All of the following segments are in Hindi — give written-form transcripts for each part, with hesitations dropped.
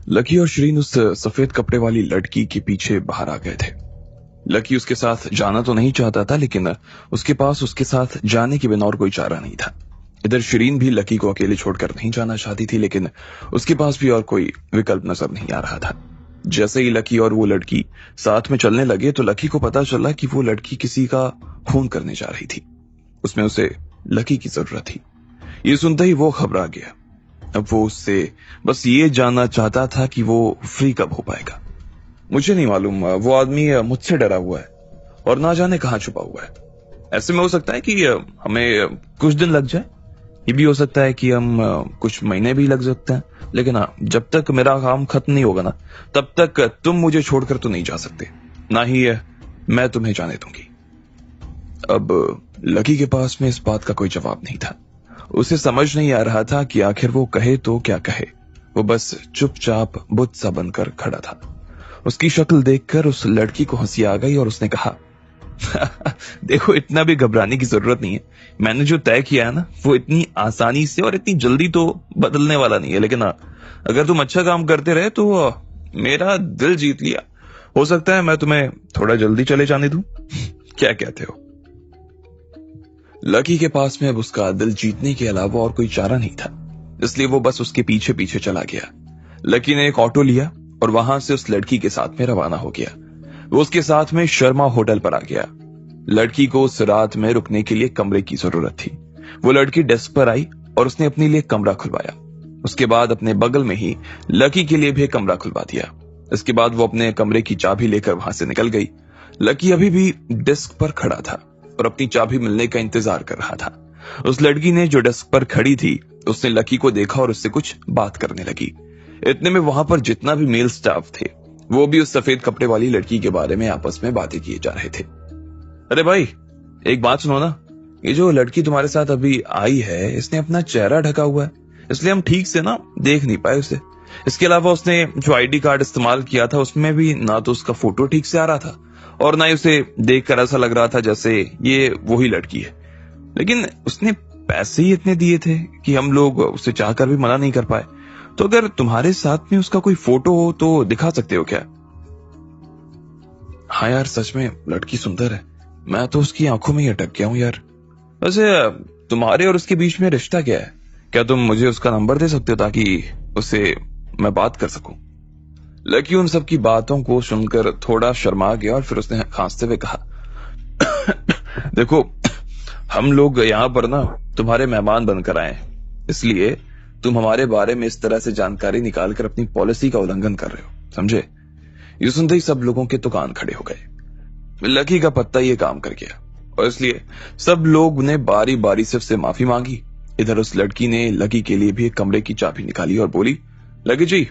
लकी और श्रीन उस सफेद कपड़े वाली लड़की के पीछे बाहर आ गए थे। लकी उसके साथ जाना तो नहीं चाहता था, लेकिन उसके पास उसके साथ जाने के बिना और कोई चारा नहीं था। इधर श्रीन भी लकी को अकेले छोड़कर नहीं जाना चाहती थी, लेकिन उसके पास भी और कोई विकल्प नजर नहीं आ रहा था। जैसे ही लकी और वो लड़की साथ में चलने लगे तो लकी को पता चला कि वो लड़की किसी का खून करने जा रही थी। उसमें उसे लकी की जरूरत थी। ये सुनते ही वो घबरा गया। अब वो उससे बस ये जानना चाहता था कि वो फ्री कब हो पाएगा। मुझे नहीं मालूम, वो आदमी मुझसे डरा हुआ है और ना जाने कहां छुपा हुआ है। ऐसे में हो सकता है कि हमें कुछ दिन लग जाए, ये भी हो सकता है कि हम कुछ महीने भी लग सकते हैं, लेकिन हाँ, जब तक मेरा काम खत्म नहीं होगा ना, तब तक तुम मुझे छोड़कर तो नहीं जा सकते, ना ही मैं तुम्हें जाने दूंगी। अब लकी के पास में इस बात का कोई जवाब नहीं था। उसे समझ नहीं आ रहा था कि आखिर वो कहे तो क्या कहे। वो बस चुपचाप बुत सा बनकर खड़ा था। उसकी शक्ल देखकर उस लड़की को हंसी आ गई और उसने कहा, देखो, इतना भी घबराने की जरूरत नहीं है। मैंने जो तय किया है ना, वो इतनी आसानी से और इतनी जल्दी तो बदलने वाला नहीं है, लेकिन अगर तुम अच्छा काम करते रहे तो मेरा दिल जीत लिया। हो सकता है मैं तुम्हें थोड़ा जल्दी चले जाने दूं। क्या कहते हो? लकी के पास में अब उसका दिल जीतने के अलावा और कोई चारा नहीं था, इसलिए वो बस उसके पीछे पीछे चला गया। लकी ने एक ऑटो लिया और वहां से उस लड़की के साथ में रवाना हो गया। वो उसके साथ में शर्मा होटल पर आ गया। लड़की को उस रात में रुकने के लिए कमरे की जरूरत थी। वो लड़की डेस्क पर आई और उसने अपने लिए कमरा खुलवाया। उसके बाद अपने बगल में ही लकी के लिए भी कमरा खुलवा दिया। इसके बाद वो अपने कमरे की चाबी लेकर वहां से निकल गई। लकी अभी भी डेस्क पर खड़ा था और अपनी चाबी मिलने का इंतजार कर रहा था। उस लड़की ने जो डेस्क पर खड़ी थी, उसने लकी को देखा और उससे कुछ बात करने लगी। इतने में वहां पर जितना भी मेल स्टाफ थे, वो भी उस सफेद कपड़े वाली लड़की के बारे में आपस में बातें किए जा रहे थे। अरे भाई, एक बात सुनो ना, ये जो लड़की तुम्हारे साथ अभी आई है, इसने अपना चेहरा ढका हुआ है, इसलिए हम ठीक से ना देख नहीं पाए उसे। इसके अलावा उसने जो आईडी कार्ड इस्तेमाल किया था, उसमें भी ना तो उसका फोटो ठीक से आ रहा था और ना ही उसे देखकर ऐसा लग रहा था जैसे ये वही लड़की है। लेकिन उसने पैसे ही इतने दिए थे कि हम लोग उसे चाहकर भी मना नहीं कर पाए। तो अगर तुम्हारे साथ में उसका कोई फोटो हो तो दिखा सकते हो क्या? हाँ यार, सच में लड़की सुंदर है। मैं तो उसकी आंखों में ही अटक गया हूँ यार। वैसे तुम्हारे और उसके बीच में रिश्ता क्या है? क्या तुम मुझे उसका नंबर दे सकते हो ताकि उससे मैं बात कर सकूं? लकी उन सब की बातों को सुनकर थोड़ा शर्मा गया और फिर उसने खांसते हुए कहा, देखो, हम लोग यहाँ पर ना तुम्हारे मेहमान बनकर आए हैं, इसलिए तुम हमारे बारे में इस तरह से जानकारी निकालकर अपनी पॉलिसी का उल्लंघन कर रहे हो, समझे? ये सुनते ही सब लोगों के तो कान खड़े हो गए। लकी का पत्ता ये काम कर गया और इसलिए सब लोग ने बारी बारी से उससे माफी मांगी। इधर उस लड़की ने लकी के लिए भी एक कमरे की चाबी निकाली और बोली, लकी जी,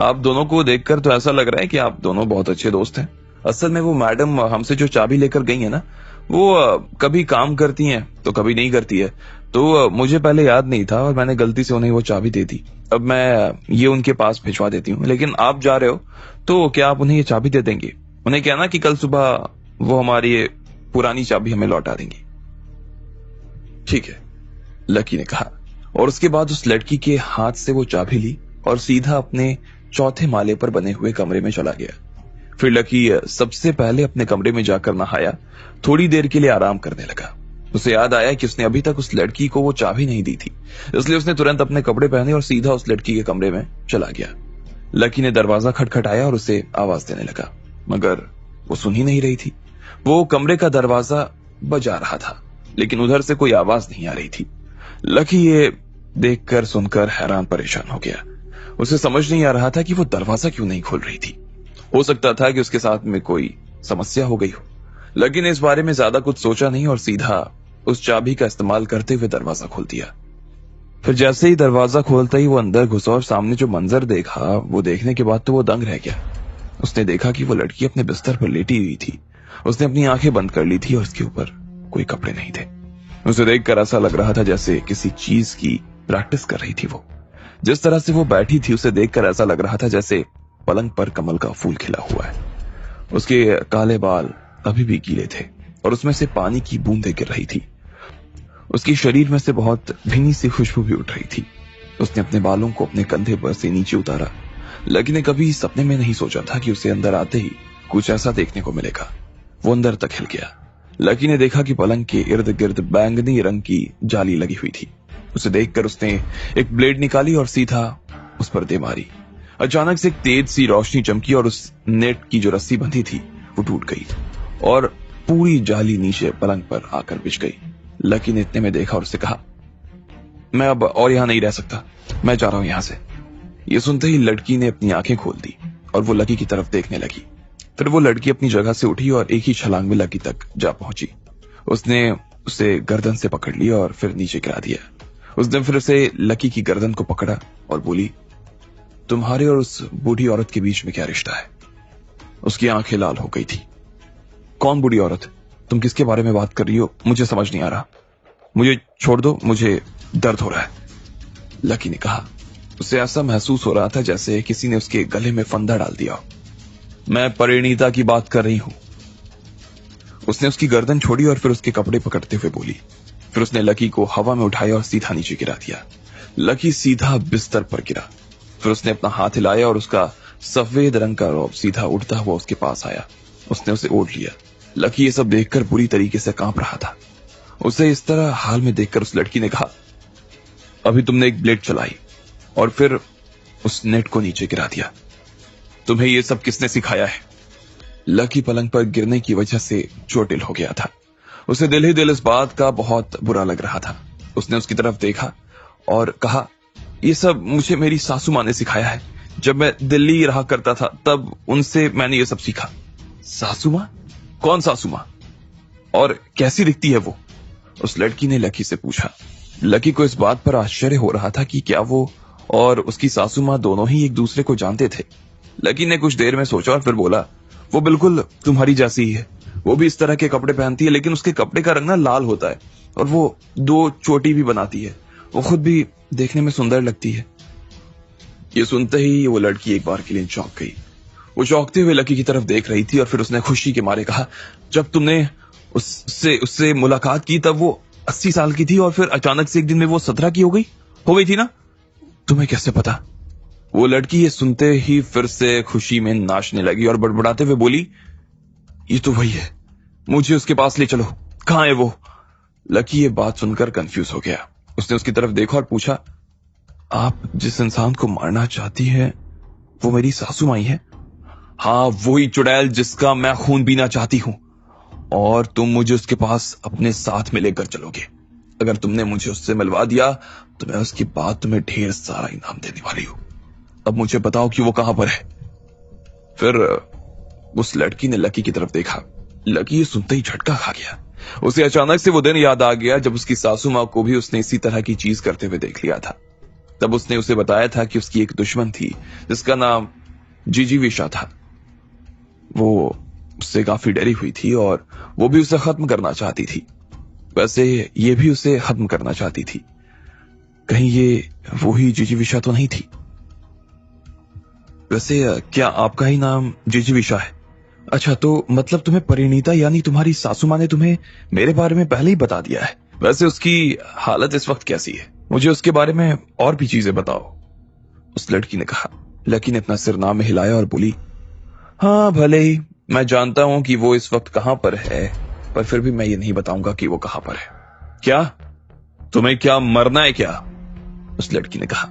आप दोनों को देखकर तो ऐसा लग रहा है कि आप दोनों बहुत अच्छे दोस्त हैं। असल में वो मैडम हमसे जो चाबी लेकर गई है ना, वो कभी काम करती हैं तो कभी नहीं करती है। तो मुझे पहले याद नहीं था और मैंने गलती से उन्हें वो चाबी दे दी। अब मैं ये उनके पास भिजवा देती हूँ, लेकिन आप जा रहे हो तो क्या आप उन्हें ये चाबी दे देंगे? उन्हें कहना कि कल सुबह वो हमारी ये पुरानी चाबी हमें लौटा देंगी। ठीक है, लकी ने कहा और उसके बाद उस लड़की के हाथ से वो चाबी ली और सीधा अपने चौथे माले पर बने हुए कमरे में चला गया। फिर लकी सबसे पहले अपने कमरे में जाकर नहाया, थोड़ी देर के लिए आराम करने लगा। उसे याद आया कि उसने अभी तक उस लड़की को वो चाबी नहीं दी थी, इसलिए उसने तुरंत अपने कपड़े पहने और सीधा उस लड़की के कमरे में चला गया। लकी ने दरवाजा खटखटाया और उसे आवाज देने लगा, मगर वो सुन ही नहीं रही थी। वो कमरे का दरवाजा बजा रहा था, लेकिन उधर से कोई आवाज नहीं आ रही थी। लकी ये देखकर सुनकर हैरान परेशान हो गया। उसे समझ नहीं आ रहा था कि वो दरवाजा क्यों नहीं खोल रही थी। हो सकता था कि उसके साथ में कोई समस्या हो गई हो। लकी ने इस बारे में ज्यादा कुछ सोचा नहीं और सीधा उस चाबी का इस्तेमाल करते हुए दरवाजा खोल दिया। फिर जैसे ही दरवाजा खोलता ही वो अंदर घुसा और सामने जो मंजर देखा, वो देखने के बाद तो वो दंग रह गया। उसने देखा कि वो लड़की अपने बिस्तर पर लेटी हुई थी। उसने अपनी आंखें बंद कर ली थी और उसके ऊपर कोई कपड़े नहीं थे। उसे देखकर ऐसा लग रहा था जैसे किसी चीज की प्रैक्टिस कर रही थी वो। जिस तरह से वो बैठी थी, उसे देखकर ऐसा लग रहा था जैसे पलंग पर कमल का फूल खिला हुआ है। उसके काले बाल अभी भी गीले थे और उसमें से पानी की बूंदें गिर रही थी। उसके शरीर में से बहुत भीनी सी खुशबू भी उठ रही थी। उसने अपने बालों को अपने कंधे पर से नीचे उतारा लकी ने कभी सपने में नहीं सोचा था कि उसे अंदर आते ही कुछ ऐसा देखने को मिलेगा। वो अंदर तक हिल गया। लकी ने देखा कि पलंग के इर्द गिर्द बैंगनी रंग की जाली लगी हुई थी। उसे देखकर उसने एक ब्लेड निकाली और सीधा उस पर दे मारी। अचानक से एक तेज सी रोशनी चमकी और उस नेट की जो रस्सी बंधी थी वो टूट गई और पूरी जाली नीचे पलंग पर आकर बिछ गई। लकी ने इतने में देखा और उसे कहा, मैं अब और यहां नहीं रह सकता, मैं जा रहा हूं यहां से। ये सुनते ही लड़की ने अपनी आंखें खोल दी और वो लकी की तरफ देखने लगी। फिर वो लड़की अपनी जगह से उठी और एक ही छलांग में लकी तक जा पहुंची। उसने उसे गर्दन से पकड़ लिया और फिर नीचे गिरा दिया। उसने फिर उसे लकी की गर्दन को पकड़ा और बोली, तुम्हारे और उस बूढ़ी औरत के बीच में क्या रिश्ता है? उसकी आंखें लाल हो गई थी। कौन बूढ़ी औरत? तुम किसके बारे में बात कर रही हो? मुझे समझ नहीं आ रहा। मुझे छोड़ दो, मुझे दर्द हो रहा है, लकी ने कहा। उसे ऐसा महसूस हो रहा था जैसे किसी ने उसके गले में फंदा डाल दिया। मैं परिणीता की बात कर रही हूं। उसने उसकी गर्दन छोड़ी और फिर उसके कपड़े पकड़ते हुए बोली। फिर उसने लकी को हवा में उठाया और सीधा नीचे गिरा दिया। लकी सीधा बिस्तर पर गिरा। फिर उसने अपना हाथ हिलाया और उसका सफेद रंग का रौब सीधा उड़ता हुआ उसके पास आया। उसने उसे ओढ़ लिया। लकी ये सब देखकर बुरी तरीके से कांप रहा था। उसे इस तरह हाल में देखकर उस लड़की ने कहा, अभी तुमने एक ब्लेड चलाई और फिर उस नेट को नीचे गिरा दिया। तुम्हें ये सब किसने सिखाया है? लकी पलंग पर गिरने की वजह से चोटिल हो गया था। उसे दिल ही दिल इस बात का बहुत बुरा लग रहा था। उसने उसकी तरफ देखा और कहा, ये सब मुझे मेरी सासू माँ ने सिखाया है। जब मैं दिल्ली रहा करता था तब उनसे मैंने ये सब सीखा। सासू माँ? कौन सासू माँ? और कैसी दिखती है वो? उस लड़की ने लकी से पूछा। लकी को इस बात पर आश्चर्य हो रहा था कि क्या वो और उसकी सासू माँ दोनों ही एक दूसरे को जानते थे। लकी ने कुछ देर में सोचा और फिर बोला, वो बिल्कुल तुम्हारी जैसी ही है। वो भी इस तरह के कपड़े पहनती है, लेकिन उसके कपड़े का रंग ना लाल होता है और वो 2 चोटी भी बनाती है। वो खुद भी देखने में सुंदर लगती है। ये सुनते ही वो लड़की एक बार के लिए चौंक गई। वो चौंकते हुए लकी की तरफ देख रही थी और फिर उसने खुशी के मारे कहा, जब तुमने उससे मुलाकात की तब वो 80 साल की थी और फिर अचानक से एक दिन में वो 17 की हो गई थी ना? तुम्हें कैसे पता? वो लड़की ये सुनते ही फिर से खुशी में नाचने लगी और बड़बड़ाते हुए बोली, ये तो वही है, मुझे उसके पास ले चलो। कहां है वो? लकी ये बात सुनकर कंफ्यूज हो गया। उसने उसकी तरफ देखा और पूछा, आप जिस इंसान को मारना चाहती हैं वो मेरी सासू माई है? हाँ, वही चुड़ैल जिसका मैं खून पीना चाहती हूं, और तुम मुझे उसके पास अपने साथ में लेकर चलोगे। अगर तुमने मुझे उससे मिलवा दिया तो मैं उसके बाद तुम्हें ढेर सारा इनाम देने वाली हूं। अब मुझे बताओ कि वो कहां पर है। फिर उस लड़की ने लकी की तरफ देखा। लकी ये सुनते ही झटका खा गया। उसे अचानक से वो दिन याद आ गया जब उसकी सासू माँ को भी उसने इसी तरह की चीज करते हुए देख लिया था। तब उसने उसे बताया था कि उसकी एक दुश्मन थी जिसका नाम जिजीविशा था। वो उससे काफी डरी हुई थी और वो भी उसे खत्म करना चाहती थी। वैसे ये भी उसे खत्म करना चाहती थी। कहीं ये वो ही जिजीविशा तो नहीं थी? वैसे क्या आपका ही नाम जिजीविशा है? अच्छा, तो मतलब तुम्हें परिणीता यानी तुम्हारी सासू माँ ने तुम्हें मेरे बारे में पहले ही बता दिया है। वैसे उसकी हालत इस वक्त कैसी है? मुझे उसके बारे में और भी चीजें बताओ, उस लड़की ने कहा। लकी ने अपना सिर नाम में हिलाया और बोली, हाँ भले ही मैं जानता हूं कि वो इस वक्त कहां पर है, पर फिर भी मैं ये नहीं बताऊंगा कि वो कहां पर है। क्या तुम्हें क्या मरना है क्या? उस लड़की ने कहा।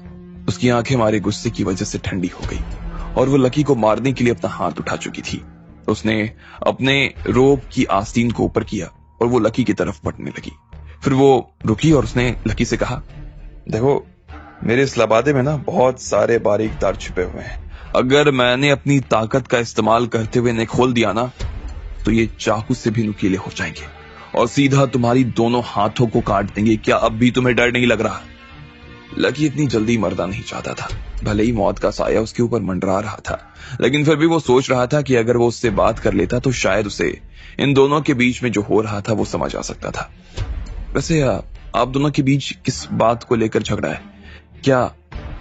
उसकी आंखें मारे गुस्से की वजह से ठंडी हो गई और वो लकी को मारने के लिए अपना हाथ उठा चुकी थी। उसने अपने रोब की आस्तीन को ऊपर किया और वो लकी की तरफ बढ़ने लगी। फिर वो रुकी और उसने लकी से कहा, देखो, मेरे इस लबादे में ना बहुत सारे बारीक तार छिपे हुए हैं। अगर मैंने अपनी ताकत का इस्तेमाल करते हुए इन्हें खोल दिया ना तो ये चाकू से भी नुकीले हो जाएंगे और सीधा तुम्हारी दोनों हाथों को काट देंगे। क्या अब भी तुम्हें डर नहीं लग रहा? लकी इतनी जल्दी मरना नहीं चाहता था। भले ही मौत का साया उसके ऊपर मंडरा रहा था, लेकिन फिर भी वो सोच रहा था कि अगर वो उससे बात कर लेता तो शायद उसे इन दोनों के बीच में जो हो रहा था वो समझ आ सकता था। वैसे आप दोनों के बीच किस बात को लेकर झगड़ा है? क्या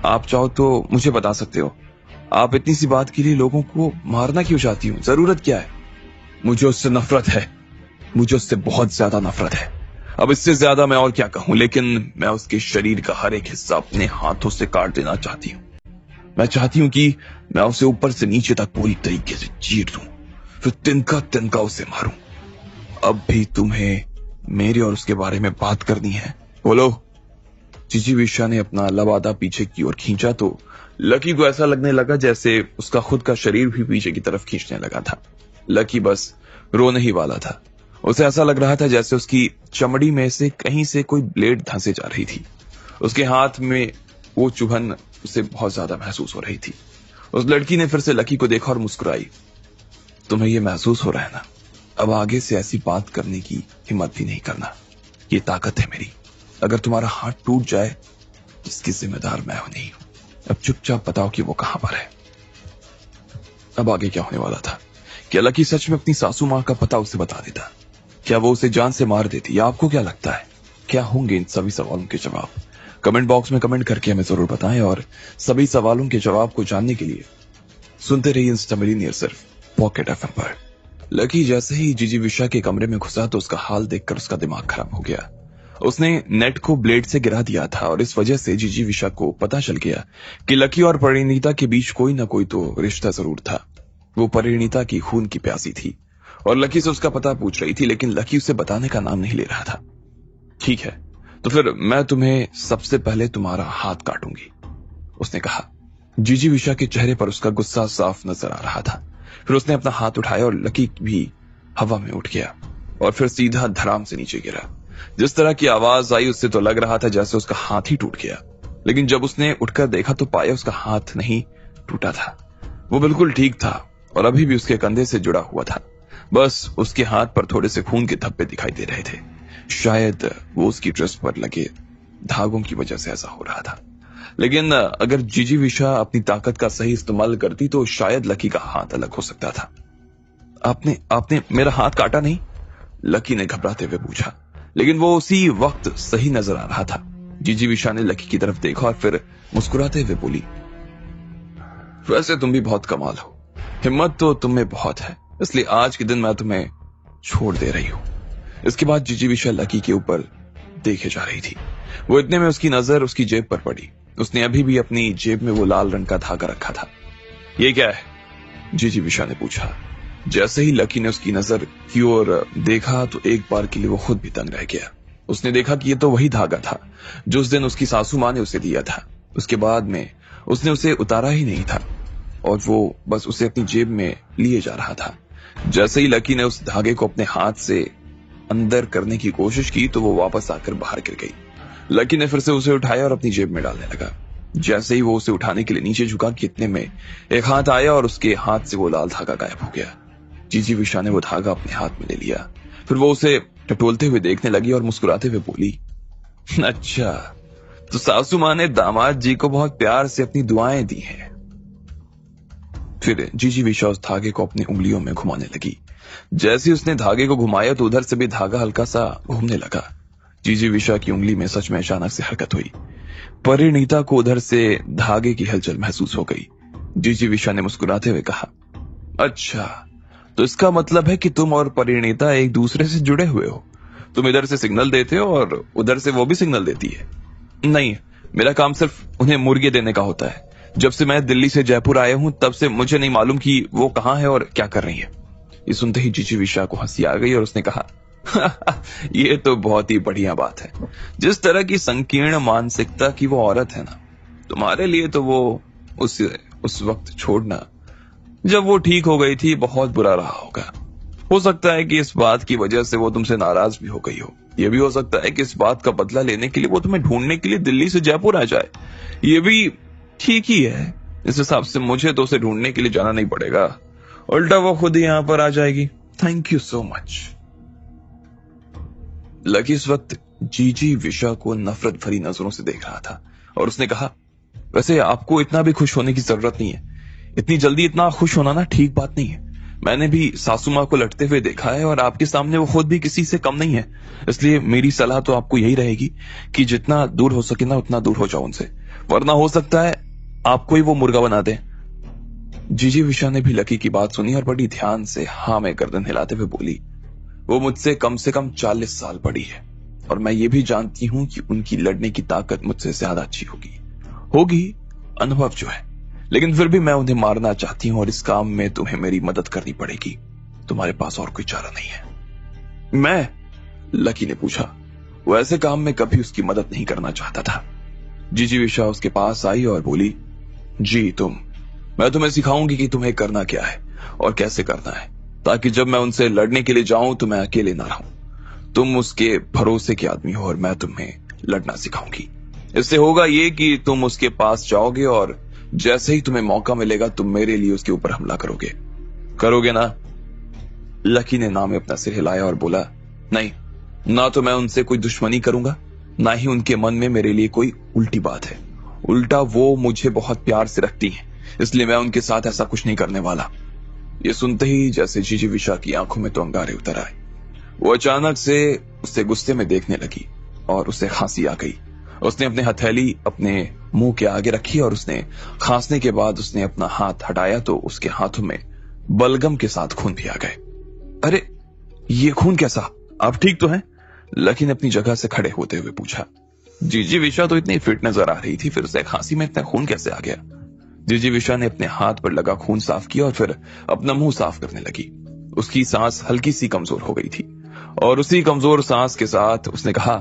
आप चाहो तो मुझे बता सकते हो? आप इतनी सी बात के लिए लोगों को मारना क्यों चाहती हो? जरूरत क्या है? मुझे उससे नफरत है। मुझे उससे बहुत ज्यादा नफरत है। अब इससे ज्यादा मैं और क्या कहूं, लेकिन मैं उसके शरीर का हर एक हिस्सा अपने हाथों से काट देना चाहती हूँ। मैं चाहती हूं कि मैं उसे ऊपर से नीचे तक पूरी तरीके से चीर दूं, फिर तिनका तिनका उसे मारूं। अब भी तुम्हें मेरे और उसके बारे में बात करनी है, बोलो। जिजीविशा ने अपना लबादा पीछे की ओर खींचा तो लकी को ऐसा लगने लगा जैसे उसका खुद का शरीर भी पीछे की तरफ खींचने लगा था। लकी बस रोने ही वाला था। उसे ऐसा लग रहा था जैसे उसकी चमड़ी में से कहीं से कोई ब्लेड धंसे जा रही थी। उसके हाथ में वो चुभन उसे बहुत ज्यादा महसूस हो रही थी। उस लड़की ने फिर से लकी को देखा और मुस्कुराई। तुम्हें ये महसूस हो रहा है ना? अब आगे से ऐसी बात करने की हिम्मत भी नहीं करना। ये ताकत है मेरी। अगर तुम्हारा हाथ टूट जाए, इसकी जिम्मेदार मैं नहीं हूं। अब चुपचाप बताओ कि वो कहां पर है। अब आगे क्या होने वाला था? क्या लकी सच में अपनी सासू मां का पता उसे बता देता? क्या वो उसे जान से मार देती? या आपको क्या लगता है, क्या होंगे इन सभी सवालों के जवाब? कमेंट बॉक्स में कमेंट करके हमें जरूर बताएं। और सभी सवालों के जवाब को जानने के लिए सुनते रहिए इंस्टा मिलीनियर सिर्फ पॉकेट एफएम पर। लकी जैसे ही जिजीविशा के कमरे में घुसा तो उसका हाल देखकर उसका दिमाग खराब हो गया। उसने नेट को ब्लेड से गिरा दिया था और इस वजह से जिजीविशा को पता चल गया कि लकी और परिणीता के बीच कोई ना कोई तो रिश्ता जरूर था। वो परिणीता की खून की प्यासी थी और लकी से उसका पता पूछ रही थी, लेकिन लकी उसे बताने का नाम नहीं ले रहा था। ठीक है, तो फिर मैं तुम्हें सबसे पहले तुम्हारा हाथ काटूंगी, उसने कहा। जिजीविशा के चेहरे पर उसका गुस्सा साफ नजर आ रहा था। फिर उसने अपना हाथ उठाया और लकी भी हवा में उठ गया और फिर सीधा धड़ाम से नीचे गिरा। जिस तरह की आवाज आई उससे तो लग रहा था जैसे उसका हाथ ही टूट गया, लेकिन जब उसने उठकर देखा तो पाया उसका हाथ नहीं टूटा था। वो बिल्कुल ठीक था और अभी भी उसके कंधे से जुड़ा हुआ था। बस उसके हाथ पर थोड़े से खून के धब्बे दिखाई दे रहे थे। शायद वो उसकी ड्रेस पर लगे धागों की वजह से ऐसा हो रहा था। लेकिन अगर जिजीविशा अपनी ताकत का सही इस्तेमाल करती तो शायद लकी का हाथ अलग हो सकता था। आपने आपने मेरा हाथ काटा नहीं? लकी ने घबराते हुए पूछा, लेकिन वो उसी वक्त सही नजर आ रहा था। जिजीविशा ने लकी की तरफ देखा और फिर मुस्कुराते हुए बोली, वैसे तुम भी बहुत कमाल हो, हिम्मत तो तुम में बहुत है, इसलिए आज के दिन मैं तुम्हें छोड़ दे रही हूं। इसके बाद जिजीविशा लकी के ऊपर देखे जा रही थी। वो इतने में उसकी नजर उसकी जेब पर पड़ी। उसने अभी भी अपनी जेब में वो लाल रंग का धागा रखा था। ये क्या है? जिजीविशा ने पूछा। जैसे ही लकी ने उसकी नजर की ओर देखा तो एक बार के लिए वो खुद भी दंग रह गया। उसने देखा कि ये तो वही धागा था जो उस दिन उसकी सासू मां ने उसे दिया था। उसके बाद में उसने उसे उतारा ही नहीं था और वो बस उसे अपनी जेब में लिए जा रहा था। जैसे ही लकी ने उस धागे को अपने हाथ से अंदर करने की कोशिश की तो वो वापस आकर बाहर गिर गई। लकी ने फिर से उसे उठाया और अपनी जेब में डालने लगा। जैसे ही वो उसे उठाने के लिए नीचे झुका कि इतने में एक हाथ आया और उसके हाथ से वो लाल धागा गायब हो गया। जिजीविशा ने वो धागा अपने हाथ में ले लिया। फिर वो उसे टटोलते हुए देखने लगी और मुस्कुराते हुए बोली, अच्छा, तो सासू मां ने दामाद जी को बहुत प्यार से अपनी दुआएं दी हैं। फिर जिजीविशा उस धागे को अपनी उंगलियों में घुमाने लगी। जैसे ही उसने धागे को घुमाया तो उधर से भी धागा हल्का सा घूमने लगा। जिजीविशा की उंगली में सच में अचानक से हरकत हुई। परिणीता को उधर से धागे की हलचल महसूस हो गई। जिजीविशा ने मुस्कुराते हुए कहा, अच्छा, तो इसका मतलब है कि तुम और परिणीता एक दूसरे से जुड़े हुए हो। तुम इधर से सिग्नल देते हो और उधर से वो भी सिग्नल देती है। नहीं, मेरा काम सिर्फ उन्हें मुर्गे देने का होता है। जब से मैं दिल्ली से जयपुर आया हूं तब से मुझे नहीं मालूम कि वो कहां है और क्या कर रही है। ये सुनते ही जिजीविशा को हंसी आ गई और उसने कहा, ये तो बहुत ही बढ़िया बात है। जिस तरह की संकीर्ण मानसिकता की वो औरत है ना, तुम्हारे लिए तो वो उस वक्त छोड़ना जब वो ठीक हो गई थी बहुत बुरा रहा होगा। हो सकता है कि इस बात की वजह से वो तुमसे नाराज भी हो गई हो। यह भी हो सकता है कि इस बात का बदला लेने के लिए वो तुम्हें ढूंढने के लिए दिल्ली से जयपुर आ जाए। ये भी ठीक ही है। इस हिसाब से मुझे तो उसे ढूंढने के लिए जाना नहीं पड़ेगा, उल्टा वो खुद ही यहां पर आ जाएगी। Thank you so much. Lucky इस वक्त जिजीविशा को नफरत भरी नजरों से देख रहा था और उसने कहा, वैसे आपको इतना भी खुश होने की जरूरत नहीं है। इतनी जल्दी इतना खुश होना ना ठीक बात नहीं है। मैंने भी सासू मां को लटते हुए देखा है और आपके सामने वो खुद भी किसी से कम नहीं है। इसलिए मेरी सलाह तो आपको यही रहेगी कि जितना दूर हो सके ना उतना दूर हो जाओ उनसे, वरना हो सकता है आपको ही वो मुर्गा बना दे। जिजीविशा ने भी लकी की बात सुनी और बड़ी ध्यान से हाँ में गर्दन हिलाते हुए बोली, वो मुझसे कम से कम 40 साल बड़ी है और मैं ये भी जानती हूं कि उनकी लड़ने की ताकत मुझसे ज्यादा अच्छी होगी। अनुभव जो है, लेकिन फिर भी मैं उन्हें मारना चाहती हूँ और इस काम में तुम्हें मेरी मदद करनी पड़ेगी। तुम्हारे पास और कोई चारा नहीं है। मैं? लकी ने पूछा। वो ऐसे काम में कभी उसकी मदद नहीं करना चाहता था। जिजीविषा उसके पास आई और बोली, जी मैं तुम्हें सिखाऊंगी कि तुम्हें करना क्या है और कैसे करना है, ताकि जब मैं उनसे लड़ने के लिए जाऊं तो मैं अकेले ना रहूं। तुम उसके भरोसे के आदमी हो और मैं तुम्हें लड़ना सिखाऊंगी। इससे होगा ये कि तुम उसके पास जाओगे और जैसे ही तुम्हें मौका मिलेगा तुम मेरे लिए उसके ऊपर हमला करोगे ना? लकी ने ना में अपना सिर हिलाया और बोला, नहीं, ना तो मैं उनसे कोई दुश्मनी करूंगा, ना ही उनके मन में मेरे लिए कोई उल्टी बात है। उल्टा वो मुझे बहुत प्यार से रखती हैं, इसलिए मैं उनके साथ ऐसा कुछ नहीं करने वाला। ये सुनते ही जैसे जिजीविषा की आंखों में तो अंगारे उतर आए। वो अचानक से उसे गुस्से में देखने लगी और उसे खांसी आ गई। उसने अपने हथेली अपने मुंह के आगे रखी और उसने खांसने के बाद उसने अपना हाथ हटाया तो उसके हाथों में बलगम के साथ खून भी आ गए। अरे, ये खून कैसा? आप ठीक तो हैं? लकी ने अपनी जगह से खड़े होते हुए पूछा। जिजीविषा तो इतनी फिट नजर आ रही थी, फिर उसे खांसी में इतना खून कैसे आ गया? जिजीविषा ने अपने हाथ पर लगा खून साफ किया और फिर अपना मुंह साफ करने लगी। उसकी सांस हल्की सी कमजोर हो गई थी और उसी कमजोर सांस के साथ उसने कहा,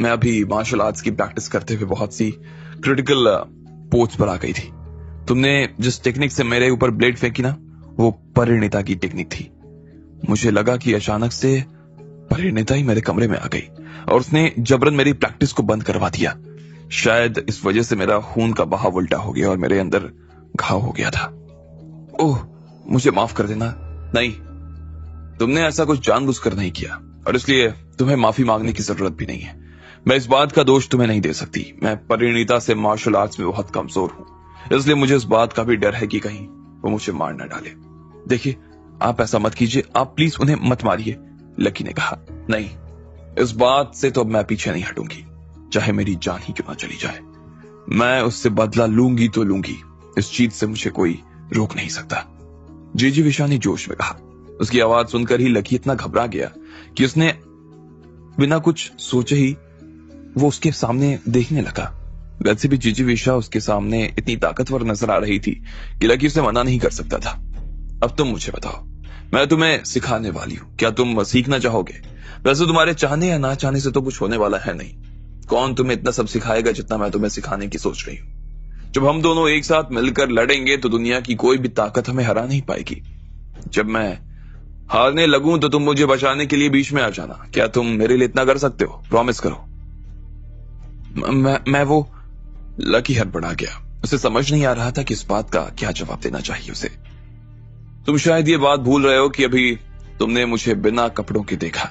मैं अभी मार्शल आर्ट्स की प्रैक्टिस करते हुए बहुत सी क्रिटिकल पोस्ट पर आ गई थी। तुमने जिस टेक्निक से मेरे ऊपर ब्लेड फेंकी ना, वो परिणीता की टेक्निक थी। मुझे लगा कि अचानक से परिणीता ही मेरे कमरे में आ गई और उसने जबरन मेरी प्रैक्टिस को बंद करवा दिया। शायद इस वजह से मेरा खून का बहाव उल्टा हो गया और मेरे अंदर घाव हो गया था। ओह, मुझे माफ कर देना। नहीं, तुमने ऐसा कुछ जानबूझकर नहीं किया और इसलिए तुम्हें माफी मांगने की जरूरत भी नहीं है। मैं इस बात का दोष तुम्हें नहीं दे सकती। मैं परिणीता से मार्शल आर्ट्स में बहुत कमजोर हूं, इसलिए मुझे इस बात का भी डर है कि कहीं वो मुझे मार न डाले। देखिए, आप ऐसा मत कीजिए, आप प्लीज उन्हें मत मारिए, लकी ने कहा। नहीं, इस बात से तो अब मैं पीछे नहीं हटूंगी, चाहे मेरी जान ही क्यों ना चली जाए। मैं उससे बदला लूंगी तो लूंगी, इस चीज से मुझे कोई रोक नहीं सकता, जिजीविषा ने जोश में कहा। उसकी आवाज सुनकर ही लकी इतना घबरा गया कि उसने बिना कुछ सोचे ही वो उसके सामने देखने लगा। वैसे भी जिजीविषा उसके सामने इतनी ताकतवर नजर आ रही थी कि लकी उसे मना नहीं कर सकता था। अब तुम मुझे बताओ, मैं तुम्हें सिखाने वाली हूं, क्या तुम सीखना चाहोगे? वैसे तुम्हारे चाहने या ना चाहने से तो कुछ होने वाला है नहीं। कौन तुम्हें इतना सब सिखाएगा जितना मैं तुम्हें सिखाने की सोच रही हूं। जब हम दोनों एक साथ मिलकर लड़ेंगे तो दुनिया की कोई भी ताकत हमें हरा नहीं पाएगी। जब मैं हारने लगूं तो तुम मुझे बचाने के लिए बीच में आ जाना। क्या तुम मेरे लिए इतना कर सकते हो? प्रॉमिस करो। मैं वो लकी हड़बड़ा गया। उसे समझ नहीं आ रहा था कि इस बात का क्या जवाब देना चाहिए उसे। तुम शायद ये बात भूल रहे हो कि अभी तुमने मुझे बिना कपड़ों के देखा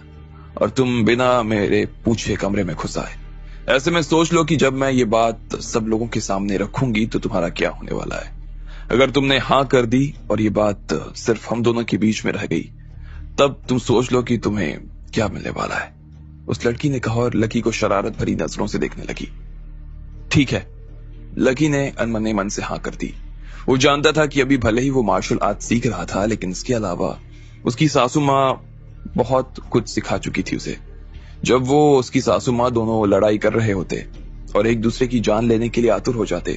और तुम बिना मेरे पूछे कमरे में घुस आए। ऐसे में सोच लो कि जब मैं ये बात सब लोगों के सामने रखूंगी तो तुम्हारा क्या होने वाला है। अगर तुमने हाँ कर दी और ये बात सिर्फ हम दोनों के बीच में रह गई, तब तुम सोच लो कि तुम्हें क्या मिलने वाला है। उस लड़की ने कहा और लकी को शरारत भरी नजरों से देखने लगी। ठीक है, लकी ने अनमने मन से हाँ कर दी। वो जानता था कि अभी भले ही वो मार्शल आर्ट सीख रहा था, लेकिन इसके अलावा उसकी सासू माँ बहुत कुछ सिखा चुकी थी उसे। जब वो उसकी सासू माँ दोनों लड़ाई कर रहे होते और एक दूसरे की जान लेने के लिए आतुर हो जाते,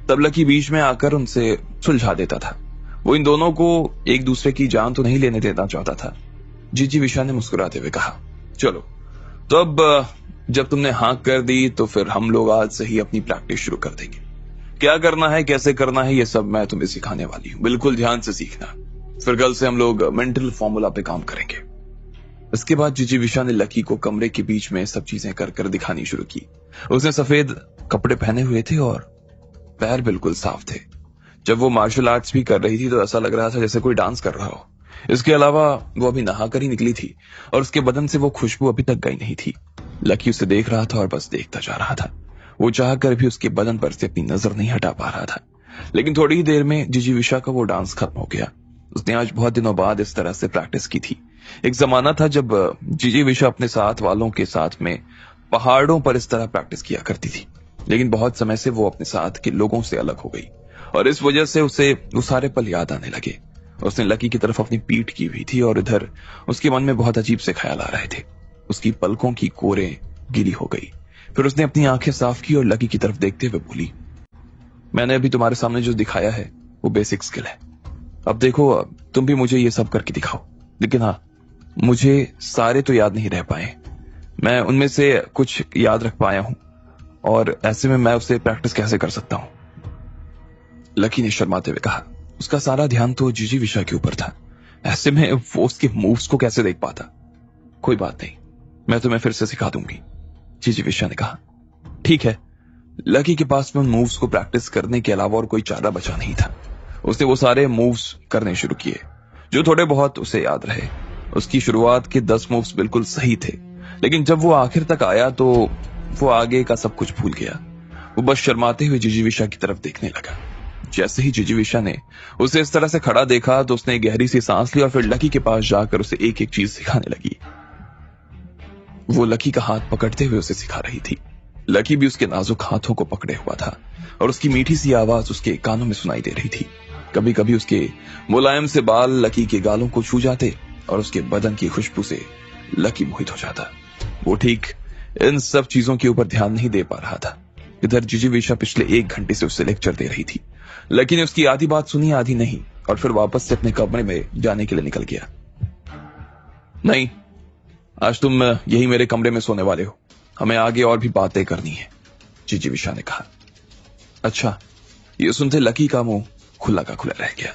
तब लकी बीच में आकर उनसे सुलझा देता था। वो इन दोनों को एक दूसरे की जान तो नहीं लेने देना चाहता था। जिजीविषा ने मुस्कुराते हुए कहा, चलो तो अब जब तुमने हाँ कर दी तो फिर हम लोग आज से ही अपनी प्रैक्टिस शुरू कर देंगे। क्या करना है, कैसे करना है, ये सब मैं तुम्हें सिखाने वाली हूँ। बिल्कुल ध्यान से सीखना। फिर कल से हम लोग मेंटल फॉर्मूला पे काम करेंगे। इसके बाद जिजीविषा ने लकी को कमरे के बीच में सब चीजें कर कर दिखानी शुरू की। उसने सफेद कपड़े पहने हुए थे और पैर बिल्कुल साफ थे। जब वो मार्शल आर्ट्स भी कर रही थी तो ऐसा लग रहा था जैसे कोई डांस कर रहा हो। इसके अलावा वो अभी नहा कर ही निकली थी और उसके बदन से वो खुशबू अभी तक गई नहीं थी। लकी उसे देख रहा था और बस देखता जा रहा था। वो चाहकर भी उसके बदन पर से अपनी नजर नहीं हटा पा रहा था। लेकिन थोड़ी ही देर में जिजीविषा का वो डांस खत्म हो गया। उसने आज बहुत दिनों बाद इस तरह से प्रैक्टिस की थी। एक जमाना था जब जिजीविषा अपने साथ वालों के साथ में पहाड़ों पर इस तरह प्रैक्टिस किया करती थी, लेकिन बहुत समय से वो अपने साथ के लोगों से अलग हो गई और इस वजह से उसे वो सारे पल याद आने लगे। उसने लकी की तरफ अपनी पीठ की हुई थी और इधर उसके मन में बहुत अजीब से ख्याल आ रहे थे। उसकी पलकों की कोरें गीली हो गई। फिर उसने अपनी आंखें साफ की और लकी की तरफ देखते हुए बोली, मैंने अभी तुम्हारे सामने जो दिखाया है वो बेसिक स्किल है। अब देखो, तुम भी मुझे ये सब करके दिखाओ। लेकिन हाँ, मुझे सारे तो याद नहीं रह पाए। मैं उनमें से कुछ याद रख पाया हूं, और ऐसे में मैं उससे प्रैक्टिस कैसे कर सकता हूं? लकी ने शर्माते हुए कहा। उसका सारा ध्यान तो जीजी विषय के ऊपर था। ऐसे में वो उसके मूव्स को कैसे देख पाता? कोई बात नहीं, मैं तुम्हें फिर से सिखा दूंगी, जीजी विषय ने कहा। ठीक है। लकी के पास में उन मूव्स को प्रैक्टिस करने के अलावा और कोई चारा बचा नहीं था। उसने वो सारे मूव्स करने शुरू किए जो थोड़े बहुत उसे याद रहे। उसकी शुरुआत के 10 मूव्स बिल्कुल सही थे, लेकिन जब वो आखिर तक आया तो वो आगे का सब कुछ भूल गया। वो बस शर्माते हुए जिजीविशा की तरफ देखने लगा। जैसे ही जिजीविशा ने उसे इस तरह से खड़ा देखा तो उसने गहरी सी सांस ली और फिर लकी के पास जाकर उसे एक एक चीज सिखाने लगी। वो लकी का हाथ पकड़ते हुए उसे सिखा रही थी। लकी भी उसके नाजुक हाथों को पकड़े हुआ था और उसकी मीठी सी आवाज उसके कानों में सुनाई दे रही थी। कभी कभी उसके मुलायम से बाल लकी के गालों को छू जाते और उसके बदन की खुशबू से लकी मोहित हो जाता। वो ठीक इन सब चीजों के ऊपर ध्यान नहीं दे पा रहा था। इधर जिजीविशा पिछले 1 घंटे से उससे लेक्चर दे रही थी। लकी ने उसकी आधी बात सुनी, आधी नहीं, और फिर वापस से अपने कमरे में जाने के लिए निकल गया। नहीं, आज तुम यही मेरे कमरे में सोने वाले हो। हमें आगे और भी बातें करनी है, जिजीविशा ने कहा। अच्छा। ये सुनते लकी का मुंह खुला का खुला रह गया।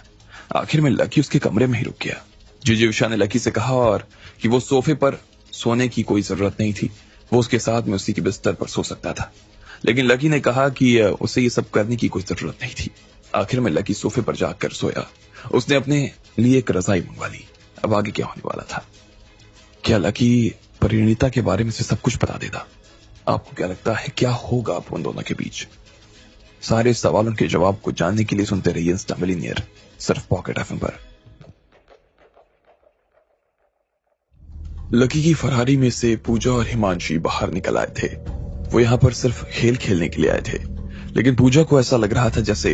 आखिर में लकी उसके कमरे में ही रुक गया। जिजीविशा ने लकी से कहा और कि वो सोफे पर सोने की कोई जरूरत नहीं थी, वो उसके साथ में उसी के बिस्तर पर सो सकता था। लेकिन लकी ने कहा कि उसे ये सब करने की कोई जरूरत नहीं थी। आखिर में लकी सोफे पर जाकर सोया। उसने अपने लिए एक रजाई मंगवा ली। अब आगे क्या होने वाला था? क्या लकी परिणीता के बारे में से सब कुछ बता देता? आपको क्या लगता है क्या होगा अब उन दोनों के बीच? सारे सवालों के जवाब को जानने के लिए सुनते रहिए इंस्टा मिलियनेयर, सिर्फ पॉकेट एफएम पर। लकी की फरारी में से पूजा और हिमांशी बाहर निकल आए थे। वो यहाँ पर सिर्फ खेल खेलने के लिए आए थे, लेकिन पूजा को ऐसा लग रहा था जैसे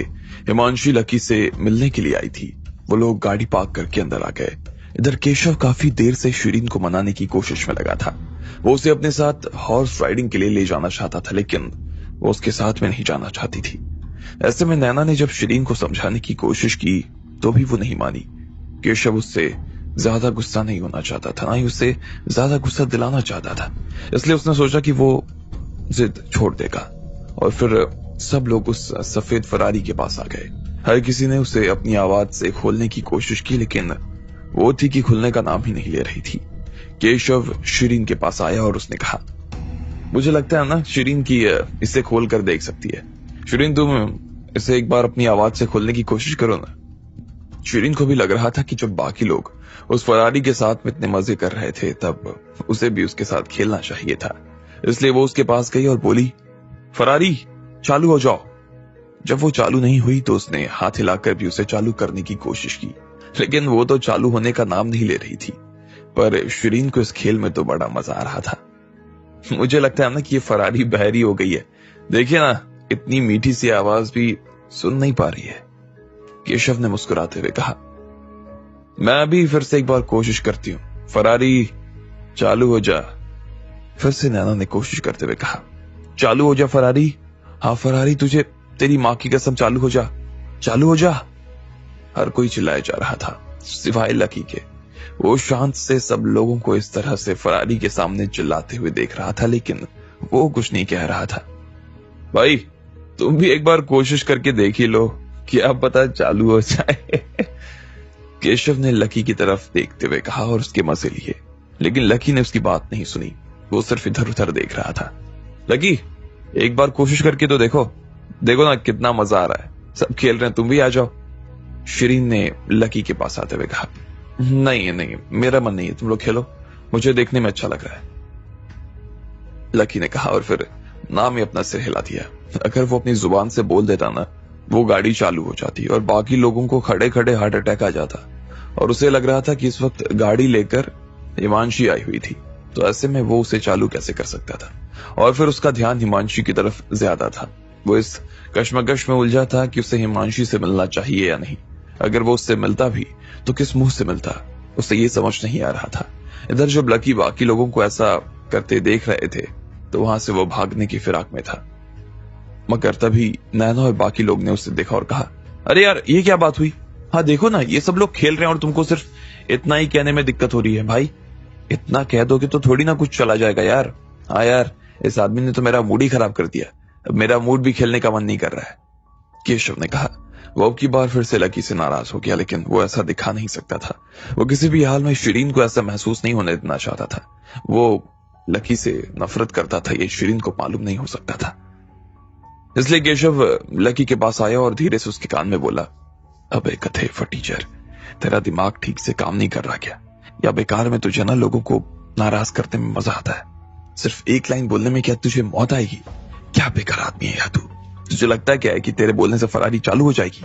हिमांशी लकी से मिलने के लिए आई थी। वो लोग गाड़ी पार्क करके अंदर आ गए। इधर केशव काफी देर से शिरीन को मनाने की कोशिश में लगा था। वो उसे अपने साथ हॉर्स राइडिंग के लिए ले जाना चाहता था, लेकिन वो उसके साथ में नहीं जाना चाहती थी। ऐसे में नैना ने जब शिरीन को समझाने की कोशिश की तो भी वो नहीं मानी। केशव उससे ज्यादा गुस्सा नहीं होना चाहता था, ना ही उससे ज्यादा गुस्सा दिलाना चाहता था। इसलिए उसने सोचा कि वो जिद छोड़ देगा। और फिर सब लोग उस सफेद फरारी के पास आ गए। हर किसी ने उसे अपनी आवाज से खोलने की कोशिश की, लेकिन वो थी कि खुलने का नाम ही नहीं ले रही थी। केशव शिरीन के पास आया और उसने कहा, मुझे लगता है ना शिरीन की इसे खोल कर देख सकती है। शिरीन, तुम इसे एक बार अपनी आवाज से खोलने की कोशिश करो ना। शिरीन को भी लग रहा था कि जब बाकी लोग उस फरारी के साथ में इतने मजे कर रहे थे तब उसे भी उसके साथ खेलना चाहिए था। इसलिए वो उसके पास गई और बोली, फरारी चालू हो जाओ। जब वो चालू नहीं हुई तो उसने हाथ हिलाकर भी उसे चालू करने की कोशिश की, लेकिन वो तो चालू होने का नाम नहीं ले रही थी। पर शिरीन को इस खेल में तो बड़ा मजा आ रहा था। मुझे लगता है ना कि ये फरारी बहरी हो गई है। देखिए ना, इतनी मीठी सी आवाज भी सुन नहीं पा रही है, केशव ने मुस्कुराते हुए कहा। मैं भी फिर से एक बार कोशिश करती हूँ। फरारी चालू हो जा। फिर से नैना ने कोशिश करते हुए कहा, चालू हो जा फरारी। हाँ फरारी, तुझे तेरी माँ की कसम चालू हो जा, चालू हो जा। हर कोई चिल्लाया जा रहा था सिवाय लकी के। वो शांत से सब लोगों को इस तरह से फरारी के सामने चिल्लाते हुए देख रहा था, लेकिन वो कुछ नहीं कह रहा था। भाई तुम भी एक बार कोशिश करके देख ही लो, क्या पता चालू हो जाए। केशव ने लकी की तरफ देखते हुए कहा और उसके मजे लिए, लेकिन लकी ने उसकी बात नहीं सुनी। वो सिर्फ इधर उधर देख रहा था। लकी, एक बार कोशिश करके तो देखो, देखो ना कितना मजा आ रहा है, सब खेल रहे हैं, तुम भी आ जाओ। शिरीन ने लकी के पास आते हुए कहा, नहीं नहीं, मेरा मन नहीं है, तुम लोग खेलो, मुझे देखने में अच्छा लग रहा है। लकी ने कहा और फिर नाम ही अपना सिर हिला दिया। अगर वो अपनी जुबान से बोल देता ना, वो गाड़ी चालू हो जाती और बाकी लोगों को खड़े खड़े हार्ट अटैक आ जाता। और उसे लग रहा था कि इस वक्त गाड़ी लेकर हिमांशी आई हुई थी, तो ऐसे में वो उसे चालू कैसे कर सकता था? और फिर उसका ध्यान हिमांशी की तरफ ज्यादा था। वो इस कश्मकश में उलझा था कि उसे हिमांशी से मिलना चाहिए या नहीं। अगर वो उससे मिलता भी तो किस मुंह से मिलता, उसे ये समझ नहीं आ रहा था। इधर जब लकी बाकी लोगों को ऐसा करते देख रहे थे तो वहां से वो भागने की फिराक में था। मगर तभी नैना और बाकी लोग ने उसे देखा और कहा, अरे यार ये क्या बात हुई? हाँ देखो ना, ये सब लोग खेल रहे हैं और तुमको सिर्फ इतना ही कहने में दिक्कत हो रही है। भाई इतना कह दोगे तो थोड़ी ना कुछ चला जाएगा यार। हाँ यार, इस आदमी ने तो मेरा मूड ही खराब कर दिया। अब मेरा मूड भी खेलने का मन नहीं कर रहा है, केशव ने कहा। वो अब की बार फिर से लकी से नाराज हो गया, लेकिन वो ऐसा दिखा नहीं सकता था। वो किसी भी हाल में शिरीन को ऐसा महसूस नहीं होने देना चाहता था। वो लकी से नफरत करता था, ये शिरीन को मालूम नहीं हो सकता था। इसलिए केशव लकी के पास आया और धीरे से उसके कान में बोला, अबे गधे फटीचर, तेरा दिमाग ठीक से काम नहीं कर रहा क्या? या बेकार में तुझे ना लोगों को नाराज करने में मजा आता है? सिर्फ एक लाइन बोलने में क्या तुझे मौत आएगी? क्या बेकार आदमी है यार तू। तुझे लगता क्या है कि तेरे बोलने से फरारी चालू हो जाएगी?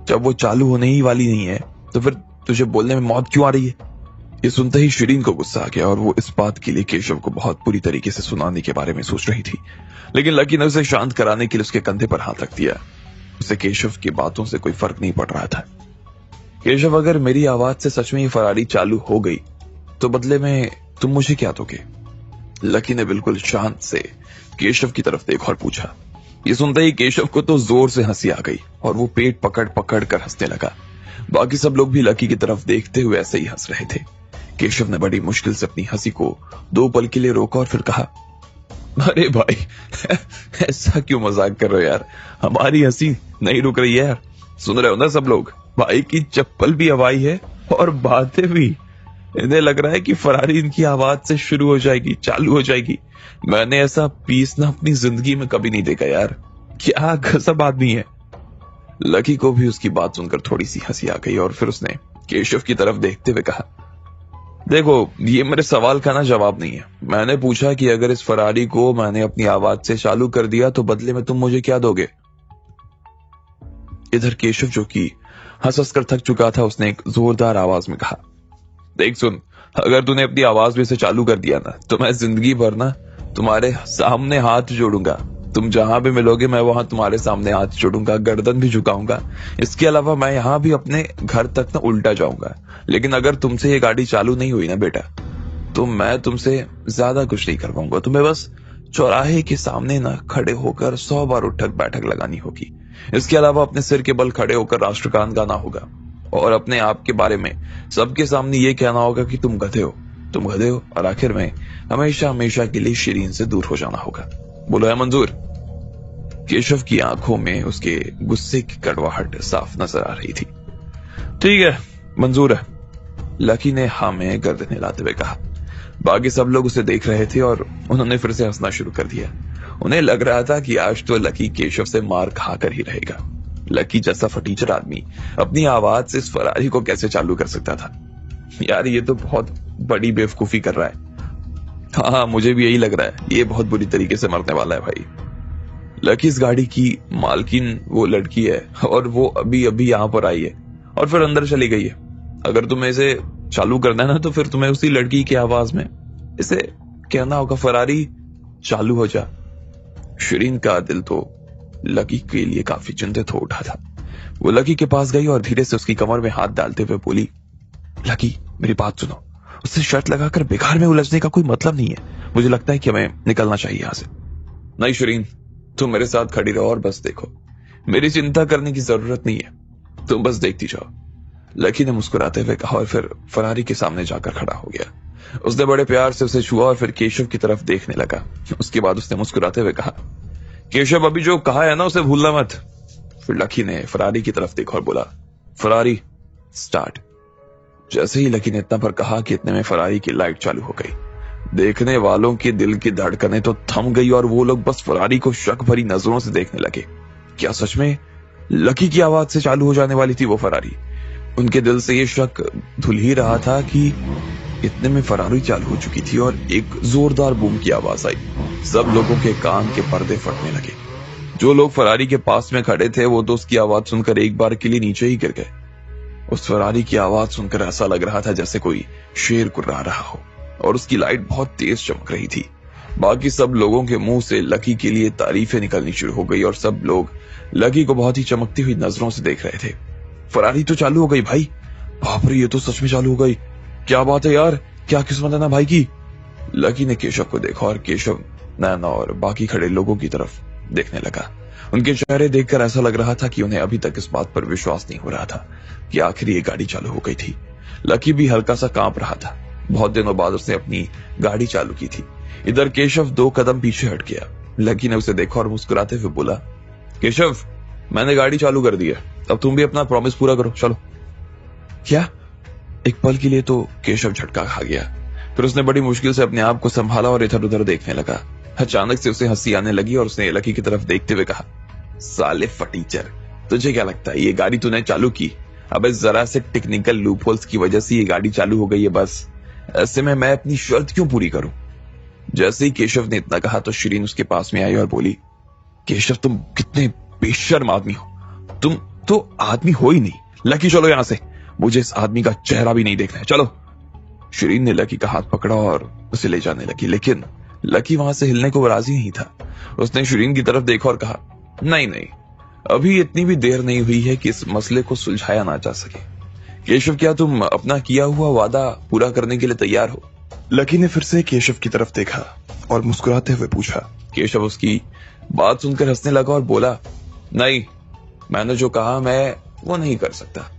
जब वो चालू होने ही वाली नहीं है तो फिर तुझे बोलने में मौत क्यों आ रही है? ये सुनते ही शिरीन को गुस्सा आ गया और वो इस बात के लिए केशव को बहुत बुरी तरीके से सुनाने के बारे में सोच रही थी, लेकिन लकी ने उसे शांत कराने के लिए उसके कंधे पर हाथ रख दिया। उसे केशव की बातों से कोई फर्क नहीं पड़ रहा था। केशव, अगर मेरी आवाज से सच में ही फरारी चालू हो गई तो बदले में तुम मुझे क्या दोगे? लकी ने बिल्कुल शांत से केशव की तरफ देखा और पूछा। ये सुनते ही केशव को तो जोर से हंसी आ गई और वो पेट पकड़ पकड़ कर हंसने लगा। बाकी सब लोग भी लकी की तरफ देखते हुए ऐसे ही हंस रहे थे। केशव ने बड़ी मुश्किल से अपनी हंसी को 2 पल के लिए रोका और फिर कहा, अरे भाई ऐसा क्यों मजाक कर रहे हो यार? हमारी हंसी नहीं रुक रही है यार। सुन रहे हो ना सब लोग, भाई की चप्पल भी हवाई है और बातें भी। इन्हें लग रहा है कि फरारी इनकी आवाज से शुरू हो जाएगी, चालू हो जाएगी। मैंने ऐसा पीस ना अपनी जिंदगी में कभी नहीं देखा यार। क्या गजब आदमी है। लकी को भी उसकी बात सुनकर थोड़ी सी हंसी आ गई और फिर उसने केशव की तरफ देखते हुए कहा, देखो ये मेरे सवाल का ना जवाब नहीं है। मैंने पूछा कि अगर इस फरारी को मैंने अपनी आवाज से चालू कर दिया तो बदले में तुम मुझे क्या दोगे? इधर केशव, जो कि हंस हंस कर थक चुका था, उसने एक जोरदार आवाज में कहा, देख सुन, अगर तूने अपनी आवाज में से चालू कर दिया ना तो मैं जिंदगी भर ना तुम्हारे सामने हाथ जोड़ूंगा। तुम जहां भी मिलोगे मैं वहां तुम्हारे सामने हाथ जोड़ूंगा, गर्दन भी झुकाऊंगा। इसके अलावा मैं यहां भी अपने घर तक ना उल्टा जाऊंगा। लेकिन अगर तुमसे ये गाड़ी चालू नहीं हुई ना बेटा, तो मैं तुमसे ज्यादा कुछ नहीं कर पाऊंगा। तुम्हें बस चौराहे के सामने ना खड़े होकर 100 बार उठक बैठक लगानी होगी। इसके अलावा अपने सिर के बल खड़े होकर राष्ट्रगान गाना होगा और अपने आप के बारे में सबके सामने ये कहना होगा कि तुम गधे हो, तुम गधे हो, और आखिर में हमेशा हमेशा के लिए शिरीन से दूर हो जाना होगा। बोलो है मंजूर? केशव की आंखों में उसके गुस्से की कड़वाहट साफ नजर आ रही थी। ठीक है, मंजूर है, लकी ने हाँ में गर्दन हिलाते हुए कहा। बाकी सब लोग उसे देख रहे थे और उन्होंने फिर से हंसना शुरू कर दिया। उन्हें लग रहा था कि आज तो लकी केशव से मार खाकर ही रहेगा। लकी जैसा फटीचर आदमी अपनी आवाज से इस फरारी को कैसे चालू कर सकता था? यार ये तो बहुत बड़ी बेवकूफी कर रहा है। हाँ, मुझे भी यही लग रहा है, ये बहुत बुरी तरीके से मरने वाला है भाई। लकी इस गाड़ी की मालकिन वो लड़की है और वो अभी अभी यहां पर आई है और फिर अंदर चली गई है। अगर तुम्हें इसे चालू करना है ना तो फिर तुम्हें उसी लड़की की आवाज में इसे कहना होगा, फरारी चालू हो जा। शिरीन का दिल तो लकी के लिए काफी चिंतित हो उठा था। वो लकी के पास गई और धीरे से उसकी कमर में हाथ डालते हुए बोली, लकी मेरी बात सुनो, उससे शर्त लगाकर बेकार में उलझने का कोई मतलब नहीं है। मुझे लगता है कि हमें निकलना चाहिए यहां से। नहीं शिरीन, तुम मेरे साथ खड़ी रहो और बस देखो। मेरी चिंता करने की जरूरत नहीं है, तुम बस देखती जाओ। लकी ने मुस्कुराते हुए कहा और फिर फरारी के सामने जाकर खड़ा हो गया। उसने बड़े प्यार से उसे छुआ और फिर केशव की तरफ देखने लगा। उसके बाद उसने मुस्कुराते हुए कहा, केशव अभी जो कहा है ना उसे भूलना मत। फिर लकी ने फरारी की तरफ देखा और बोला, फरारी स्टार्ट। जैसे ही लकी ने इतना पर कहा कि इतने में फरारी की लाइट चालू हो गई। देखने वालों के दिल की धड़कनें तो थम गई और वो लोग बस फरारी को शक भरी नजरों से देखने लगे। क्या सच में लकी की आवाज से चालू हो जाने वाली थी वो फरारी? उनके दिल से ये शक धुल ही रहा था कि इतने में फरारी चालू हो चुकी थी और एक जोरदार बूम की आवाज आई। सब लोगों के कान के पर्दे फटने लगे। जो लोग फरारी के पास में खड़े थे वो तो उसकी आवाज सुनकर एक बार के लिए नीचे ही गिर गए। उस फरारी की आवाज सुनकर ऐसा लग रहा था जैसे कोई शेर कुर्रा रहा हो और उसकी लाइट बहुत तेज चमक रही थी। बाकी सब लोगों के मुंह से लकी के लिए तारीफें निकलनी शुरू हो गई और सब लोग लकी को बहुत ही चमकती हुई नजरों से देख रहे थे। फरारी तो चालू हो गई भाई, बाप रे ये तो सच में चालू हो गई। क्या बात है यार, क्या किस्मत है ना भाई की। लकी ने केशव को देखा और केशव, नैना और बाकी खड़े लोगों की तरफ देखने लगा। उनके चेहरे देखकर ऐसा लग रहा था कि उन्हें अभी तक इस बात पर विश्वास नहीं हो रहा था कि आखिर ये गाड़ी चालू हो गई थी। लकी भी हल्का सा कांप रहा था। बहुत दिनों बाद उसने अपनी गाड़ी चालू की थी। इधर केशव 2 कदम पीछे हट गया। लकी ने उसे देखा और मुस्कुराते हुए बोला, केशव, मैंने गाड़ी चालू कर दी है, अब तुम भी अपना प्रॉमिस पूरा करो, चलो। क्या? एक पल के लिए तो केशव झटका खा गया। फिर उसने बड़ी मुश्किल से अपने आप को संभाला और इधर उधर देखने लगा। अचानक से उसे हंसी आने लगी और उसने लकी की तरफ देखते हुए कहा, साले फटीचर, तुझे क्या लगता है ये गाड़ी तूने चालू की? अबे जरा से टेक्निकल लूपहोल्स की वजह से ये गाड़ी चालू हो गई है बस। ऐसे में मैं अपनी शर्त क्यों पूरी करूं? जैसे ही केशव ने इतना कहा तो शिरीन उसके पास में आई और बोली, केशव, तुम कितने बेशर्म आदमी हो। तुम तो आदमी हो ही नहीं। लकी, चलो यहां से, मुझे इस आदमी का चेहरा भी नहीं देखना है, चलो। शिरीन ने लकी का हाथ पकड़ा और उसे ले जाने लगी, लेकिन लकी वहां से हिलने को राजी नहीं था। उसने शिरीन की तरफ देखा और कहा, नहीं नहीं, अभी इतनी भी देर नहीं हुई है कि इस मसले को सुलझाया ना जा सके। केशव, क्या तुम अपना किया हुआ वादा पूरा करने के लिए तैयार हो? लकी ने फिर से केशव की तरफ देखा और मुस्कुराते हुए पूछा। केशव उसकी बात सुनकर हंसने लगा और बोला, नहीं, मैंने जो कहा मैं वो नहीं कर सकता।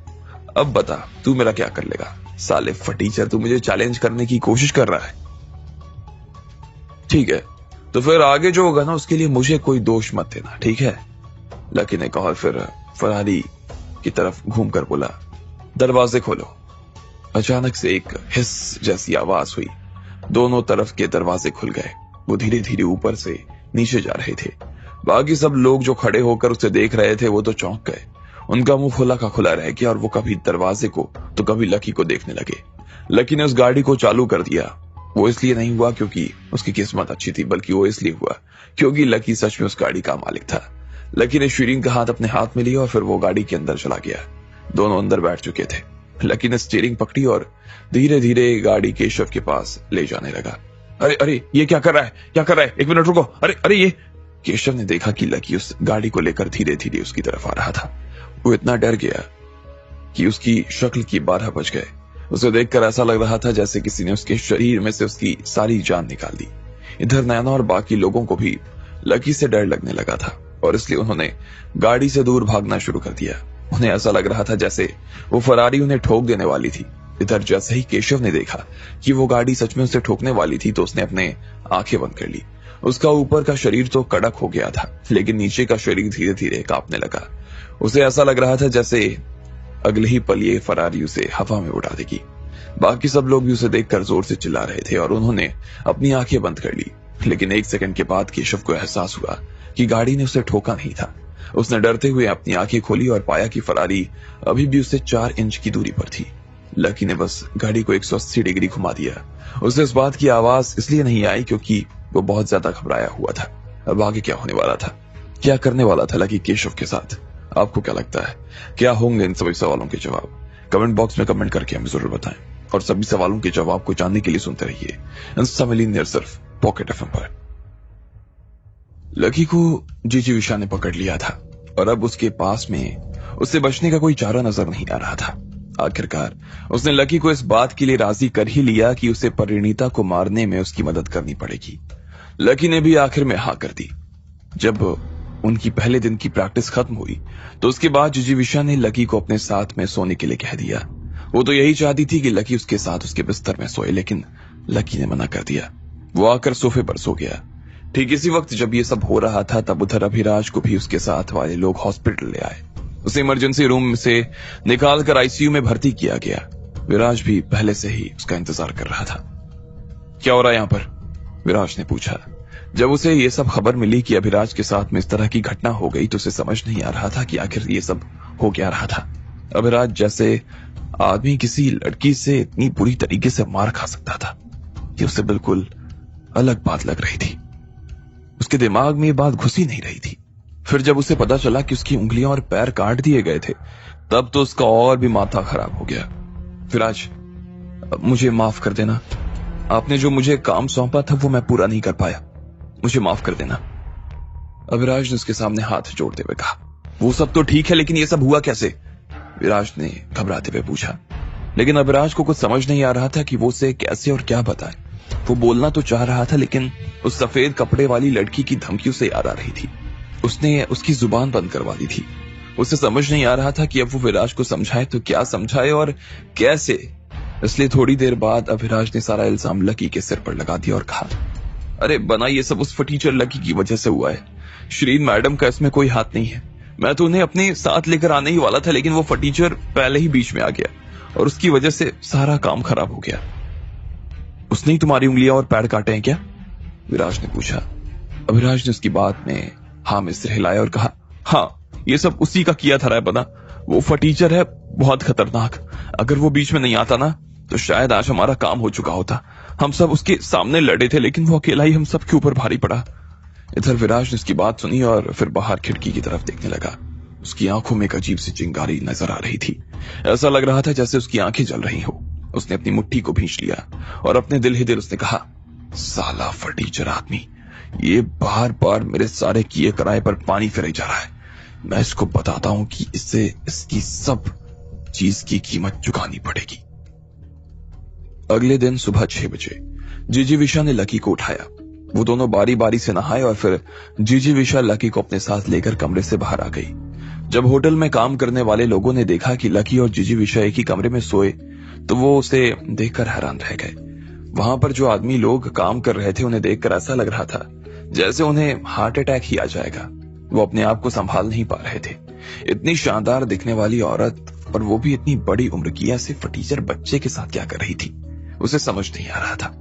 अब बता, तू मेरा क्या कर लेगा? साले फटीचर, तू मुझे चैलेंज करने की कोशिश कर रहा है। ठीक है, तो फिर आगे जो होगा ना उसके लिए मुझे कोई दोष मत देना, ठीक है? लकी ने कहा और फिर फरारी की तरफ घूमकर बोला, दरवाजे खोलो। अचानक से एक हिस जैसी आवाज हुई। दोनों तरफ के दरवाजे खुल गए। वो धीरे धीरे ऊपर से नीचे जा रहे थे। बाकी सब लोग जो खड़े होकर उसे देख रहे थे वो तो चौंक गए। उनका मुंह खुला का खुला रह गया और वो कभी दरवाजे को तो कभी लकी को देखने लगे। लकी ने उस गाड़ी को चालू कर दिया। वो इसलिए नहीं हुआ क्योंकि उसकी किस्मत अच्छी थी, बल्कि वो इसलिए हुआ क्योंकि लकी सच में उस गाड़ी का मालिक था। लकी ने शिरीन का हाथ अपने हाथ में लिया और फिर वो गाड़ी के अंदर चला गया। दोनों अंदर बैठ चुके थे। लकी ने स्टीयरिंग पकड़ी और धीरे धीरे गाड़ी केशव के पास ले जाने लगा। अरे अरे, ये क्या कर रहा है, क्या कर रहा है? एक मिनट रुको, अरे अरे ये। केशव ने देखा कि लकी उस गाड़ी को लेकर धीरे धीरे उसकी तरफ आ रहा था। वो इतना डर गया कि उसकी शक्ल की 12 बज गए। उसे देखकर ऐसा लग रहा था जैसे किसी ने उसके शरीर में से उसकी सारी जान निकाल दी। इधर नैना और बाकी लोगों को भी लकी से डर लगने लगा था और इसलिए उन्होंने गाड़ी से दूर भागना शुरू कर दिया। उन्हें ऐसा लग रहा था जैसे वो फरारी उन्हें ठोक देने वाली थी। इधर जैसे ही केशव ने देखा कि वो गाड़ी सच में उसे ठोकने वाली थी तो उसने अपने आंखें बंद कर ली। उसका ऊपर का शरीर तो कड़क हो गया था, लेकिन नीचे का शरीर धीरे धीरे कांपने लगा। उसे ऐसा लग रहा था जैसे अगले ही पल ये फरारी उसे हवा में उड़ा देगी। बाकी सब लोग भी उसे देखकर जोर से चिल्ला रहे थे और उन्होंने अपनी आंखें बंद कर ली। लेकिन 1 सेकंड के बाद केशव को एहसास हुआ कि गाड़ी ने उसे ठोका नहीं था। उसने डरते हुए अपनी आंखें खोली और पाया कि फरारी अभी भी उससे 4 इंच की दूरी पर थी। लकी ने बस गाड़ी को 180 डिग्री घुमा दिया। उसे इस बात की आवाज इसलिए नहीं आई क्योंकि वो बहुत ज्यादा घबराया हुआ था। अब आगे क्या होने वाला था, क्या करने वाला था लकी केशव के साथ? आपको क्या लगता है, क्या होंगे इन सभी सवालों के जवाब? कमेंट बॉक्स में कमेंट करके हमें जरूर बताएं और सभी सवालों के जवाब को जानने के लिए सुनते रहिए इंस्टा मिलियनेयर सिर्फ पॉकेट एफएम पर। लकी को जीजी विशा ने पकड़ लिया था और अब उसके पास में उससे बचने का कोई चारा नजर नहीं आ रहा था। आखिरकार उसने लकी को इस बात के लिए राजी कर ही लिया कि उसे परिणीता को मारने में उसकी मदद करनी पड़ेगी। लकी ने भी आखिर में हाँ कर दी। जब उनकी पहले दिन की प्रैक्टिस खत्म हुई तो उसके बाद जीजी विशा ने लकी को अपने साथ में सोने के लिए कह दिया। वो तो यही चाहती थी कि लकी उसके साथ उसके बिस्तर में सोए, लेकिन लकी ने मना कर दिया। वो आकर सोफे पर सो गया। ठीक इसी वक्त जब ये सब हो रहा था तब उधर अभिराज को भी उसके साथ वाले लोग हॉस्पिटल ले आए। उसे इमरजेंसी रूम से निकालकर आईसीयू में भर्ती किया गया। विराज भी पहले से ही उसका इंतजार कर रहा था। क्या हो रहा है यहाँ पर? विराज ने पूछा। जब उसे ये सब खबर मिली कि अभिराज के साथ में इस तरह की घटना हो गई तो उसे समझ नहीं आ रहा था कि आखिर ये सब हो क्या रहा था। अभिराज जैसे आदमी किसी लड़की से इतनी बुरी तरीके से मार खा सकता था, कि उसे बिल्कुल अलग बात लग रही थी। उसके दिमाग में ये बात घुस ही नहीं रही थी। फिर जब उसे पता चला कि उसकी उंगलियां और पैर काट दिए गए थे तब तो उसका और भी माथा खराब हो गया। विराज, मुझे माफ कर देना। आपने जो मुझे काम सौंपा था वो मैं पूरा नहीं कर पाया, मुझे माफ कर देना। अभिराज ने उसके सामने हाथ जोड़ते हुए कहा। वो सब तो ठीक है, लेकिन ये सब हुआ कैसे? विराज ने घबराते हुए पूछा। लेकिन अभिराज को कुछ समझ नहीं आ रहा था कि वो उसे कैसे और क्या बताए। वो बोलना तो चाह रहा था लेकिन उस सफेद कपड़े वाली लड़की की धमकी उसे याद आ रही थी। उसने उसकी जुबान बंद करवा दी थी। उसे समझ नहीं आ रहा था कि अब वो विराज को समझाए तो क्या समझाए और कैसे। इसलिए थोड़ी देर बाद अभिराज ने सारा इल्जाम लकी के सिर पर लगा दिया और कहा, अरे बना ये सब उस फटीचर लकी की वजह से हुआ है। श्रीन मैडम का इसमें कोई हाथ नहीं है। मैं तो उन्हें अपने साथ लेकर आने ही वाला था, लेकिन वो फटीचर पहले ही बीच में आ गया और उसकी वजह से सारा काम खराब हो गया। उसने ही तुम्हारी उंगलियां और पैर काटे हैं क्या? विराज ने पूछा। अभिराज ने उसकी बात में हाँ में सिर हिलाया और कहा, हाँ ये सब उसी का किया था बना। वो फटीचर है बहुत खतरनाक। अगर वो बीच में नहीं आता ना तो शायद आज हमारा काम हो चुका होता। हम सब उसके सामने लड़े थे, लेकिन वो अकेला ही हम सब के ऊपर भारी पड़ा। इधर विराज ने उसकी बात सुनी और फिर बाहर खिड़की की तरफ देखने लगा। उसकी आंखों में एक अजीब सी चिंगारी नजर आ रही थी। ऐसा लग रहा था जैसे उसकी आंखें जल रही हो। उसने अपनी मुट्ठी को भींच लिया और अपने दिल ही दिल उसने कहा, साला फटीचर आदमी, ये बार बार मेरे सारे किए कराए पर पानी फेरे जा रहा है। मैं इसको बताता हूं कि इससे इसकी सब चीज की कीमत चुकानी पड़ेगी। अगले दिन सुबह 6 बजे जीजी विशा ने लकी को उठाया। वो दोनों बारी बारी से नहाए और फिर जीजी विशा लकी को अपने साथ लेकर कमरे से बाहर आ गई। जब होटल में काम करने वाले लोगों ने देखा कि लकी और जीजी विशा एक ही कमरे में सोए तो वो उसे देखकर हैरान रह गए। वहां पर जो आदमी लोग काम कर रहे थे उन्हें देखकर ऐसा लग रहा था जैसे उन्हें हार्ट अटैक ही आ जाएगा। वो अपने आप को संभाल नहीं पा रहे थे। इतनी शानदार दिखने वाली औरत और वो भी इतनी बड़ी उम्र की ऐसे फटीचर बच्चे के साथ क्या कर रही थी, उसे समझ नहीं आ रहा था।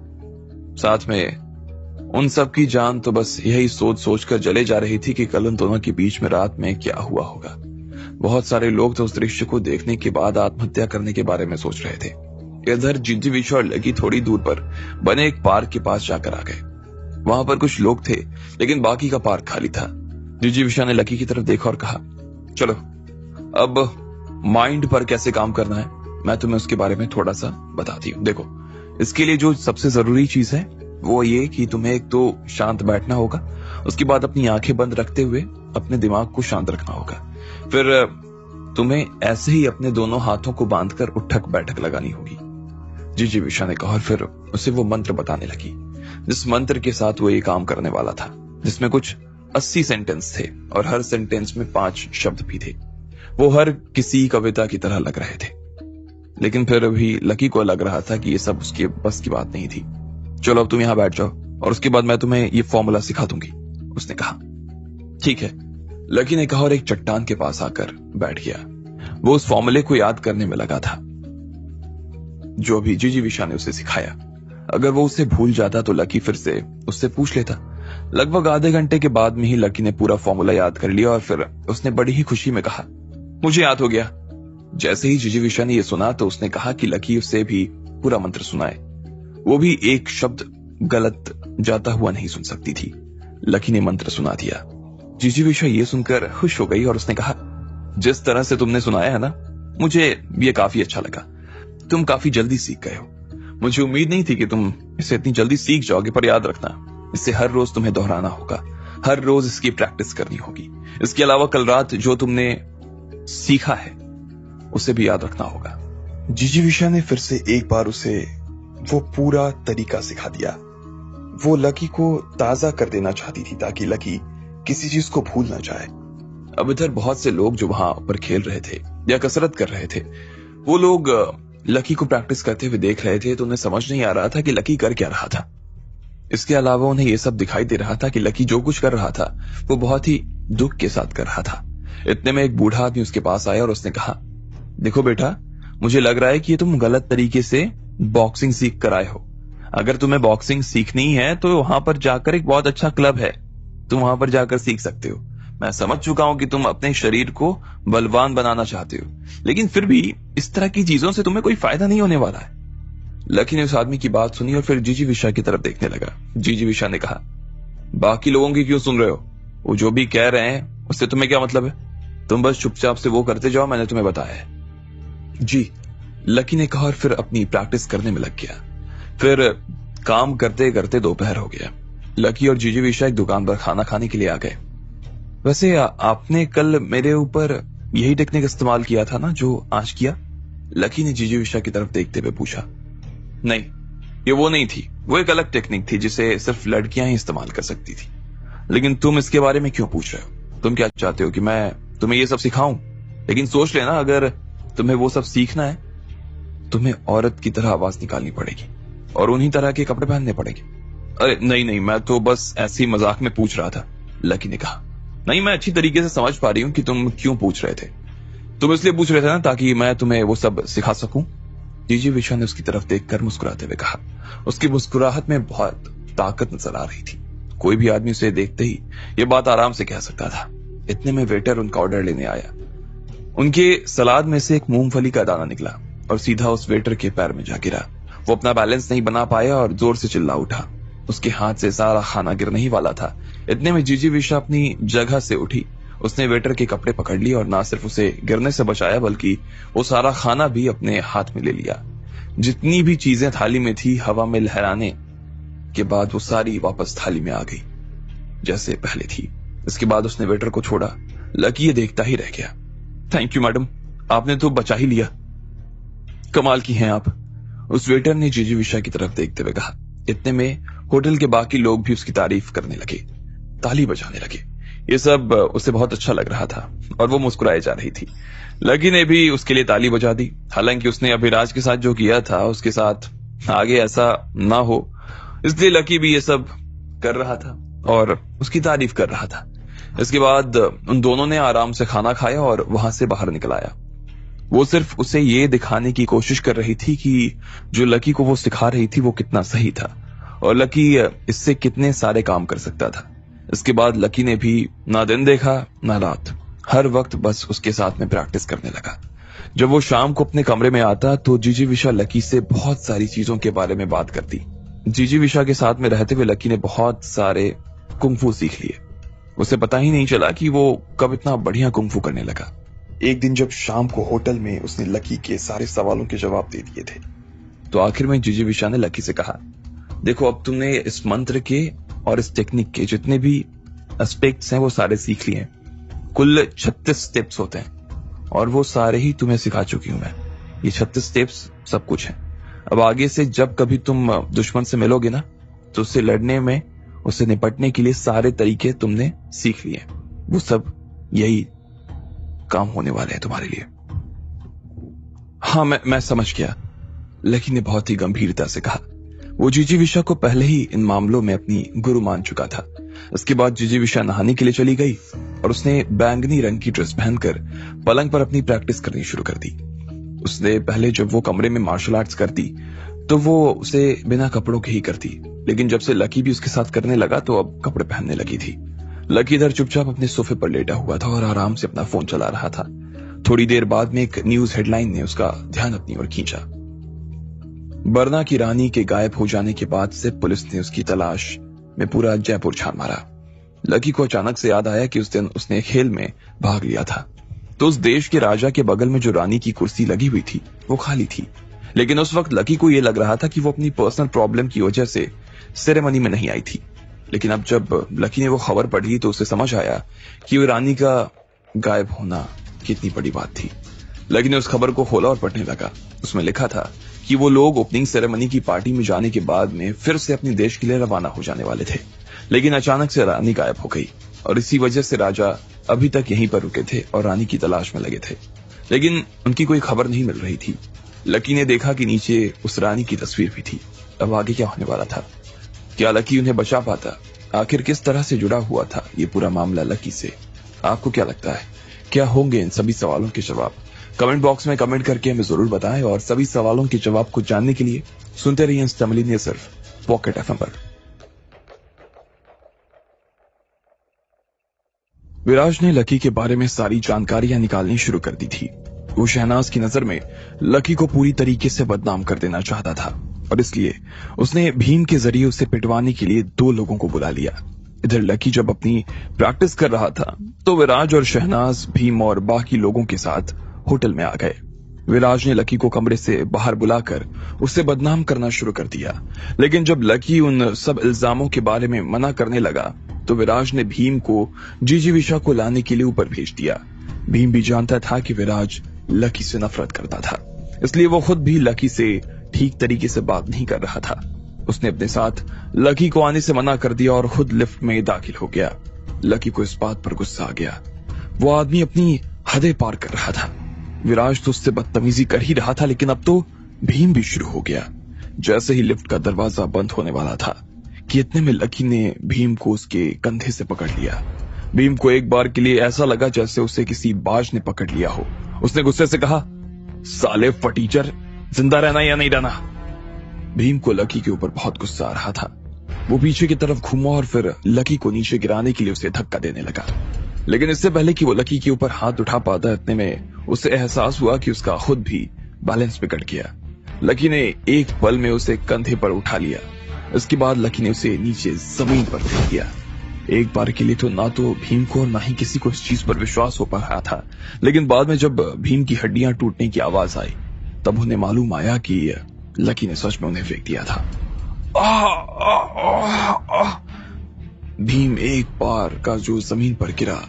साथ में उन सब की जान तो बस यही सोच सोच कर जले जा रही थी कि कल उन दोनों के बीच में रात में क्या हुआ होगा। बहुत सारे लोग तो उस दृश्य को देखने के बाद आत्महत्या करने के बारे में सोच रहे थे। इधर जीजी विशा और लकी थोड़ी दूर पर बने एक पार्क के पास जाकर आ गए। वहां पर कुछ लोग थे लेकिन बाकी का पार्क खाली था। जीजी विशा ने लकी की तरफ देखा और कहा, चलो अब माइंड पर कैसे काम करना है मैं तुम्हें उसके बारे में थोड़ा सा बताती हूँ। देखो, इसके लिए जो सबसे जरूरी चीज है वो ये कि तुम्हें एक तो शांत बैठना होगा, उसके बाद अपनी आंखें बंद रखते हुए अपने दिमाग को शांत रखना होगा। फिर तुम्हें ऐसे ही अपने दोनों हाथों को बांधकर उठक बैठक लगानी होगी। जीजी विशा ने कहा और फिर उसे वो मंत्र बताने लगी जिस मंत्र के साथ वो ये काम करने वाला था, जिसमें कुछ 80 सेंटेंस थे और हर सेंटेंस में 5 शब्द भी थे। वो हर किसी कविता की तरह लग रहे थे, लेकिन फिर भी लकी को लग रहा था कि ये सब उसके बस की बात नहीं थी। चलो अब तुम यहां बैठ जाओ और उसके बाद मैं तुम्हें ये फॉर्मूला सिखा दूंगी, उसने कहा। ठीक है, लकी ने कहा और एक चट्टान के पास आकर बैठ गया। वो उस फॉर्मूले को याद करने में लगा था जो अभी जीजी विशा ने उसे सिखाया। अगर वो उसे भूल जाता तो लकी फिर से उससे पूछ लेता। लगभग आधे घंटे के बाद में ही लकी ने पूरा फॉर्मूला याद कर लिया और फिर उसने बड़ी ही खुशी में कहा, मुझे याद हो गया। जैसे ही जीजी विशा ने यह सुना तो उसने कहा कि लकी उसे भी पूरा मंत्र सुनाए। वो भी एक शब्द गलत जाता हुआ नहीं सुन सकती थी। लकी ने मंत्र सुना दिया। जीजी विशा ये सुनकर खुश हो गई और उसने कहा, जिस तरह से तुमने सुनाया है ना, मुझे ये काफी अच्छा लगा। तुम काफी जल्दी सीख गए हो। मुझे उम्मीद नहीं थी कि तुम इसे इतनी जल्दी सीख जाओगे, पर याद रखना इसे हर रोज तुम्हें दोहराना होगा, हर रोज इसकी प्रैक्टिस करनी होगी। इसके अलावा कल रात जो तुमने सीखा है उसे भी याद रखना होगा। जीजी विशा ने फिर से एक बार उसे वो पूरा तरीका सिखा दिया। वो लकी को ताजा कर देना चाहती थी ताकि लकी किसी चीज को भूल ना जाए। अब इधर बहुत से लोग जो वहां पर खेल रहे थे या कसरत कर रहे थे, वो लोग लकी को प्रैक्टिस करते हुए देख रहे थे, तो उन्हें समझ नहीं आ रहा था कि लकी कर क्या रहा था। इसके अलावा उन्हें यह सब दिखाई दे रहा था कि लकी जो कुछ कर रहा था वो बहुत ही दुख के साथ कर रहा था। इतने में एक बूढ़ा आदमी उसके पास आया और उसने कहा, देखो बेटा, मुझे लग रहा है कि तुम गलत तरीके से बॉक्सिंग सीख कर आए हो। अगर तुम्हें बॉक्सिंग सीखनी है तो वहां पर जाकर एक बहुत अच्छा क्लब है, तुम वहां पर जाकर सीख सकते हो। मैं समझ चुका हूं कि तुम अपने शरीर को बलवान बनाना चाहते हो, लेकिन फिर भी इस तरह की चीजों से तुम्हें कोई फायदा नहीं होने वाला है। लकी ने उस आदमी की बात सुनी और फिर जीजी विशा की तरफ देखने लगा। जीजी विशा ने कहा, बाकी लोगों की क्यों सुन रहे हो? वो जो भी कह रहे हैं उससे तुम्हें क्या मतलब है? तुम बस चुपचाप से वो करते जाओ, मैंने तुम्हें बताया है। जी, लकी ने कहा और फिर अपनी प्रैक्टिस करने में लग गया। फिर काम करते करते दोपहर हो गया। लकी और जीजी विशा एक दुकान पर खाना खाने के लिए आ गए। वैसे आपने कल मेरे ऊपर यही टेक्निक इस्तेमाल किया था ना जो आज किया? लकी ने जीजी विशा की तरफ देखते हुए पूछा। नहीं, ये वो नहीं थी। वो एक अलग टेक्निक थी जिसे सिर्फ लड़कियां ही इस्तेमाल कर सकती थी। लेकिन तुम इसके बारे में क्यों पूछ रहे हो? तुम क्या चाहते हो कि मैं तुम्हें ये सब सिखाऊं? लेकिन सोच लेना, अगर तुम्हें वो सब सीखना है, तुम्हें औरत की तरह आवाज निकालनी पड़ेगी और उन्हीं तरह के कपड़े पहनने पड़ेंगे। अरे नहीं नहीं, मैं तो बस ऐसे ही मजाक में पूछ रहा था, लकी ने कहा। नहीं, मैं अच्छी तरीके से समझ पा रही हूँ कि तुम क्यों पूछ रहे थे। तुम इसलिए पूछ रहे थे ना ताकि मैं तुम्हें वो सब सिखा सकूं। जीजी विशा ने उसकी तरफ देखकर मुस्कुराते हुए कहा। उसकी मुस्कुराहट में बहुत ताकत नजर आ रही थी। कोई भी आदमी उसे देखते ही ये बात आराम से कह सकता था। इतने में वेटर उनका ऑर्डर लेने आया। उनके सलाद में से एक मूंगफली का दाना निकला और सीधा उस वेटर के पैर में जा गिरा। वो अपना बैलेंस नहीं बना पाया और जोर से चिल्ला उठा। उसके हाथ से सारा खाना गिरने ही वाला था। इतने में जीजी विशा अपनी जगह से उठी। उसने वेटर के कपड़े पकड़ लिए और ना सिर्फ उसे गिरने से बचाया बल्कि वो सारा खाना भी अपने हाथ में ले लिया। जितनी भी चीजें थाली में थी, हवा में लहराने के बाद वो सारी वापस थाली में आ गई जैसे पहले थी। इसके बाद उसने वेटर को छोड़ा। लकी ये देखता ही रह गया। थैंक यू मैडम, आपने तो बचा ही लिया। कमाल की हैं आप, उस वेटर ने जीजी विशा की तरफ देखते हुए कहा। इतने में होटल के बाकी लोग भी उसकी तारीफ करने लगे, ताली बजाने लगे। ये सब उसे बहुत अच्छा लग रहा था और वो मुस्कुराए जा रही थी। लकी ने भी उसके लिए ताली बजा दी। हालांकि उसने अभिराज के साथ जो किया था उसके साथ आगे ऐसा ना हो, इसलिए लकी भी ये सब कर रहा था और उसकी तारीफ कर रहा था। इसके बाद उन दोनों ने आराम से खाना खाया और वहां से बाहर निकल आया। वो सिर्फ उसे ये दिखाने की कोशिश कर रही थी कि जो लकी को वो सिखा रही थी वो कितना सही था और लकी इससे कितने सारे काम कर सकता था। इसके बाद लकी ने भी ना दिन देखा ना रात, हर वक्त बस उसके साथ में प्रैक्टिस करने लगा। जब वो शाम को अपने कमरे में आता तो जीजी विशा लकी से बहुत सारी चीजों के बारे में बात करती। जीजी विशा के साथ में रहते हुए लकी ने बहुत सारे कुंफू सीख लिए। उसे पता ही नहीं चला कि वो कब इतना बढ़िया कुंफू करने लगा। एक दिन जब शाम को होटल में उसने लकी के सारे सवालों के जवाब दे दिए थे तो आखिर में जीजी विशा ने लकी से कहा, देखो अब तुमने इस मंत्र के और इस टेक्निक के जितने भी एस्पेक्ट्स हैं वो सारे सीख लिए हैं। कुल 36 स्टेप्स होते हैं और वो सारे ही तुम्हें सिखा चुकी हूं मैं। ये 36 स्टेप्स सब कुछ है। अब आगे से जब कभी तुम दुश्मन से मिलोगे ना तो उससे लड़ने में, उससे निपटने के लिए सारे तरीके तुमने सीख लिए। वो सब यही काम होने वाले हैं तुम्हारे लिए। हाँ, मैं समझ गया, लकी ने बहुत ही गंभीरता से कहा। वो जीजी विशा को पहले ही इन मामलों में अपनी गुरु मान चुका था। इसके बाद जीजी विशा नहाने के लिए चली गई और उसने बैंगनी रंग की ड्रेस पहनकर पलंग पर अपनी प्रैक्टिस करनी शुरू कर दी। उसने पहले जब वो कमरे में मार्शल आर्ट्स करती तो वो उसे बिना कपड़ों के ही करती, लेकिन जब से लकी भी उसके साथ करने लगा तो अब कपड़े पहनने लगी थी। लकी इधर चुपचाप अपने सोफे पर लेटा हुआ था और आराम से अपना फोन चला रहा था। थोड़ी देर बाद में एक न्यूज हेडलाइन ने उसका ध्यान अपनी ओर खींचा। बरना की रानी के गायब हो जाने के बाद से पुलिस ने उसकी तलाश में पूरा जयपुर छान मारा। लकी को अचानक से याद आया कि उस दिन उसने खेल में भाग लिया था तो उस देश के राजा के बगल में जो रानी की कुर्सी लगी हुई थी वो खाली थी। लेकिन उस वक्त लकी को यह लग रहा था कि वो अपनी पर्सनल प्रॉब्लम की वजह से सेरेमनी में नहीं आई थी। लेकिन अब जब लकी ने वो खबर पढ़ी तो उसे समझ आया कि वो रानी का गायब होना कितनी बड़ी बात थी। लकी ने उस खबर को खोला और पढ़ने लगा। उसमें लिखा था कि वो लोग ओपनिंग सेरेमनी की पार्टी में जाने के बाद में फिर से अपने देश के लिए रवाना हो जाने वाले थे, लेकिन अचानक से रानी गायब हो गई और इसी वजह से राजा अभी तक यहीं पर रुके थे और रानी की तलाश में लगे थे, लेकिन उनकी कोई खबर नहीं मिल रही थी। लकी ने देखा कि नीचे उस रानी की तस्वीर भी थी। अब आगे क्या होने वाला था? क्या लकी उन्हें बचा पाता? आखिर किस तरह से जुड़ा हुआ था ये पूरा मामला लकी से? आपको क्या लगता है, क्या होंगे इन सभी सवालों के जवाब? कमेंट बॉक्स में कमेंट करके हमें जरूर बताएं और सभी सवालों के जवाब को जानने के लिए सुनते रहिए तमिलियन सिर्फ पॉकेट एफएम पर। विराज ने लकी के बारे में सारी जानकारियां निकालनी शुरू कर दी थी। वो शहनाज की नजर में लकी को पूरी तरीके से बदनाम कर देना चाहता था और इसलिए उसने भीम के जरिए उसे पिटवाने के लिए 2 लोगों को बुला लिया। इधर लकी जब अपनी प्रैक्टिस कर रहा था तो विराज और शहनाज भीम और बाकी लोगों के साथ होटल में आ गए। विराज ने लकी को कमरे से बाहर बुलाकर उसे बदनाम करना शुरू कर दिया, लेकिन जब लकी उन सब इल्जामों के बारे में मना करने लगा तो विराज ने भीम को जीजी विशा को लाने के लिए ऊपर भेज दिया। भीम भी जानता था कि विराज लकी से नफरत करता था, इसलिए वो खुद भी लकी से ठीक तरीके से बात नहीं कर रहा था। उसने अपने साथ लकी को आने से मना कर दिया और खुद लिफ्ट में दाखिल हो गया। लकी को इस बात पर गुस्सा आ गया। वो आदमी अपनी हदें पार कर रहा था। विराज तो उससे बदतमीजी कर ही रहा था, लेकिन अब तो भीम भी शुरू हो गया। जैसे ही लिफ्ट का दरवाजा बंद होने वाला था कि इतने में लकी ने भीम को उसके कंधे से पकड़ लिया। भीम को एक बार के लिए ऐसा लगा जैसे उसे किसी बाज ने पकड़ लिया हो। उसने गुस्से से कहा, साले फटीचर, जिंदा रहना या नहीं रहना। भीम को लकी के ऊपर बहुत गुस्सा आ रहा था। वो पीछे की तरफ घूमा और फिर लकी को नीचे गिराने के लिए उसे धक्का देने लगा। लेकिन इससे पहले कि वो लकी के ऊपर हाथ उठा पाता, इतने में उसे एहसास हुआ कि उसका खुद भी बैलेंस बिगड़ गया। लकी ने एक पल में उसे कंधे पर उठा लिया। इसके बाद लकी ने उसे नीचे जमीन पर फेंक दिया। एक बार के लिए तो ना तो भीम को और ना ही किसी को इस चीज पर विश्वास हो पा रहा था, लेकिन बाद में जब भीम की हड्डियां टूटने की आवाज आई तब उन्हें मालूम आया कि लकी ने सच में उन्हें फेंक दिया था। भीम एक बार का जो जमीन पर गिरा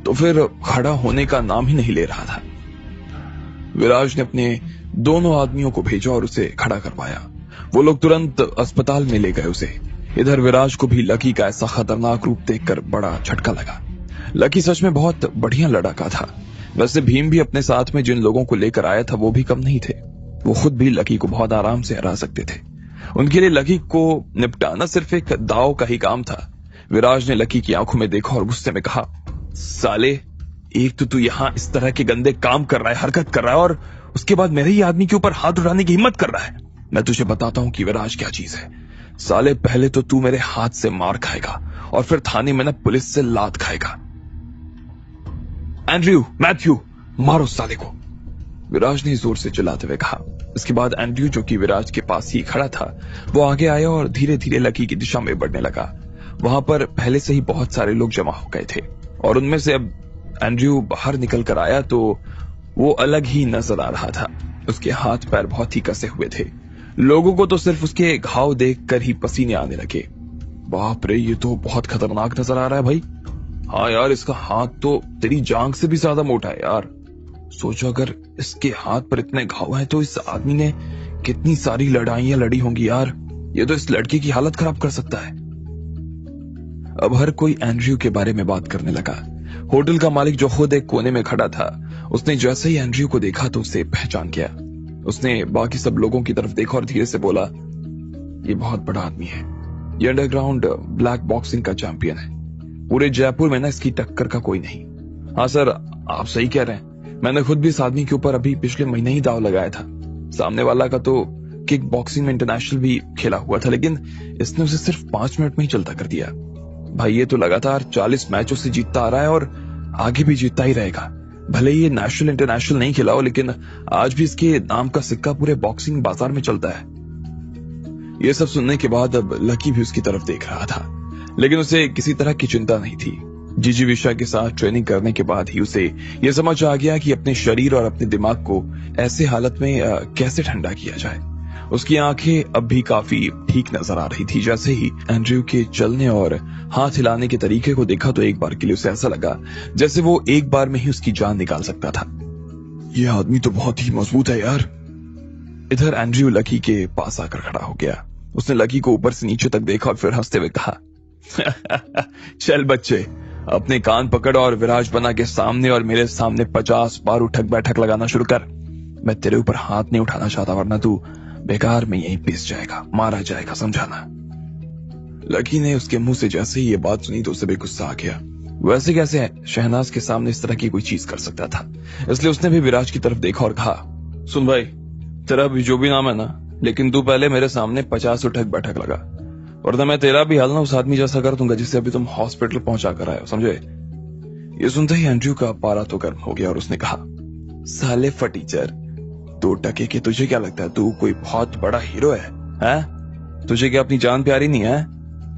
तो फिर खड़ा होने का नाम ही नहीं ले रहा था। विराज ने अपने दोनों आदमियों को भेजा और उसे खड़ा करवाया। वो लोग तुरंत अस्पताल में ले गए उसे। इधर विराज को भी लकी का ऐसा खतरनाक रूप देखकर बड़ा झटका लगा। लकी सच में बहुत बढ़िया लड़का था। वैसे भीम भी अपने साथ में जिन लोगों को लेकर आया था वो भी कम नहीं थे। वो खुद भी लकी को बहुत आराम से हरा सकते थे। उनके लिए लकी को निपटाना सिर्फ एक दाव का ही काम था। विराज ने लकी की आंखों में देखा और गुस्से में कहा, साले, एक तो तू यहाँ इस तरह के गंदे काम कर रहा है, हरकत कर रहा है, और उसके बाद मेरे ही आदमी के ऊपर हाथ उठाने की हिम्मत कर रहा है। मैं तुझे बताता हूँ कि विराज क्या चीज है। साले, पहले तो तू मेरे हाथ से मार खाएगा और फिर थाने में ना पुलिस से लात खाएगा। एंड्रयू, मैथ्यू, मारो साले को, विराज ने जोर से चिल्लाते हुए कहा। इसके बाद एंड्रयू, जो कि विराज के पास ही खड़ा था, वो आगे आया और धीरे धीरे लकी की दिशा में बढ़ने लगा। वहां पर पहले से ही बहुत सारे लोग जमा हो गए थे और उनमें से अब एंड्रयू बाहर निकल कर आया तो वो अलग ही नजर आ रहा था। उसके हाथ पैर बहुत ही कसे हुए थे। लोगों को तो सिर्फ उसके घाव देखकर ही पसीने आने लगे। बाप रे, ये तो बहुत खतरनाक नजर आ रहा है भाई। हाँ यार, इसका हाथ तो तेरी जांघ से भी ज्यादा मोटा है यार। सोचो, अगर इसके हाथ पर इतने घाव हैं तो इस आदमी ने कितनी सारी लड़ाइयां लड़ी होंगी यार। ये तो इस लड़के की हालत खराब कर सकता है। अब हर कोई एंड्रयू के बारे में बात करने लगा। होटल का मालिक, जो खुद एक कोने में खड़ा था, उसने जैसे ही एंड्रयू को देखा तो उसे पहचान गया। उसने बाकी सब लोगों की तरफ देखा और धीरे से बोला, ये बहुत बड़ा आदमी है। ये अंडरग्राउंड ब्लैक बॉक्सिंग का चैंपियन है। पूरे जयपुर में ना इसकी टक्कर का कोई नहीं। हाँ सर, आप सही कह रहे हैं। मैंने खुद भी इस आदमी के ऊपर अभी पिछले महीने ही दाव लगाया था। सामने वाला का तो किक बॉक्सिंग में इंटरनेशनल भी खेला हुआ था, लेकिन इसने उसे सिर्फ 5 मिनट में ही चलता कर दिया। भाई, ये तो लगातार 40 मैचों से जीतता आ रहा है और आगे भी जीतता ही रहेगा। भले ही ये नेशनल इंटरनेशनल नहीं खेला हो, लेकिन आज भी इसके नाम का सिक्का पूरे बॉक्सिंग बाजार में चलता है। ये सब सुनने के बाद अब लकी भी उसकी तरफ देख रहा था, लेकिन उसे किसी तरह की चिंता नहीं थी। जीजी विशा के साथ ट्रेनिंग करने के बाद ही उसे यह समझ आ गया कि अपने शरीर और अपने दिमाग को ऐसे हालत में कैसे ठंडा किया जाए। उसकी आंखें अब भी काफी ठीक नजर आ रही थी। जैसे ही एंड्रयू के चलने और हाथ हिलाने के तरीके को देखा तो एक बार के लिए उसे ऐसा लगा जैसे वो एक बार में ही उसकी जान निकाल सकता था। यह आदमी तो बहुत ही मजबूत है यार। इधर एंड्रयू लकी के पास आकर खड़ा हो गया। उसने लकी को ऊपर से नीचे तक देखा और फिर हंसते हुए कहा, चल बच्चे, अपने कान पकड़ और विराज बना के सामने और मेरे सामने 50 बार उठक बैठक लगाना शुरू कर। मैं तेरे ऊपर हाथ नहीं उठाना चाहता, वरना तू बेकार में यहीं पिस जाएगा, मारा जाएगा, समझाना। लकी ने उसके मुंह से जैसे ही ये बात सुनी तो उसे भी गुस्सा आ गया। वैसे कैसे शहनाज के सामने इस तरह की कोई चीज कर सकता था, इसलिए उसने भी विराज की तरफ देखा और कहा, सुन भाई, तेरा भी जो भी नाम है ना, लेकिन तू पहले मेरे सामने 50 उठक बैठक लगा, वरना मैं तेरा भी हाल ना उस आदमी जैसा कर दूंगा जिसे अभी तुम हॉस्पिटल पहुंचा कर आए हो, समझे। ये सुनते ही एंड्रयू का पारा तो गर्म हो गया और उसने कहा, साले फटीचर, 2 टके के तुझे क्या लगता है तू कोई बहुत बड़ा हीरो है? तुझे क्या अपनी जान प्यारी नहीं है?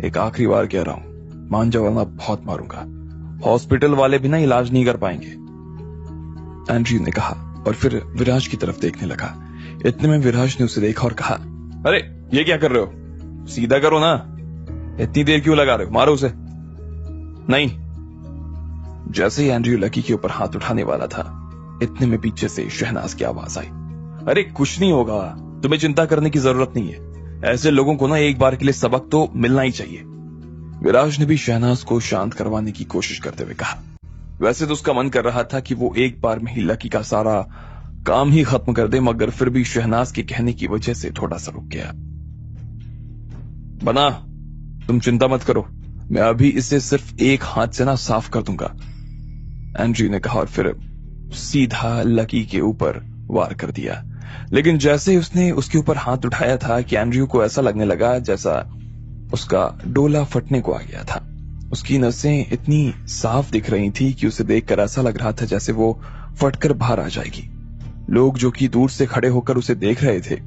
एक आखिरी बार कह रहा हूं, मान जा वरना बहुत मारूंगा। हॉस्पिटल वाले भी ना इलाज नहीं कर पाएंगे, एंड्रयू ने कहा और फिर विराज की तरफ देखने लगा। इतने में विराज ने उसे देखा और कहा, अरे ये क्या कर रहे हो, सीधा करो ना, इतनी देर क्यों लगा रहे हो, मारो उसे। नहीं। जैसे ही एंड्रयू लकी के ऊपर हाथ उठाने वाला था, इतने में पीछे से शहनाज की आवाज आई, अरे कुछ नहीं होगा, तुम्हें चिंता करने की जरूरत नहीं है। ऐसे लोगों को ना एक बार के लिए सबक तो मिलना ही चाहिए। विराज ने भी शहनाज को शांत करवाने की कोशिश करते हुए कहा। वैसे तो उसका मन कर रहा था कि वो एक बार में ही लकी का सारा काम ही खत्म कर दे, मगर फिर भी शहनाज के कहने की वजह से थोड़ा सा रुक गया। बना, तुम चिंता मत करो, मैं अभी इसे सिर्फ एक हाथ से ना साफ कर दूंगा, एंड्रयू ने कहा और फिर सीधा लकी के ऊपर वार कर दिया। लेकिन जैसे ही उसने उसके ऊपर हाथ उठाया था कि एंड्रयू को ऐसा लगने लगा जैसा उसका डोला फटने को आ गया था। उसकी नसें इतनी साफ दिख रही थी कि उसे देखकर ऐसा लग रहा था जैसे वो फटकर बाहर आ जाएगी। लोग जो कि दूर से खड़े होकर उसे देख रहे थे,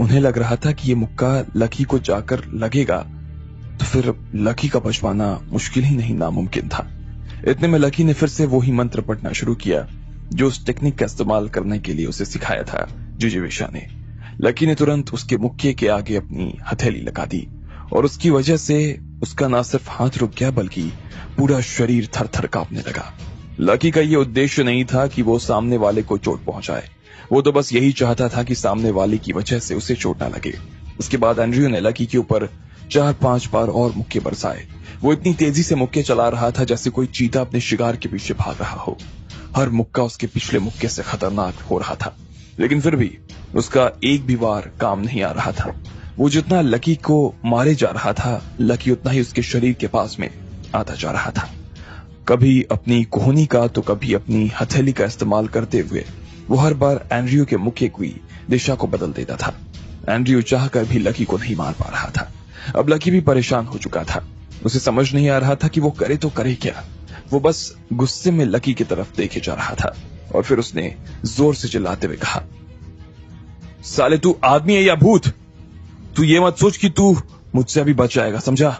उन्हें लग रहा था कि ये मुक्का लकी को जाकर लगेगा तो फिर लकी का बच पाना मुश्किल ही नहीं नामुमकिन था। इतने में लकी ने फिर से वही मंत्र पढ़ना शुरू किया जो उस टेक्निक का इस्तेमाल करने के लिए उसे सिखाया था जिजीविषा ने। लकी ने तुरंत उसके मुक्के के आगे अपनी हथेली लगा दी और उसकी वजह से उसका ना सिर्फ हाथ रुक गया बल्कि पूरा शरीर थर थर कांपने लगा। लकी का ये उद्देश्य नहीं था कि वो सामने वाले को चोट पहुंचाए, वो तो बस यही चाहता था कि सामने वाले की वजह से उसे चोट ना लगे। उसके बाद एंड्रयू ने लकी के ऊपर 4-5 बार और मुक्के बरसाए। वो इतनी तेजी से मुक्के चला रहा था जैसे कोई चीता अपने शिकार के पीछे भाग रहा हो। हर मुक्का उसके पिछले मुक्के से खतरनाक हो रहा था, लेकिन फिर भी उसका एक भी वार काम नहीं आ रहा था। वो जितना लकी को मारे जा रहा था, लकी उतना ही उसके शरीर के पास में आता जा रहा था। कभी अपनी कोहनी का तो कभी अपनी हथेली का इस्तेमाल करते हुए वो हर बार एंड्रयू के मुक्के की दिशा को बदल देता था। एंड्रयू चाहकर भी लकी को नहीं मार पा रहा था। अब लकी भी परेशान हो चुका था। उसे समझ नहीं आ रहा था कि वो करे तो करे क्या। वो बस गुस्से में लकी की तरफ देखे जा रहा था और फिर उसने जोर से चिल्लाते हुए कहा, साले तू आदमी है या भूत? तू ये मत सोच कि तू मुझसे अभी बच जाएगा, समझा?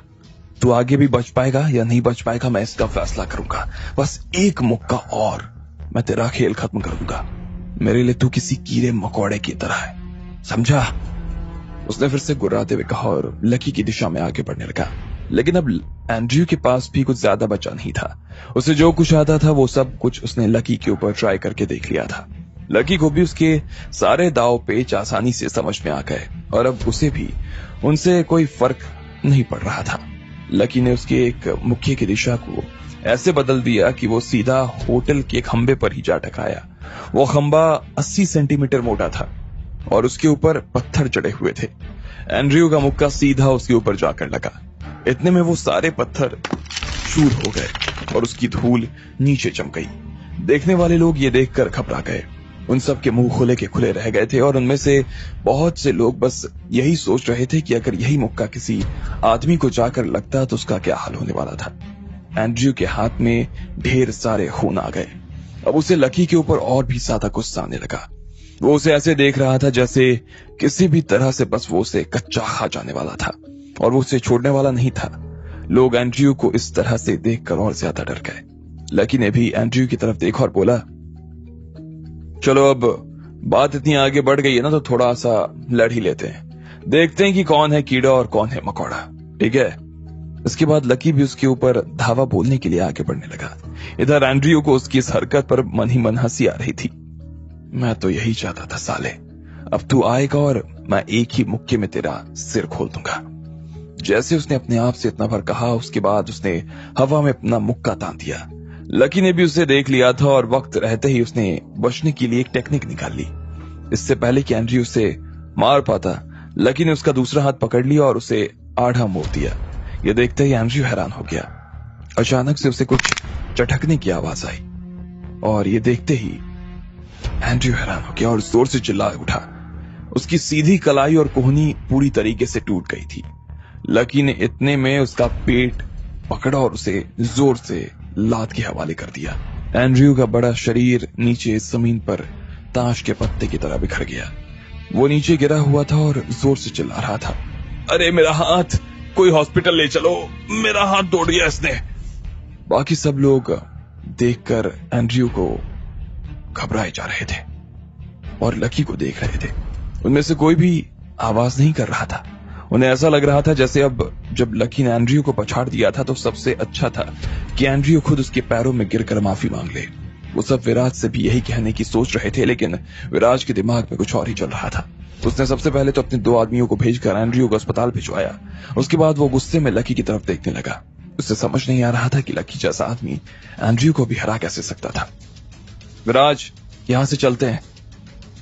तू आगे भी बच पाएगा या नहीं बच पाएगा, मैं इसका फैसला करूंगा। बस एक मुक्का और मैं तेरा खेल खत्म कर दूंगा। मेरे लिए तू किसी कीड़े मकोड़े की तरह है, समझा? उसने फिर से गुर्राते हुए कहा और लकी की दिशा में आगे बढ़ने लगा। लेकिन अब एंड्रयू के पास भी कुछ ज्यादा बचा नहीं था। उसे जो कुछ आता था वो सब कुछ उसने लकी के ऊपर ट्राई करके देख लिया था। लकी को भी उसके सारे दाव पेच आसानी से समझ में आ गए और अब उसे भी उनसे कोई फर्क नहीं पड़ रहा था। लकी ने उसके एक मुक्के की दिशा को ऐसे बदल दिया कि वो सीधा होटल के खंबे पर ही जा टकराया। वो खंबा 80 सेंटीमीटर मोटा था और उसके ऊपर पत्थर चढ़े हुए थे। एंड्रयू का मुक्का सीधा उसके ऊपर जाकर लगा। इतने में वो सारे पत्थर चूर हो गए और उसकी धूल नीचे जम गई। देखने वाले लोग ये देखकर घबरा गए। उन सब के मुंह खुले के खुले रह गए थे और उनमें से बहुत से लोग बस यही सोच रहे थे कि अगर यही मुक्का किसी आदमी को जाकर लगता तो उसका क्या हाल होने वाला था। एंड्रयू के हाथ में ढेर सारे खून आ गए। अब उसे लकी के ऊपर और भी ज्यादा गुस्सा आने लगा। वो उसे ऐसे देख रहा था जैसे किसी भी तरह से बस वो उसे कच्चा खा जाने वाला था और वो उसे छोड़ने वाला नहीं था। लोग एंड्रयू को इस तरह से देखकर और ज्यादा डर गए। लकी ने भी एंड्रयू की तरफ देखा और बोला, चलो अब बात इतनी आगे बढ़ गई है ना तो थोड़ा सा लड़ ही लेते हैं, देखते हैं कि कौन है कीड़ा और कौन है मकोड़ा, ठीक है? इसके बाद लकी भी उसके ऊपर धावा बोलने के लिए आगे बढ़ने लगा। इधर एंड्रयू को उसकी इस हरकत पर मन ही मन हंसी आ रही थी। मैं तो यही चाहता था साले, अब तू आएगा और मैं एक ही मुक्के में तेरा सिर खोल दूंगा। जैसे उसने अपने आप से इतना भर कहा, उसके बाद उसने हवा में अपना मुक्का तान दिया। लकी ने भी उसे देख लिया था और वक्त रहते ही उसने बचने के लिए एक टेक्निक निकाल ली। इससे पहले कि एंड्रयू उसे मार पाता, लकी ने उसका दूसरा हाथ पकड़ लिया और उसे आधा मोड़ दिया। ये देखते ही एंड्रयू हैरान हो गया। अचानक से उसे कुछ चटकने की आवाज आई और ये देखते ही एंड्रयू हैरान हो गया और जोर से चिल्ला उठा। उसकी सीधी कलाई और कोहनी पूरी तरीके से टूट गई थी। लकी ने इतने में उसका पेट पकड़ा और उसे जोर से लात के हवाले कर दिया। एंड्रयू का बड़ा शरीर नीचे जमीन पर ताश के पत्ते की तरह बिखर गया। वो नीचे गिरा हुआ था और जोर से चिल्ला रहा था, अरे मेरा हाथ, कोई हॉस्पिटल ले चलो, मेरा हाथ तोड़ दिया इसने। बाकी सब लोग देखकर एंड्रयू को घबराए जा रहे थे और लकी को देख रहे थे। उनमें से कोई भी आवाज नहीं कर रहा था। उन्हें ऐसा लग रहा था जैसे अब जब लकी ने एंड्रयू को पछाड़ दिया था तो सबसे अच्छा था कि एंड्रयू खुद उसके पैरों में गिरकर माफी मांग ले। वो सब विराज से भी यही कहने की सोच रहे थे, लेकिन विराज के दिमाग में कुछ और ही चल रहा था। उसने सबसे पहले तो अपने 2 आदमियों को भेजकर एंड्रयू को अस्पताल भिजवाया। उसके बाद वो गुस्से में लकी की तरफ देखने लगा। उसे समझ नहीं आ रहा था कि लकी जैसा आदमी एंड्रयू को भी हरा कैसे सकता था। विराज, यहां से चलते हैं।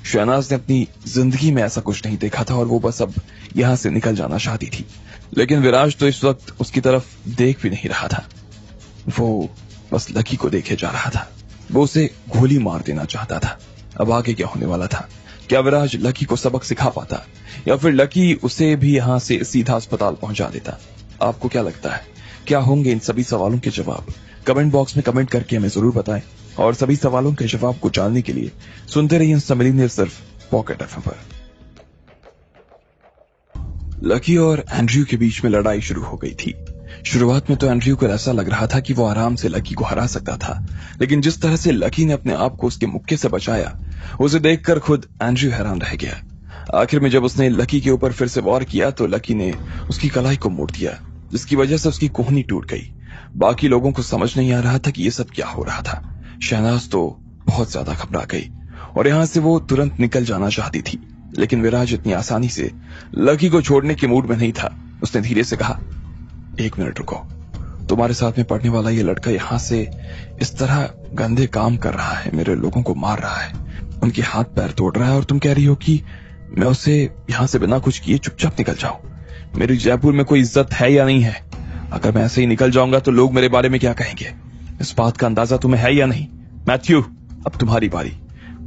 शहनाज ने अपनी जिंदगी में ऐसा कुछ नहीं देखा था और वो बस अब यहां से निकल जाना चाहती थी, लेकिन विराज तो इस वक्त उसकी तरफ देख भी नहीं रहा था। वो बस लकी को देखे जा रहा था। वो उसे गोली मार देना चाहता था। अब आगे क्या होने वाला था? क्या विराज लकी को सबक सिखा पाता, या फिर लकी उसे भी यहां से सीधा अस्पताल पहुंचा देता? आपको क्या लगता है, क्या होंगे इन सभी सवालों के जवाब? कमेंट बॉक्स में कमेंट करके हमें जरूर बताएं, और सभी सवालों के जवाब को जानने के लिए सुनते रहिए मिलीनियर सिर्फ पॉकेट एफएम पर। लकी और एंड्रयू के बीच में लड़ाई शुरू हो गई थी। शुरुआत में तो एंड्रयू को ऐसा लग रहा था कि वो आराम से लकी को हरा सकता था, लेकिन जिस तरह से लकी ने अपने आप को उसके मुक्के से बचाया, उसे देखकर खुद एंड्रयू हैरान रह गया। आखिर में जब उसने लकी के ऊपर फिर से वार किया तो लकी ने उसकी कलाई को मोड़ दिया, जिसकी वजह से उसकी कोहनी टूट गई। बाकी लोगों को समझ नहीं आ रहा था कि ये सब क्या हो रहा था। शहनाज तो बहुत ज्यादा घबरा गई और यहां से वो तुरंत निकल जाना चाहती थी, लेकिन विराज इतनी आसानी से लकी को छोड़ने के मूड में नहीं था। उसने धीरे से कहा, 1 मिनट रुको। तुम्हारे साथ में पढ़ने वाला ये लड़का यहां से इस तरह गंदे काम कर रहा है, मेरे लोगों को मार रहा है, उनके हाथ पैर तोड़ रहा है, और तुम कह रही हो कि मैं उसे यहां से बिना कुछ किए चुपचाप निकल जाऊं। मेरी जयपुर में कोई इज्जत है या नहीं है? अगर मैं ऐसे ही निकल जाऊंगा तो लोग मेरे बारे में क्या कहेंगे? इस बात का अंदाजा तुम्हें है या नहीं? मैथ्यू, अब तुम्हारी बारी।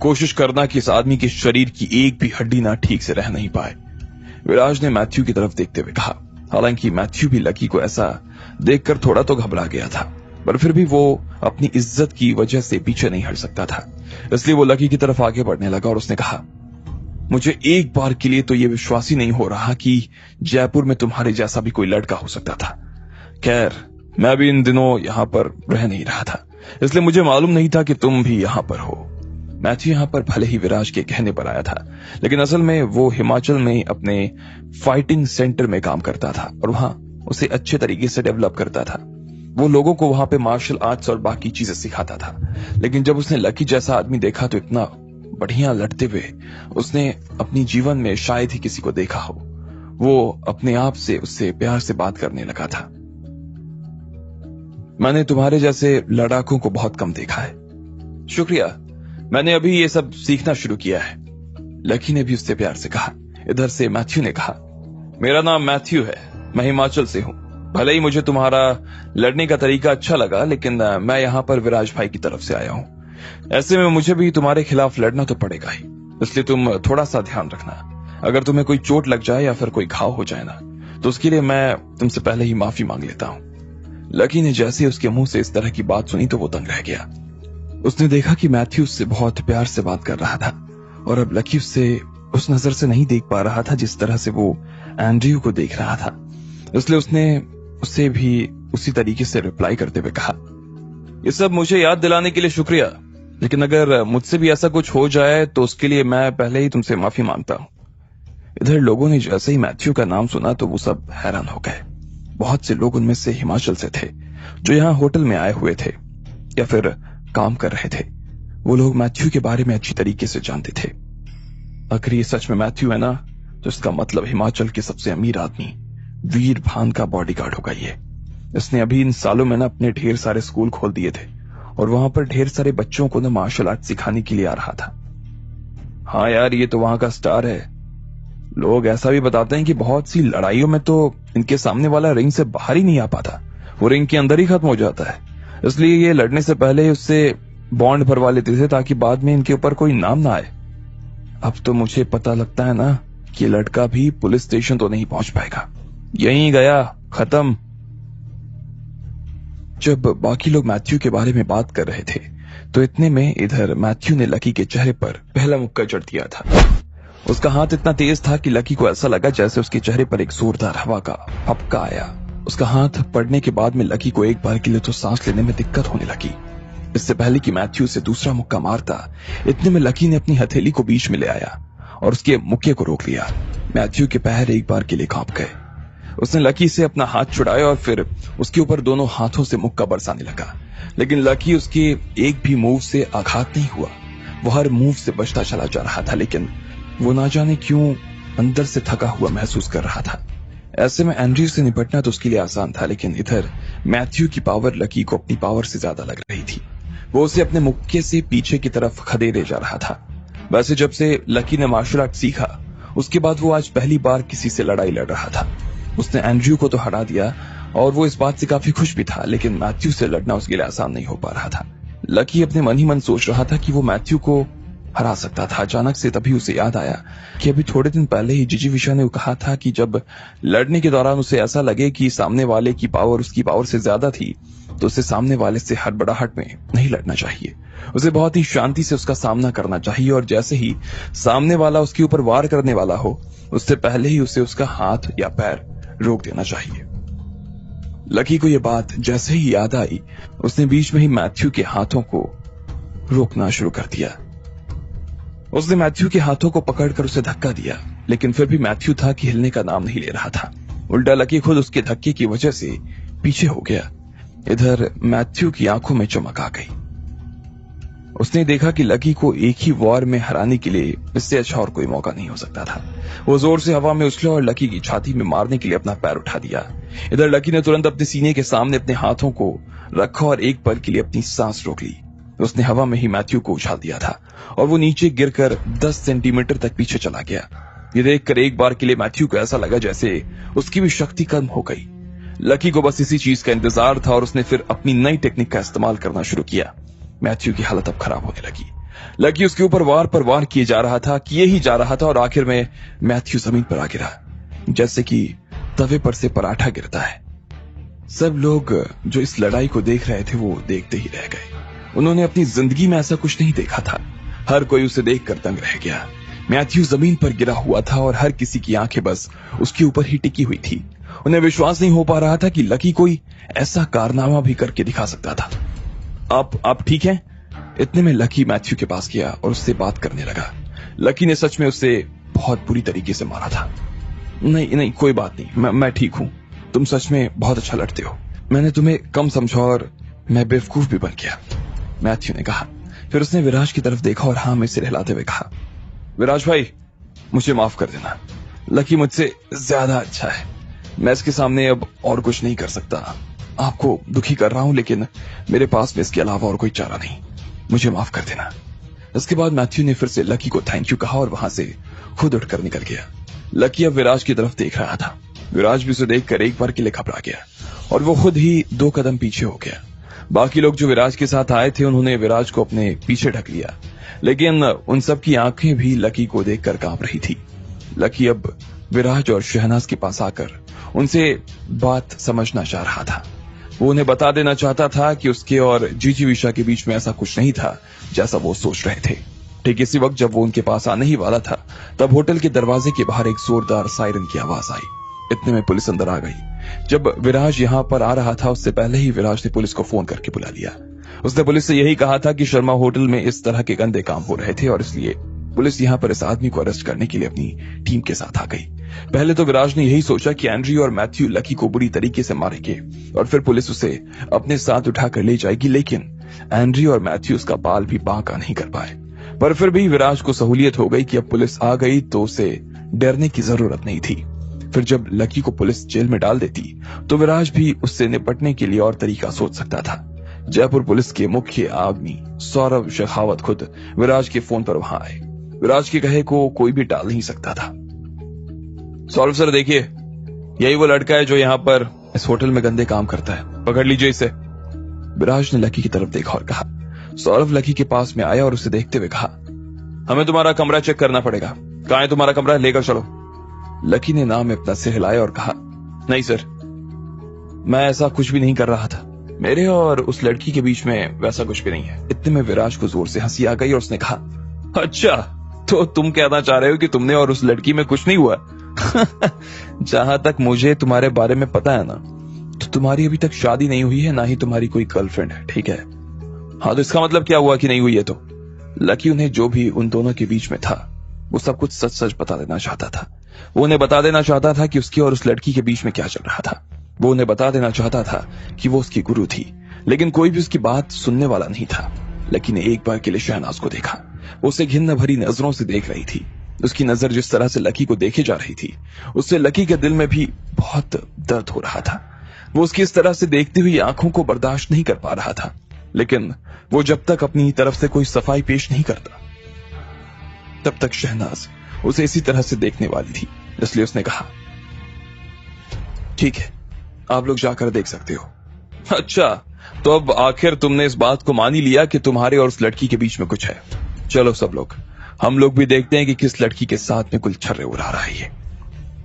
कोशिश करना कि इस आदमी के शरीर की एक भी हड्डी ना ठीक से रह नहीं पाए। विराज ने मैथ्यू की तरफ देखते हुए कहा। हालांकि मैथ्यू भी लकी को ऐसा देखकर थोड़ा तो घबरा गया था, पर फिर भी वो अपनी इज्जत की वजह से पीछे नहीं हट सकता था, इसलिए वो लकी की तरफ आगे बढ़ने लगा और उसने कहा, मुझे एक बार के लिए तो ये विश्वास ही नहीं हो रहा कि जयपुर में तुम्हारे जैसा भी कोई लड़का हो सकता था। खैर, मैं भी इन दिनों यहाँ पर रह नहीं रहा था, इसलिए मुझे मालूम नहीं था कि तुम भी यहाँ पर हो। मैथ्यू यहाँ पर भले ही विराज के कहने पर आया था, लेकिन असल में वो हिमाचल में अपने फाइटिंग सेंटर में काम करता था और वहां उसे अच्छे तरीके से डेवलप करता था। वो लोगों को वहां पे मार्शल आर्ट्स और बाकी चीजें सिखाता था। लेकिन जब उसने लकी जैसा आदमी देखा तो इतना बढ़िया लड़ते हुए उसने अपनी जीवन में शायद ही किसी को देखा हो। वो अपने आप से उससे प्यार से बात करने लगा था। मैंने तुम्हारे जैसे लड़ाकों को बहुत कम देखा है। शुक्रिया, मैंने अभी ये सब सीखना शुरू किया है। लकी ने भी उससे प्यार से कहा। इधर से मैथ्यू ने कहा, मेरा नाम मैथ्यू है, मैं हिमाचल से हूं। भले ही मुझे तुम्हारा लड़ने का तरीका अच्छा लगा, लेकिन मैं यहाँ पर विराज भाई की तरफ से आया हूँ। ऐसे में मुझे भी तुम्हारे खिलाफ लड़ना तो पड़ेगा ही, इसलिए तुम थोड़ा सा ध्यान रखना। अगर तुम्हें कोई चोट लग जाए या फिर कोई घाव हो जाए ना, तो उसके लिए मैं तुमसे पहले ही माफी मांग लेता हूँ। लकी ने जैसे उसके मुंह से इस तरह की बात सुनी तो वो दंग रह गया। उसने देखा कि मैथ्यू उससे बहुत प्यार से बात कर रहा था और अब लकी उससे उस नजर से नहीं देख पा रहा था जिस तरह से वो एंड्रयू को देख रहा था, इसलिए उसने उससे भी उसी तरीके से रिप्लाई करते हुए कहा, ये सब मुझे याद दिलाने के लिए शुक्रिया, लेकिन अगर मुझसे भी ऐसा कुछ हो जाए तो उसके लिए मैं पहले ही तुमसे माफी मांगता हूँ। इधर लोगों ने जैसे ही मैथ्यू का नाम सुना तो वो सब हैरान हो गए। बहुत से लोग उनमें से हिमाचल से थे जो यहाँ होटल में आए हुए थे या फिर काम कर रहे थे। वो लोग मैथ्यू के बारे में अच्छी तरीके से जानते थे। अगर ये सच में मैथ्यू है ना, तो इसका मतलब हिमाचल के सबसे अमीर आदमी वीर भान का बॉडीगार्ड होगा ये। इसने अभी इन सालों में ना अपने ढेर सारे स्कूल खोल दिए थे और वहां पर ढेर सारे बच्चों को ना मार्शल आर्ट सिखाने के लिए आ रहा था। हाँ यार, ये तो वहां का स्टार है। लोग ऐसा भी बताते हैं कि बहुत सी लड़ाइयों में तो इनके सामने वाला रिंग से बाहर ही नहीं आ पाता, वो रिंग के अंदर ही खत्म हो जाता है। इसलिए ये लड़ने से पहले उससे बॉन्ड भरवा लेते थे ताकि बाद में इनके ऊपर कोई नाम ना आए। अब तो मुझे पता लगता है ना कि ये लड़का भी पुलिस स्टेशन तो नहीं पहुंच पाएगा, यहीं गया, खत्म। जब बाकी लोग मैथ्यू के बारे में बात कर रहे थे तो इतने में इधर मैथ्यू ने लकी के चेहरे पर पहला मुक्का जड़ दिया था। उसका हाथ इतना तेज था कि लकी को ऐसा लगा जैसे उसके चेहरे पर एक जोरदार हवा का फपका आया। उसका हाथ पड़ने के बाद में लकी को एक बार के लिए तो सांस लेने में दिक्कत होने लगी। इससे पहले कि मैथ्यू उसे दूसरा मुक्का मारता, इतने में लकी ने अपनी हथेली को बीच में ले आया और उसके मुक्के को रोक लिया। मैथ्यू के पैर एक बार के लिए कांप गए। उसने लकी से अपना हाथ छुड़ाया और फिर उसके ऊपर दोनों हाथों से मुक्का बरसाने लगा, लेकिन लकी उसके एक भी मूव से आघात नहीं हुआ। वो हर मूव से बचता चला जा रहा था, लेकिन वो ना जाने क्यों अंदर से थका हुआ महसूस कर रहा था। ऐसे में एंड्रयू से निपटना तो उसके लिए आसान था, लेकिन इधर मैथ्यू की पावर लकी को अपनी पावर से ज्यादा लग रही थी। वो उसे अपने मुक्के से पीछे की तरफ खदेड़े जा रहा था। वैसे जब से लकी ने मार्शल आर्ट सीखा, उसके बाद वो आज पहली बार किसी से लड़ाई लड़ रहा था। उसने एंड्रयू को तो हरा दिया और वो इस बात से काफी खुश भी था, लेकिन मैथ्यू से लड़ना उसके लिए आसान नहीं हो पा रहा था। लकी अपने मन ही मन सोच रहा था कि वो मैथ्यू को हरा सकता था। अचानक से तभी उसे याद आया कि अभी थोड़े दिन पहले ही जिजीविषा ने कहा था कि जब लड़ने के दौरान उसे ऐसा लगे कि सामने वाले की पावर उसकी पावर से ज्यादा थी, तो उसे सामने वाले से हड़बड़ाहट में नहीं लड़ना चाहिए। उसे बहुत ही शांति से उसका सामना करना चाहिए और जैसे ही सामने वाला उसके ऊपर वार करने वाला हो, उससे पहले ही उसे उसका हाथ या पैर रोक देना चाहिए। लकी को यह बात जैसे ही याद आई, उसने बीच में ही मैथ्यू के हाथों को रोकना शुरू कर दिया। उसने मैथ्यू के हाथों को पकड़कर उसे धक्का दिया, लेकिन फिर भी मैथ्यू था कि हिलने का नाम नहीं ले रहा था। उल्टा लकी खुद उसके धक्के की वजह से पीछे हो गया। इधर मैथ्यू की आंखों में चमक आ गई। उसने देखा कि लकी को एक ही वॉर में हराने के लिए इससे अच्छा और कोई मौका नहीं हो सकता था। वो जोर से हवा में उछला और लकी की छाती में मारने के लिए अपना पैर उठा दिया। इधर लकी ने तुरंत अपने सीने के सामने अपने हाथों को रखा और एक पल के लिए अपनी सांस रोक ली। उसने हवा में ही मैथ्यू को उछाल दिया था और वो नीचे गिरकर 10 सेंटीमीटर तक पीछे चला गया। ये देखकर एक बार के लिए मैथ्यू को ऐसा लगा जैसे उसकी भी शक्ति कम हो गई। लकी को बस इसी चीज का इंतजार था और उसने फिर अपनी नई टेक्निक का इस्तेमाल करना शुरू किया। मैथ्यू की हालत अब खराब होने लगी। लकी उसके ऊपर वार पर वार किए जा रहा था, किए ही जा रहा था और आखिर में मैथ्यू जमीन पर आ गिरा, जैसे कि तवे पर से पराठा गिरता है। सब लोग जो इस लड़ाई को देख रहे थे वो देखते ही रह गए। उन्होंने अपनी जिंदगी में ऐसा कुछ नहीं देखा था। हर कोई उसे देखकर दंग रह गया। मैथ्यू जमीन पर गिरा हुआ था और हर किसी की आंखें बस उसके ऊपर ही टिकी हुई थी। उन्हें विश्वास नहीं हो पा रहा था कि लकी कोई ऐसा कारनामा भी करके दिखा सकता था। आप ठीक हैं? इतने में लकी मैथ्यू के पास गया और उससे बात करने लगा। लकी ने सच में उसे बहुत बुरी तरीके से मारा था। नहीं कोई बात नहीं, मैं ठीक हूं। तुम सच में बहुत अच्छा लड़ते हो। मैंने तुम्हें कम समझा और मैं बेवकूफ भी बन गया, मैथ्यू ने कहा। फिर उसने विराज की तरफ देखा और हाँ में सिर हिलाते हुए कहा, विराज भाई मुझे माफ कर देना। लकी मुझसे ज्यादा अच्छा है। मैं इसके सामने अब और कुछ नहीं कर सकता। आपको दुखी कर रहा हूं, लेकिन मेरे पास में इसके अलावा और कोई चारा नहीं। मुझे माफ कर देना। इसके बाद मैथ्यू ने फिर से लकी को थैंक यू कहा और वहां से खुद उठकर निकल गया। लकी अब विराज की तरफ देख रहा था। विराज भी उसे देखकर एक बार के लिए घबरा गया और वो खुद ही 2 कदम पीछे हो गया। बाकी लोग जो विराज के साथ आए थे उन्होंने विराज को अपने पीछे ढक लिया, लेकिन उन सब की आंखें भी लकी को देखकर कांप रही थी। लकी अब विराज और शहनाज के पास आकर उनसे बात समझना चाह रहा था। वो उन्हें बता देना चाहता था कि उसके और जिजीविषा के बीच में ऐसा कुछ नहीं था जैसा वो सोच रहे थे। ठीक इसी वक्त जब वो उनके पास आने ही वाला था, तब होटल के दरवाजे के बाहर एक जोरदार सायरन की आवाज आई। इतने में पुलिस अंदर आ गई। जब विराज यहाँ पर आ रहा था उससे पहले ही विराज ने पुलिस को फोन करके बुला लिया। उसने पुलिस से यही कहा था कि शर्मा होटल में इस तरह के गंदे काम हो रहे थे और इसलिए पुलिस यहाँ पर इस आदमी को अरेस्ट करने के लिए अपनी टीम के साथ आ गई। पहले तो विराज ने यही सोचा कि एंड्रयू और मैथ्यू लकी को बुरी तरीके से मारेंगे और फिर पुलिस उसे अपने साथ उठाकर ले जाएगी, लेकिन एंड्रयू और मैथ्यू उसका बाल भी बांका नहीं कर पाए। पर फिर भी विराज को सहूलियत हो गई कि अब पुलिस आ गई तो उसे डरने की जरूरत नहीं थी। फिर जब लकी को पुलिस जेल में डाल देती तो विराज भी उससे निपटने के लिए और तरीका सोच सकता था। जयपुर पुलिस के मुख्य आदमी सौरभ शेखावत खुद विराज के फोन पर वहां आए। विराज के कहे को कोई भी टाल नहीं सकता था। सौरभ सर देखिए, यही वो लड़का है जो यहाँ पर इस होटल में गंदे काम करता है, पकड़ लीजिए इसे। विराज ने लकी की तरफ देखा और कहा। सौरभ लकी के पास में आया और उसे देखते हुए कहा, हमें तुम्हारा कमरा चेक करना पड़ेगा। कहाँ है तुम्हारा कमरा, लेकर चलो। लकी ने नाम में अपना सिर हिलाया और कहा, नहीं सर, मैं ऐसा कुछ भी नहीं कर रहा था। मेरे और उस लड़की के बीच में वैसा कुछ भी नहीं है। इतने में विराज को जोर से हंसी आ गई और उसने कहा, अच्छा तो तुम कहना चाह रहे हो कि तुमने और उस लड़की में कुछ नहीं हुआ? जहां तक मुझे तुम्हारे बारे में पता है ना, तो तुम्हारी अभी तक शादी नहीं हुई है, ना ही तुम्हारी कोई गर्लफ्रेंड है, ठीक है? हाँ तो इसका मतलब क्या हुआ कि नहीं हुई है? तो लकी उन्हें जो भी उन दोनों के बीच में था वो सब कुछ सच सच बता देना चाहता था। वो उन्हें बता देना चाहता था कि उसकी और उस लड़की के बीच में क्या चल रहा था। वो उन्हें बता देना चाहता था कि वो उसकी गुरु थी, लेकिन कोई भी उसकी बात सुनने वाला नहीं था। लकी ने एक बार के लिए शहनाज को देखा। वो उसे घिन्न भरी नजरों से देख रही थी। उसकी नजर जिस तरह से लकी को देखे जा रही थी, उससे लकी के दिल में भी बहुत दर्द हो रहा था। वो उसकी इस तरह से देखती हुई आंखों को बर्दाश्त नहीं कर पा रहा था, लेकिन वो जब तक अपनी तरफ से कोई सफाई पेश नहीं करता तब तक शहनाज उसे इसी तरह से देखने वाली थी। इसलिए उसने कहा, ठीक है, आप लोग जाकर देख सकते हो। अच्छा, तो अब आखिर तुमने इस बात को मान ही लिया कि तुम्हारे और उस लड़की के बीच में कुछ है। चलो सब लोग, हम लोग भी देखते हैं कि किस लड़की के साथ में गुलछर्रे उड़ा रहा है ये।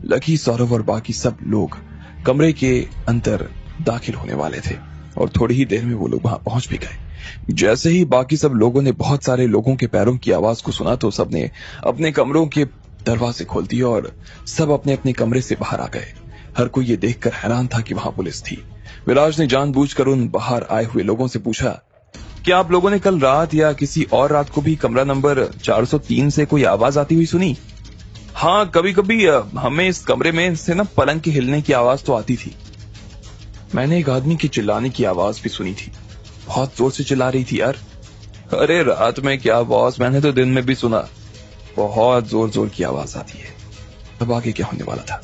लकी, सौरभ और बाकी सब लोग कमरे के अंदर दाखिल होने वाले थे और थोड़ी ही देर में वो लोग वहां पहुंच भी गए। जैसे ही बाकी सब लोगों ने बहुत सारे लोगों के पैरों की आवाज को सुना तो सबने अपने कमरों के दरवाजे खोल दिए और सब अपने अपने कमरे से बाहर आ गए। हर कोई ये देखकर हैरान था कि वहां पुलिस थी। विराज ने जानबूझकर उन बाहर आए हुए लोगों से पूछा, क्या आप लोगों ने कल रात या किसी और रात को भी कमरा नंबर 403 से कोई आवाज आती हुई सुनी? हाँ, कभी कभी हमें इस कमरे में से ना पलंग के हिलने की आवाज तो आती थी। मैंने एक आदमी की चिल्लाने की आवाज भी सुनी थी, बहुत जोर से चिल्ला रही थी यार। अरे रात में क्या बॉस, मैंने तो दिन में भी सुना, बहुत जोर जोर की आवाज आती है। अब आगे क्या होने वाला था?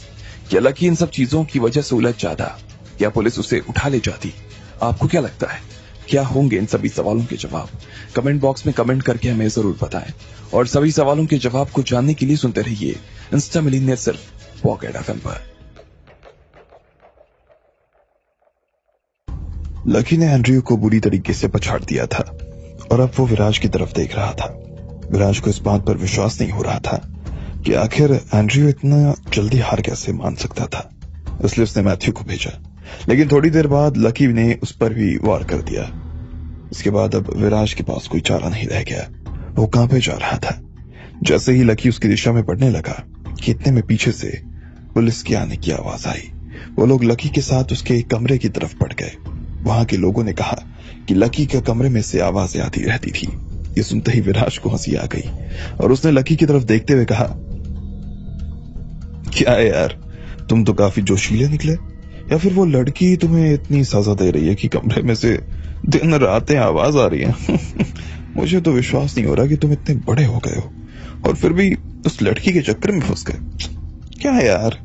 क्या लकी इन सब चीजों की वजह से उलझ जाता या पुलिस उसे उठा ले जाती? आपको क्या लगता है, क्या होंगे इन सभी सवालों के जवाब? कमेंट बॉक्स में कमेंट करके हमें जरूर बताएं और सभी सवालों के जवाब को जानने के लिए सुनते रहिए इंस्टा मिलीनियर सिर्फ पॉकेट एफएम पर। लकी ने एंड्रयू को बुरी तरीके से पछाड़ दिया था और अब वो विराज की तरफ देख रहा था। विराज को इस बात पर विश्वास नहीं हो रहा था कि आखिर एंड्रयू इतना जल्दी हार कैसे मान सकता था। इसलिए उसने मैथ्यू को भेजा, लेकिन थोड़ी देर बाद लकी ने उस पर भी वार कर दिया। इसके बाद अब विराज के पास कोई चारा नहीं रह गया। वो कांपे जा रहा था। जैसे ही लकी उसकी दिशा में बढ़ने लगा कि इतने में पीछे से पुलिस के आने की आवाज आई। वो लोग लकी के साथ उसके कमरे की तरफ बढ़ गए। वहां के लोगों ने कहा कि लकी के कमरे में से आवाजें आती रहती थी। ये सुनते ही विराज को हंसी आ गई और उसने लकी की तरफ देखते हुए कहा, क्या है यार, तुम तो काफी जोशीले निकले, या फिर वो लड़की तुम्हें इतनी सजा दे रही है कि कमरे में से दिन रातें आवाज आ रही है? मुझे तो विश्वास नहीं हो रहा कि तुम इतने बड़े हो गए हो और फिर भी उस लड़की के चक्कर में फंस गए। क्या है यार?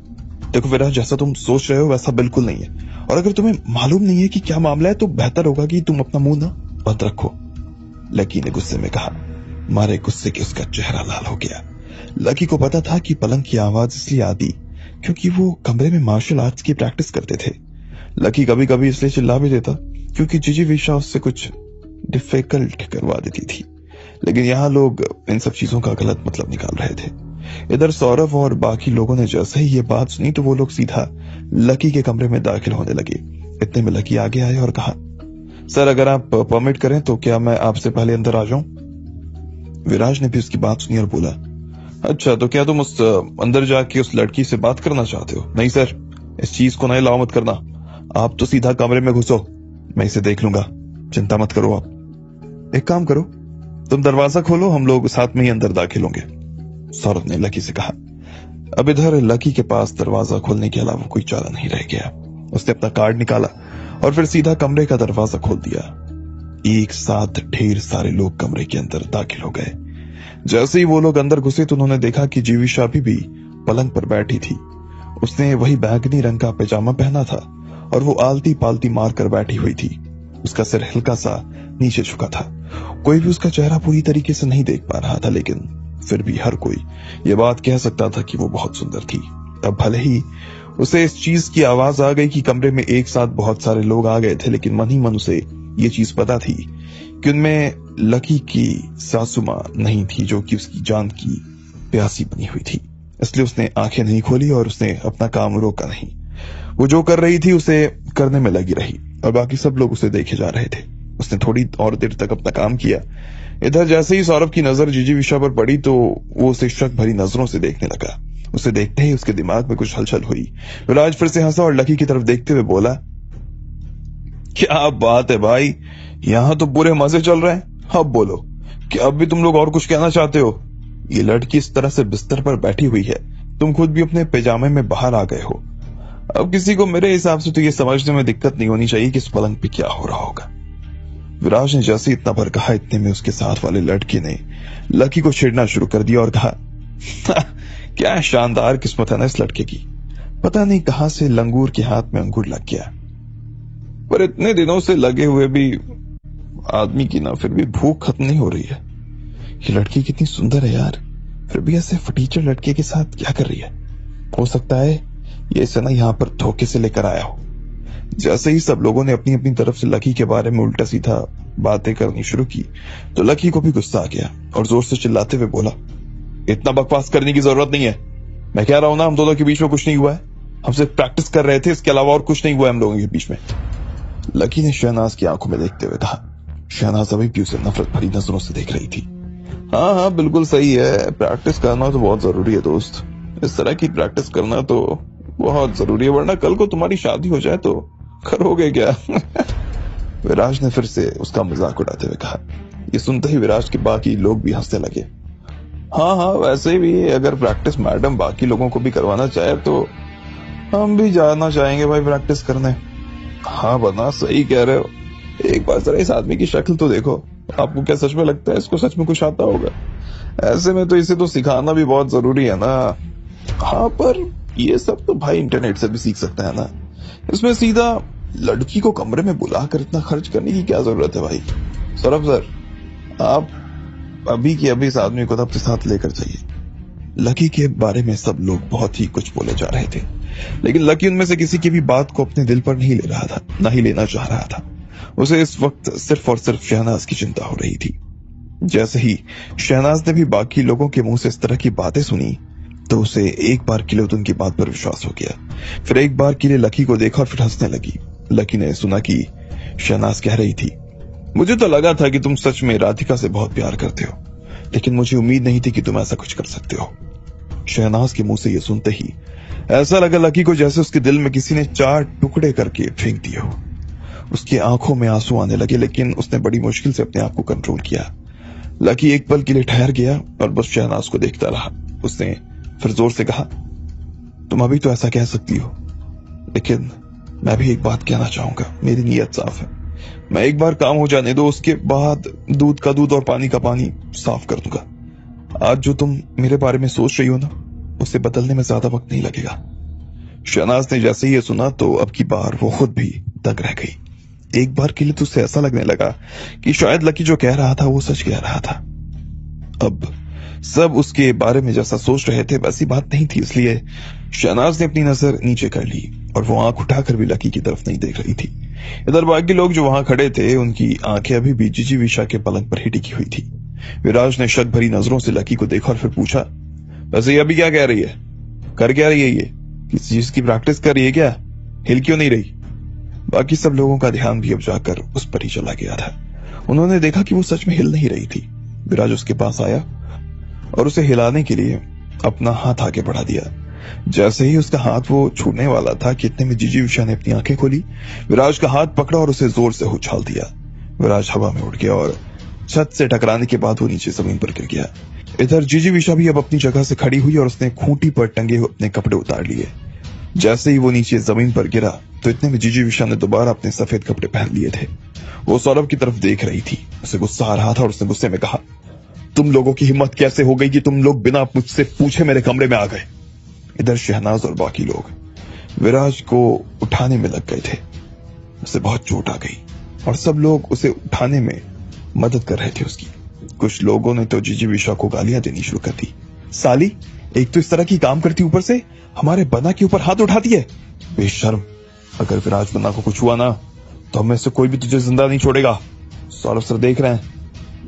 देखो विराज, जैसा तुम सोच रहे हो वैसा बिल्कुल नहीं है, और अगर तुम्हें मालूम नहीं है कि क्या मामला है तो बेहतर होगा कि तुम अपना मुंह ना बंद रखो। लकी ने गुस्से में कहा। मारे गुस्से के उसका चेहरा लाल हो गया। लकी को पता था कि पलंग की आवाज इसलिए आती क्योंकि वो कमरे में मार्शल आर्ट्स की प्रैक्टिस करते थे। लकी कभी कभी इसलिए चिल्ला भी देता क्योंकि जीजी विशा उससे कुछ डिफिकल्ट करवा देती थी। लेकिन यहाँ लोग इन सब चीजों का गलत मतलब निकाल रहे थे। इधर सौरभ और बाकी लोगों ने जैसे ही ये बात सुनी तो वो लोग सीधा लकी के कमरे में दाखिल होने लगे। इतने में लकी आगे आए और कहा, सर अगर आप परमिट करें तो क्या मैं आपसे पहले अंदर आ जाऊं? विराज ने भी उसकी बात सुनी और बोला, अच्छा तो क्या तुम उस अंदर जाके उस लड़की से बात करना चाहते हो? नहीं सर, इस चीज को नहीं अलाउ मत करना। आप तो सीधा कमरे में घुसो, मैं इसे देख लूंगा, चिंता मत करो। आप एक काम करो, तुम दरवाजा खोलो, हम लोग साथ में ही अंदर दाखिल होंगे, सौरभ ने लकी से कहा। अब इधर लकी के पास दरवाजा खोलने के अलावा कोई चारा नहीं रह गया। उसने अपना कार्ड निकाला और फिर सीधा कमरे का दरवाजा खोल दिया। एक साथ ढेर सारे लोग कमरे के अंदर दाखिल हो गए। जैसे ही वो लोग अंदर घुसे तो उन्होंने देखा कि जीविशा भी पलंग पर बैठी थी। उसने वही बैंगनी रंग का पैजामा पहना था और वो आलती पालती मार कर बैठी हुई थी। उसका सिर हल्का सा नीचे झुका था। कोई भी उसका चेहरा पूरी तरीके से नहीं देख पा रहा था, लेकिन फिर भी हर कोई ये बात कह सकता था कि वो बहुत सुंदर थी। अब भले ही उसे इस चीज की आवाज आ गई कि कमरे में एक साथ बहुत सारे लोग आ गए थे, लेकिन मन ही मन उसे ये चीज पता थी कि उनमें लकी की सासू मां नहीं थी जो कि उसकी जान की प्यासी बनी हुई थी। इसलिए उसने आंखें नहीं खोली और उसने अपना काम रोका नहीं। वो जो कर रही थी उसे करने में लगी रही और बाकी सब लोग उसे देखे जा रहे थे। उसने थोड़ी और देर तक अपना काम किया। इधर जैसे ही सौरभ की नजर जीजी विशा पर पड़ी तो वो उसे शक भरी नजरों से देखने लगा। उसे देखते ही उसके दिमाग में कुछ हलचल हुई। विराज फिर से हंसा और लकी की तरफ देखते हुए बोला, क्या बात है भाई, यहाँ तो पूरे मजे चल रहे हैं। अब बोलो, क्या अब भी तुम लोग और कुछ कहना चाहते हो? ये लड़की इस तरह से बिस्तर पर बैठी हुई है, तुम खुद भी अपने पैजामे में बाहर आ गए हो। अब किसी को मेरे हिसाब से तो ये समझने में दिक्कत नहीं होनी चाहिए कि इस पलंग पे क्या हो रहा होगा। विराज ने जैसे इतना भर कहा, इतने में उसके साथ वाले लड़के ने लकी को छेड़ना शुरू कर दिया और कहा, क्या शानदार किस्मत है ना इस लड़के की, पता नहीं कहां से लंगूर के हाथ में अंगूर लग गया। पर इतने दिनों से लगे हुए भी आदमी की ना फिर भी भूख खत्म नहीं हो रही है। ये लड़की कितनी सुंदर है यार, फिर भी ऐसे फटीचर लड़के के साथ क्या कर रही है? हो सकता है ये इसे ना यहाँ पर धोखे से लेकर आया हो। जैसे ही सब लोगों ने अपनी अपनी तरफ से लकी के बारे में उल्टा सीधा बातें करनी शुरू की तो लकी को भी गुस्सा आ गया और जोर से चिल्लाते हुए बोला, इतना बकवास करने की जरूरत नहीं है। मैं कह रहा हूं ना, हम दोनों के बीच में कुछ नहीं हुआ है। हम सिर्फ प्रैक्टिस कर रहे थे, इसके अलावा और कुछ नहीं हुआ है हम लोगों के बीच में। लकी ने शहनाज की आंखों में देखते हुए कहा। शहनाज अभी भी उसे नफरत भरी नजरों से देख रही थी। हाँ हाँ बिल्कुल सही है, प्रैक्टिस करना तो बहुत जरूरी है दोस्त। इस तरह की प्रैक्टिस करना तो बहुत जरूरी है, वरना कल को तुम्हारी शादी हो जाए तो करोगे क्या? विराज ने फिर से उसका मजाक उड़ाते हुए कहा। ये सुनते ही विराज के बाकी लोग भी हंसने लगे। हाँ हाँ, वैसे भी अगर प्रैक्टिस मैडम बाकी लोगों को भी करवाना चाहे तो हम भी जाना चाहेंगे भाई प्रैक्टिस करने। हाँ बना, सही कह रहे हो। एक बार जरा इस आदमी की शक्ल तो देखो, आपको क्या सच में लगता है इसको सच में कुछ आता होगा? ऐसे में तो इसे तो सिखाना भी बहुत जरूरी है ना। हाँ पर ये सब तो भाई इंटरनेट से भी सीख सकता है ना। इसमें सीधा लड़की को कमरे में बुलाकर इतना खर्च करने की क्या जरूरत है भाई? सौरभ सर, आप अभी के अभी इस आदमी को अपने साथ लेकर जाइए। लकी के बारे में सब लोग बहुत ही कुछ बोले जा रहे थे, लेकिन लकी उनमें से किसी की भी बात को अपने दिल पर नहीं ले रहा था, ना ही लेना चाह रहा था। उसे इस वक्त सिर्फ और सिर्फ शहनाज की चिंता हो रही थी। जैसे ही शहनाज ने भी बाकी लोगों के मुंह से इस तरह की बातें सुनी तो उसे एक बार के लिए तो उनकी बात पर विश्वास हो गया। फिर एक बार के लिए लकी को देखा और फिर हंसने लगी। लकी ने सुना कि शहनाज कह रही थी, मुझे तो लगा था कि तुम सच में राधिका से बहुत प्यार करते हो, लेकिन मुझे उम्मीद नहीं थी कि तुम ऐसा कुछ कर सकते हो। शहनाज के मुंह से यह सुनते ही ऐसा लगा लकी को जैसे उसके दिल में किसी ने 4 टुकड़े करके फेंक दिए हो। उसकी आंखों में आंसू आने लगे, लेकिन उसने बड़ी मुश्किल से अपने आप को कंट्रोल किया। लकी एक पल के लिए ठहर गया और बस शहनाज को देखता रहा। उसने फिर जोर से कहा, तुम अभी तो ऐसा कह सकती हो, लेकिन मैं भी एक बात कहना चाहूंगा। मेरी नीयत साफ है, मैं एक बार काम हो जाने दो, उसके बाद दूध का दूध और पानी का पानी साफ कर दूंगा। आज जो तुम मेरे बारे में सोच रही हो ना, उसे बदलने में ज्यादा वक्त नहीं लगेगा। शहनाज ने जैसे ही ये सुना तो अब की बार वो खुद भी दंग रह गई। एक बार के लिए तो उसे ऐसा लगने लगा कि शायद लकी जो कह रहा था वो सच कह रहा था। अब सब उसके बारे में जैसा सोच रहे थे वैसी बात नहीं थी, इसलिए शहनाज ने अपनी नजर नीचे कर ली और वो आंख उठाकर भी लकी की तरफ नहीं देख रही थी। इधर बाकी लोग जो वहां खड़े थे उनकी आंखें अभी भी जीजी विशा के पलंग पर ही टिकी हुई थी। विराज ने शक भरी नजरों से लकी को देखा और फिर पूछा, वैसे ये अभी क्या कह रही है? कर क्या रही है ये? किसी चीज की प्रैक्टिस कर रही है क्या? हिल क्यों नहीं रही? बाकी सब लोगों का ध्यान भी अब जाकर उस पर ही चला गया था। उन्होंने देखा कि वो सच में हिल नहीं रही थी। विराज उसके पास आया और उसे हिलाने के लिए अपना हाथ आगे बढ़ा दिया। जैसे ही उसका हाथ वो छूने वाला था कि इतने में जीजी विशा ने अपनी आंखें खोली, विराज का हाथ पकड़ा और उसे जोर से उछाल दिया। विराज हवा में उड़ गया और छत से टकराने के बाद वो नीचे जमीन पर गिर गया। इधर जीजी विशा भी अब अपनी जगह से खड़ी हुई और उसने खूंटी पर टंगे हुए अपने कपड़े उतार लिए। जैसे ही वो नीचे जमीन पर गिरा तो इतने में जीजी विशा ने दोबारा अपने सफेद कपड़े पहन लिए थे। वो सौरभ की तरफ देख रही थी। उसे गुस्सा आ रहा था और उसने गुस्से में कहा, तुम लोगों की हिम्मत कैसे हो गई कि तुम लोग बिना मुझसे पूछे मेरे कमरे में आ गए? इधर शहनाज और बाकी लोग विराज को उठाने में लग गए थे। उसे बहुत चोट आ गई और सब लोग उसे उठाने में मदद कर रहे थे उसकी। कुछ लोगों ने तो जीजी विशा को गालियां देनी शुरू कर दी। साली, एक तो इस तरह की काम करती, ऊपर से हमारे बना के ऊपर हाथ उठाती है। बेशर्म, अगर विराज बना को कुछ हुआ ना तो हमें से कोई भी तुझे जिंदा नहीं छोड़ेगा। सौरभ सर देख रहे हैं,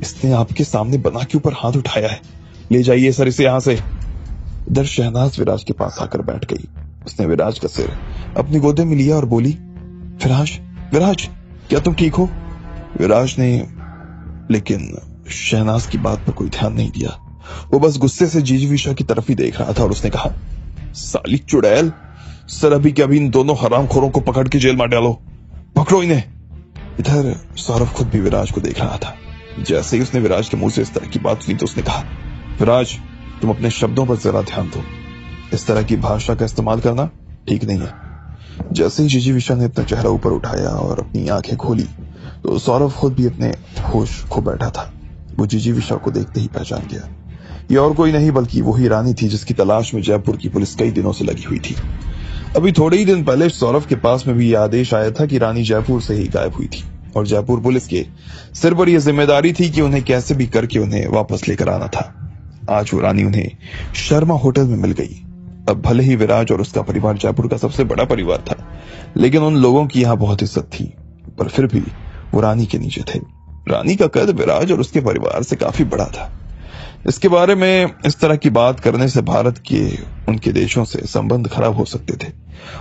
इसने आपके सामने बना के ऊपर हाथ उठाया है। ले जाइए सर इसे यहां से। इधर शहनाज विराज के पास आकर बैठ गई। उसने विराज का सिर अपनी गोदे में लिया और बोली, विराज, विराज, क्या तुम ठीक हो? विराज ने लेकिन शहनाज की बात पर कोई ध्यान नहीं दिया। वो बस गुस्से से जीजी विशा की तरफ ही देख रहा था और उसने कहा, साली चुड़ैल, सर अभी के अभी इन दोनों हरामखोरों को पकड़ के जेल में डालो, पकड़ो इन्हें। इधर सौरभ खुद भी विराज को देख रहा था। जैसे ही उसने विराज के मुंह से इस तरह की बात सुनी तो उसने कहा, विराज, तुम अपने शब्दों पर जरा ध्यान दो। इस तरह की भाषा का इस्तेमाल करना ठीक नहीं है। जैसे ही जीजी विशा ने अपना चेहरा ऊपर उठाया और अपनी आंखें खोली तो सौरभ खुद भी अपने होश खो बैठा था। वो जीजी विशा को देखते ही पहचान गया। ये और कोई नहीं बल्कि वही रानी थी जिसकी तलाश में जयपुर की पुलिस कई दिनों से लगी हुई थी। अभी थोड़े ही दिन पहले सौरभ के पास में भी यह आदेश आया था कि रानी जयपुर से ही गायब हुई थी और जयपुर पुलिस के सिर पर यह जिम्मेदारी थी कि उन्हें कैसे भी करके उन्हें वापस लेकर आना था। आज वो रानी उन्हें शर्मा होटल में मिल गई। अब भले ही विराज और उसका परिवार जयपुर का सबसे बड़ा परिवार था, लेकिन उन लोगों की यहाँ बहुत इज्जत थी, पर फिर भी वो रानी के नीचे थे। रानी का कद विराज और उसके परिवार से काफी बड़ा था। इसके बारे में इस तरह की बात करने से भारत के उनके देशों से संबंध खराब हो सकते थे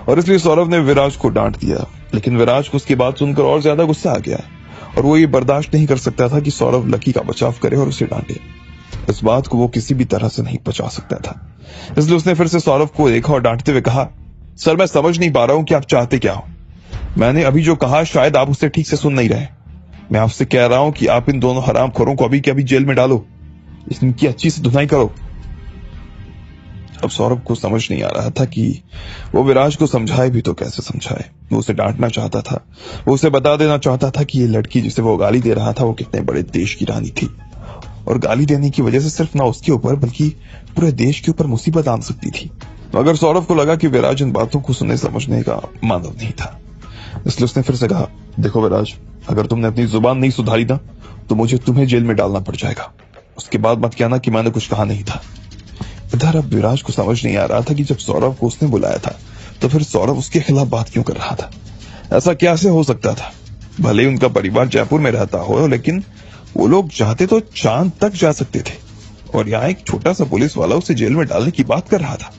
और इसलिए सौरभ ने विराज को डांट दिया। लेकिन विराज को उसकी बात सुनकर और ज्यादा गुस्सा आ गया और वो ये बर्दाश्त नहीं कर सकता था कि सौरभ लकी का बचाव करे और उसे डांटे। इस बात को वो किसी भी तरह से नहीं बचा सकता था, इसलिए उसने फिर से सौरभ को देखा और डांटते हुए कहा, सर मैं समझ नहीं पा रहा हूं कि आप चाहते क्या हो। मैंने अभी जो कहा शायद आप उसे ठीक से सुन नहीं रहे। मैं आपसे कह रहा हूं कि आप इन दोनों हरामखोरों को अभी के अभी जेल में डालो, इनकी अच्छी से धुनाई करो। अब सौरभ को समझ नहीं आ रहा था कि वो विराज को समझाए भी तो कैसे समझाए। वो उसे डांटना चाहता था, वो उसे बता देना चाहता था कि ये लड़की जिसे वो गाली दे रहा था वो कितने बड़े देश की रानी थी और गाली देने की वजह से सिर्फ ना उसके ऊपर बल्कि पूरे देश के ऊपर मुसीबत आ सकती थी। मगर सौरभ को लगा कि विराज इन बातों को सुनने समझने का मानव नहीं था, इसलिए उसने फिर से कहा, देखो विराज, अगर तुमने अपनी जुबान नहीं सुधारी ना तो मुझे तुम्हें जेल में डालना पड़ जाएगा। उसके बाद मत कहना कि मैंने कुछ कहा नहीं था। इधर अब विराज को समझ नहीं आ रहा था कि जब सौरभ को उसने बुलाया था तो फिर सौरभ उसके खिलाफ बात क्यों कर रहा था। ऐसा कैसे हो सकता था? भले ही उनका परिवार जयपुर में रहता हो, लेकिन वो लोग चाहते तो चांद तक जा सकते थे और यहाँ एक छोटा सा पुलिस वाला उसे जेल में डालने की बात कर रहा था।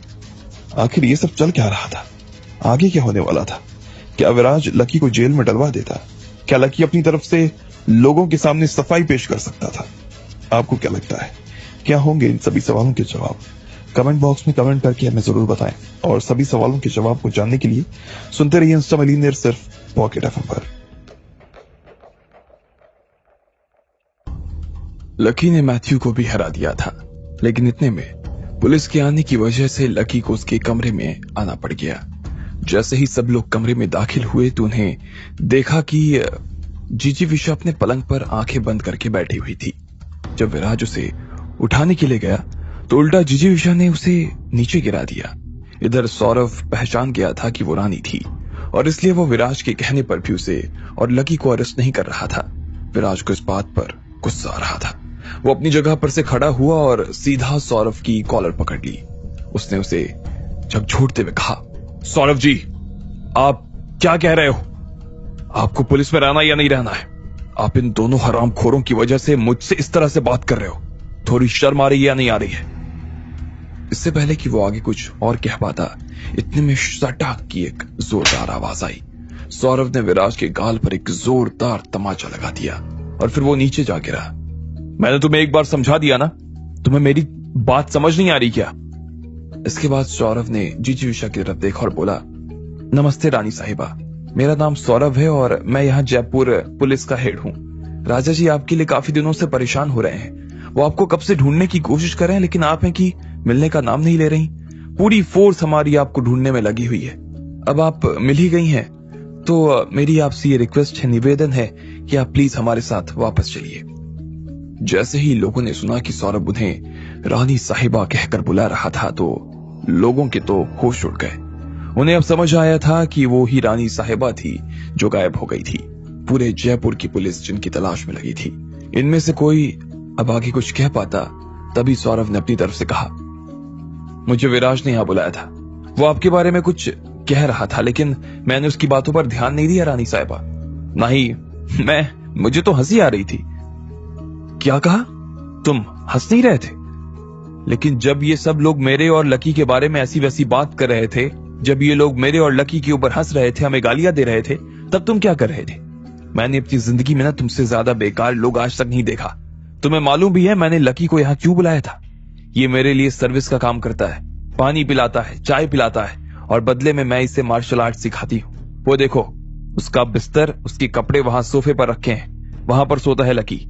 आखिर ये सब चल क्या रहा था? आगे क्या होने वाला था? क्या विराज लकी को जेल में डलवा देता? क्या लकी अपनी तरफ से लोगों के सामने सफाई पेश कर सकता था? आपको क्या लगता है, क्या होंगे इन सभी सवालों के जवाब? कमेंट बॉक्स में कमेंट करके हमें जरूर बताएं और सभी सवालों के जवाब को जानने के लिए सुनते रहिए इंस्टा मिलियनेयर सिर्फ पॉकेट एफएम पर। लकी ने मैथ्यू को भी हरा दिया था, लेकिन इतने में पुलिस के आने की वजह से लकी को उसके कमरे में आना पड़ गया। जैसे ही सब लोग कमरे में दाखिल हुए तो उन्हें देखा कि जीजी विशा अपने पलंग पर आंखें बंद करके बैठी हुई थी। जब विराज उसे उठाने के लिए गया तो उल्टा जीजी विशा ने उसे नीचे गिरा दिया। इधर सौरभ पहचान गया था कि वो रानी थी और इसलिए वो विराज के कहने पर भी उसे और लकी को अरेस्ट नहीं कर रहा था। विराज को इस बात पर गुस्सा आ रहा था। वो अपनी जगह पर से खड़ा हुआ और सीधा सौरभ की कॉलर पकड़ ली। उसने उसे झकझोरते हुए कहा, सौरभ जी, आप क्या कह रहे हो? आपको पुलिस में रहना या नहीं रहना है? आप इन दोनों हरामखोरों की वजह से मुझसे इस तरह से बात कर रहे हो। थोड़ी शर्म आ रही है या नहीं आ रही है? इससे पहले कि वो आगे कुछ और कह पाता, इतने में सटाक की एक जोरदार आवाज आई। सौरभ ने विराज के गाल पर एक जोरदार तमाचा लगा दिया और फिर वो नीचे जा गिरा। मैंने तुम्हें एक बार समझा दिया ना, तुम्हें मेरी बात समझ नहीं आ रही क्या? इसके बाद सौरभ ने जीजी विशा की तरफ देखा और बोला, नमस्ते रानी साहिबा, मेरा नाम सौरभ है और मैं यहाँ जयपुर पुलिस का हेड हूँ। राजा जी आपके लिए काफी दिनों से परेशान हो रहे हैं। वो आपको कब से ढूंढने की कोशिश कर रहे हैं, लेकिन आप हैं कि मिलने का नाम नहीं ले रही। पूरी फोर्स हमारी आपको ढूंढने में लगी हुई है। अब आप मिल ही गई हैं तो मेरी आपसे ये रिक्वेस्ट है, निवेदन है कि आप प्लीज हमारे साथ वापस चलिए। जैसे ही लोगों ने सुना कि सौरभ उन्हें रानी साहिबा कहकर बुला रहा था तो लोगों के तो होश उड़ गए। उन्हें अब समझ आया था कि वो ही रानी साहिबा थी जो गायब हो गई थी। पूरे जयपुर की पुलिस जिनकी तलाश में लगी थी, इनमें से कोई अब आगे कुछ कह पाता। तभी सौरभ ने अपनी तरफ से कहा, मुझे विराज ने यहां बुलाया था। वो आपके बारे में कुछ कह रहा था, लेकिन मैंने उसकी बातों पर ध्यान नहीं दिया रानी साहिबा। नहीं, मुझे तो हंसी आ रही थी। क्या कहा? तुम हंस नहीं रहे थे? लेकिन जब ये सब लोग मेरे और लकी के बारे में ऐसी वैसी बात कर रहे थे, जब ये लोग मेरे और लकी के ऊपर हंस रहे थे, हमें गालियां दे रहे थे, तब तुम क्या कर रहे थे? मैंने अपनी जिंदगी में ना तुमसे ज्यादा बेकार लोग आज तक नहीं देखा। तुम्हें मालूम भी है मैंने लकी को यहाँ क्यों बुलाया था? ये मेरे लिए सर्विस का काम करता है, पानी पिलाता है, चाय पिलाता है और बदले में मैं इसे मार्शल आर्ट सिखाती हूँ। वो देखो, उसका बिस्तर, उसके कपड़े वहां सोफे पर रखे हैं, वहां पर सोता है लकी।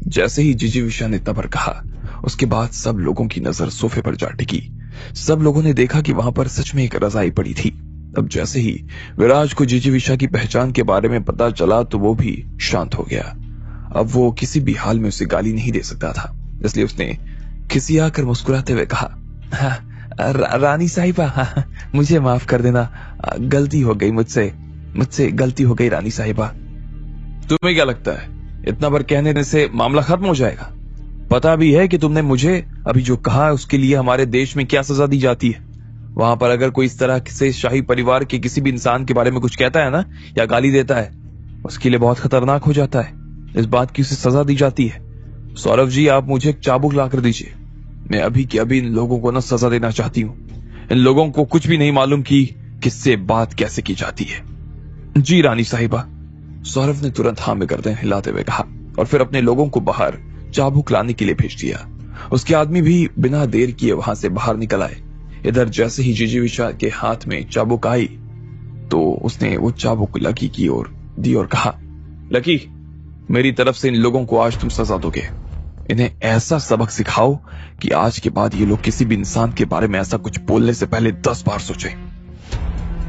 जैसे ही जीजी विशा ने तबर कहा, उसके बाद सब लोगों की नजर सोफे पर जा टिकी। सब लोगों ने देखा कि वहां पर सच में एक रजाई पड़ी थी। अब जैसे ही विराज को जीजी विशा की पहचान के बारे में पता चला तो वो भी शांत हो गया। अब वो किसी भी हाल में उसे गाली नहीं दे सकता था, इसलिए उसने खिसियाकर मुस्कुराते हुए कहा, रानी साहिबा, हाँ, मुझे माफ कर देना, गलती हो गई मुझसे मुझसे गलती हो गई रानी साहिबा। तुम्हें क्या लगता है इतना बार कहने से मामला खत्म हो जाएगा? पता भी है कि तुमने मुझे अभी जो कहा उसके लिए हमारे देश में क्या सजा दी जाती है। वहां पर अगर कोई इस तरह से शाही परिवार के किसी भी इंसान के बारे में कुछ कहता है ना, या गाली देता है, उसके लिए बहुत खतरनाक हो जाता है। इस बात की उसे सजा दी जाती है। सौरभ जी, आप मुझे एक चाबुक ला कर दीजिए। मैं अभी के अभी इन लोगों को ना सजा देना चाहती हूँ। इन लोगों को कुछ भी नहीं मालूम कि किससे बात कैसे की जाती है। जी रानी साहिबा, सौरभ ने तुरंत हाँ में गर्दन हिलाते हुए कहा और फिर अपने लोगों को बाहर चाबुक लाने के लिए भेज दिया। उसके आदमी भी बिना देर किए वहां से बाहर निकल आए। इधर जैसे ही जिजीविशा के हाथ में चाबुक आई तो उसने वो चाबुक लकी की ओर दी और कहा, लकी, मेरी तरफ से इन लोगों को आज तुम सजा दोगे। इन्हें ऐसा सबक सिखाओ कि आज के बाद ये लोग किसी भी इंसान के बारे में ऐसा कुछ बोलने से पहले 10 बार सोचें।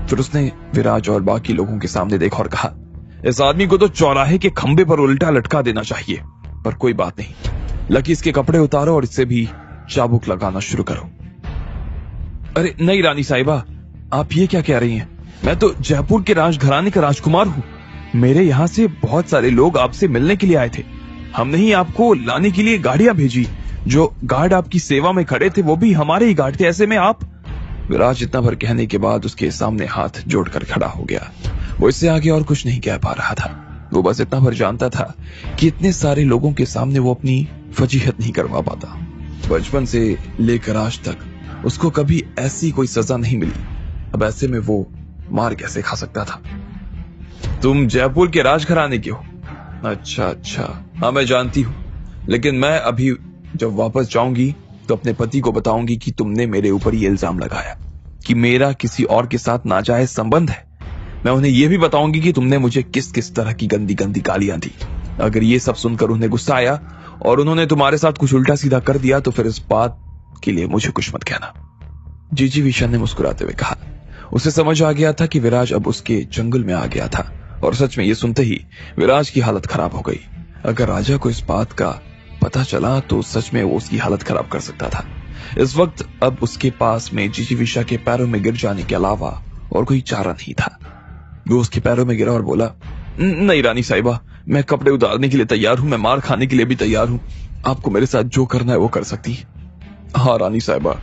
फिर उसने विराज और बाकी लोगों के सामने देखा और कहा, इस आदमी को तो चौराहे के खंबे पर उल्टा लटका देना चाहिए, पर कोई बात नहीं। लकी, इसके कपड़े उतारो और इससे भी चाबुक लगाना शुरू करो। अरे नहीं रानी साहिबा, आप ये क्या कह रही हैं? मैं तो जयपुर के राजघराने का राजकुमार हूँ। मेरे यहाँ से बहुत सारे लोग आपसे मिलने के लिए आए थे। हमने ही आपको लाने के लिए गाड़ियां भेजी। जो गार्ड आपकी सेवा में खड़े थे वो भी हमारे ही गार्ड थे। ऐसे में आप... विराज इतना भर कहने के बाद उसके सामने हाथ जोड़कर खड़ा हो गया। वो इससे आगे और कुछ नहीं कह पा रहा था। वो बस इतना भर जानता था कि इतने सारे लोगों के सामने वो अपनी फजीहत नहीं करवा पाता। बचपन से लेकर आज तक उसको कभी ऐसी कोई सजा नहीं मिली। अब ऐसे में वो मार कैसे खा सकता था? तुम जयपुर के राजघराने के हो? अच्छा, हाँ मैं जानती हूँ, लेकिन मैं अभी जब वापस जाऊंगी तो अपने पति को बताऊंगी कि तुमने मेरे ऊपर ये इल्जाम लगाया कि मेरा किसी और के साथ नाजायज संबंध है। मैं उन्हें यह भी बताऊंगी कि तुमने मुझे किस किस तरह की गंदी गंदी गालियां दी। अगर ये सब सुनकर उन्हें गुस्सा आया और उन्होंने तुम्हारे साथ कुछ उल्टा सीधा कर दिया तो फिर इस बात के लिए मुझे कुछ मत कहना। जिजीविशा ने मुस्कुराते हुए कहा। उसे समझ आ गया था कि विराज अब उसके जंगल में आ गया था और सच में ये सुनते ही विराज की हालत खराब हो गई। अगर राजा को इस बात का पता चला तो सच में वो उसकी हालत खराब कर सकता था। इस वक्त अब उसके पास में जिजीविशा के पैरों में गिर जाने के अलावा और कोई चारा नहीं था। वो उसके पैरों में गिरा और बोला, नहीं रानी साहिबा, मैं कपड़े उतारने के लिए तैयार हूं, मैं मार खाने के लिए भी तैयार हूं। आपको मेरे साथ जो करना है वो कर सकती है। हाँ रानी साहिबा,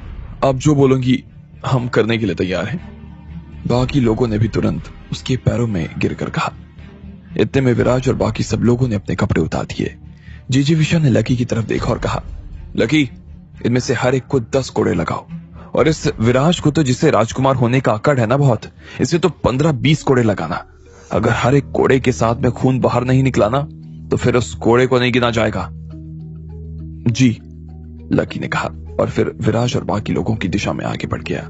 आप जो बोलोगी हम करने के लिए तैयार हैं। बाकी लोगों ने भी तुरंत उसके पैरों में गिरकर कहा। इतने में विराज और बाकी सब लोगों ने अपने कपड़े उतार दिए। जिजीविशा ने लकी की तरफ देखा और कहा, लकी, इनमें से हर एक को 10 कोड़े लगाओ और इस विराज को तो जिसे राजकुमार होने का अकड़ है ना बहुत, इसे तो 15-20 कोड़े लगाना। अगर हर एक कोड़े के साथ में खून बाहर नहीं निकला ना तो फिर उस कोड़े को नहीं गिना जाएगा। जी, लकी ने कहा और फिर विराज और बाकी लोगों की दिशा में आगे बढ़ गया।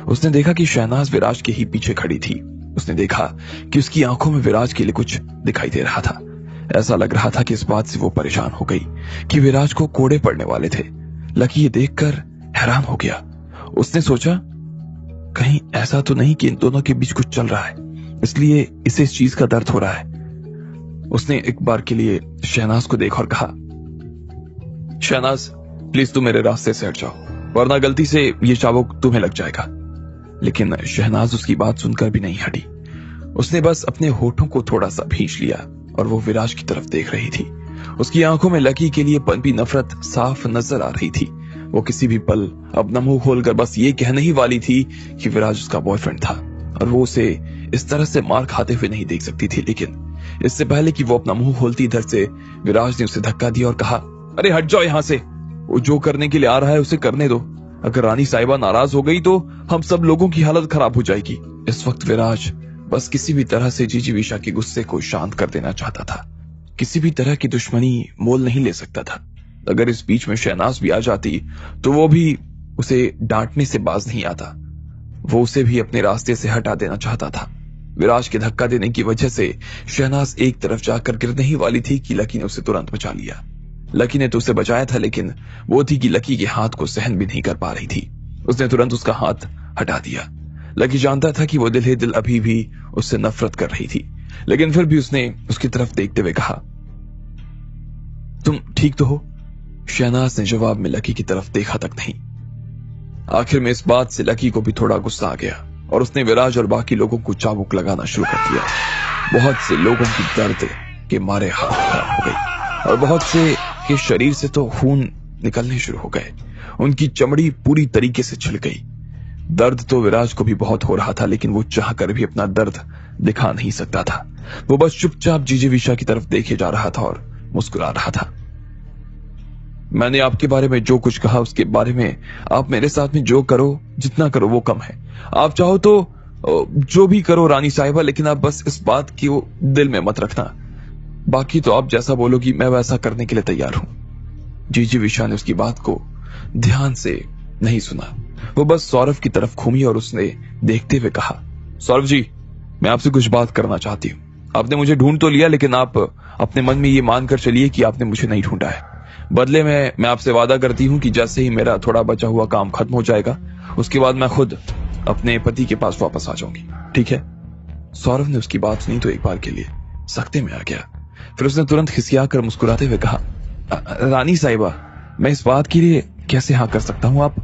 उसने देखा कि शहनाज विराज के ही पीछे खड़ी थी। उसने देखा कि उसकी आंखों में विराज के लिए कुछ दिखाई दे रहा था। ऐसा लग रहा था कि इस बात से वो परेशान हो गई कि विराज को कोड़े पड़ने वाले थे। लकी ये देखकर हैरान हो गया। उसने सोचा, कहीं ऐसा तो नहीं कि इन दोनों के बीच कुछ चल रहा है, इसलिए इसे इस चीज का दर्द हो रहा है। उसने एक बार के लिए शहनाज को देखा और कहा, शहनाज, प्लीज तुम मेरे रास्ते से हट जाओ, वरना गलती से ये चाबुक तुम्हें लग जाएगा। लेकिन शहनाज उसकी बात सुनकर भी नहीं हटी। उसने बस अपने होठों को थोड़ा सा भींच लिया और वो विराज की तरफ देख रही थी। उसकी आंखों में लकी के लिए पनपी नफरत साफ नजर आ रही थी। वो किसी भी पल अपना मुंह खोलकर बस ये कहने ही वाली थी कि विराज उसका बॉयफ्रेंड था और वो उसे इस तरह से मार खाते हुए नहीं देख सकती थी। लेकिन इससे पहले कि वो अपना मुंह खोलती, इधर से विराज ने उसे धक्का दिया और कहा, अरे हट जाओ यहां से, वो जो करने के लिए आ रहा है उसे करने दो। अगर रानी साहिबा नाराज हो गई तो हम सब लोगों की हालत खराब हो जाएगी। इस वक्त विराज बस किसी भी तरह से जिजीविशा के गुस्से को शांत कर देना चाहता था। किसी भी तरह की दुश्मनी मोल नहीं ले सकता था। अगर इस बीच में शहनाज भी आ जाती तो वो भी उसे डांटने से बाज नहीं आता। वो उसे भी अपने रास्ते से हटा देना चाहता था। विराज के धक्का देने की वजह से शहनाज एक तरफ जाकर गिरने ही वाली थी कि लकी ने उसे तुरंत बचा लिया। लकी ने तो उसे बचाया था, लेकिन वो थी कि लकी के हाथ को सहन भी नहीं कर पा रही थी। उसने तुरंत उसका हाथ हटा दिया। लकी जानता था कि वो दिल ही दिल अभी भी उससे नफरत कर रही थी, लेकिन फिर भी उसने उसकी तरफ देखते हुए कहा, तुम ठीक तो हो? शहनाज ने जवाब में लकी की तरफ देखा तक नहीं। आखिर में इस बात से लकी को भी थोड़ा गुस्सा आ गया और उसने विराज और बाकी लोगों को चाबुक लगाना शुरू कर दिया। बहुत से लोगों की दर्द के मारे हाथ खराब हो गई और बहुत से के शरीर से तो खून निकलने शुरू हो गए। उनकी चमड़ी पूरी तरीके से छिल गई। दर्द तो विराज को भी बहुत हो रहा था, लेकिन वो चाहकर भी अपना दर्द दिखा नहीं सकता था। वो बस चुपचाप जिजीविशा की तरफ देखे जा रहा था और मुस्कुरा रहा था। मैंने आपके बारे में जो कुछ कहा उसके बारे में आप मेरे साथ में जो करो, जितना करो वो कम है। आप चाहो तो जो भी करो रानी साहिबा, लेकिन आप बस इस बात की वो दिल में मत रखना। बाकी तो आप जैसा बोलोगी मैं वैसा करने के लिए तैयार हूं। जिजीविशा ने उसकी बात को ध्यान से नहीं सुना। वो बस सौरभ की तरफ घूमी और उसने देखते हुए कहा, सौरभ जी, मैं आपसे कुछ बात करना चाहती हूँ। आपने मुझे ढूंढ तो लिया, लेकिन आप अपने मन में ये मानकर चलिए कि आपने मुझे नहीं ढूंढा है। बदले में मैं आपसे वादा करती हूँ कि जैसे ही मेरा थोड़ा बचा हुआ काम खत्म हो जाएगा, उसके बाद मैं खुद अपने पति के पास वापस आ जाऊंगी, ठीक है? सौरभ ने उसकी बात सुनी तो एक बार के लिए सख्ते में आ गया। फिर उसने तुरंत खिसियाकर मुस्कुराते हुए कहा, रानी साहिबा, मैं इस बात के लिए कैसे हाँ कर सकता हूँ? आप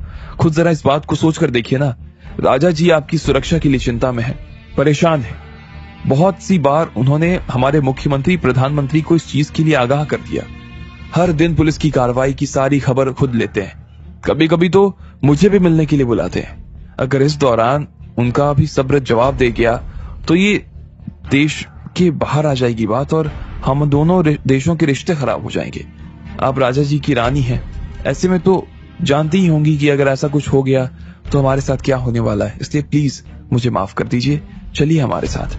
खुद जरा इस बात को सोचकर देखिए ना। राजा जी आपकी सुरक्षा के लिए चिंता में है, परेशान है। बहुत सी बार उन्होंने हमारे मुख्यमंत्री, प्रधानमंत्री को इस चीज के लिए आगाह कर दिया। हर दिन पुलिस की कार्रवाई की सारी खबर खुद लेते हैं। कभी कभी तो मुझे भी मिलने के लिए बुलाते हैं। अगर इस दौरान उनका भी सब्र जवाब दे गया तो ये देश के बाहर आ जाएगी बात और हम दोनों देशों के रिश्ते खराब हो जाएंगे। आप राजा जी की रानी हैं, ऐसे में तो जानती ही होंगी कि अगर ऐसा कुछ हो गया तो हमारे साथ क्या होने वाला है। इसलिए प्लीज मुझे माफ कर दीजिए, चलिए हमारे साथ।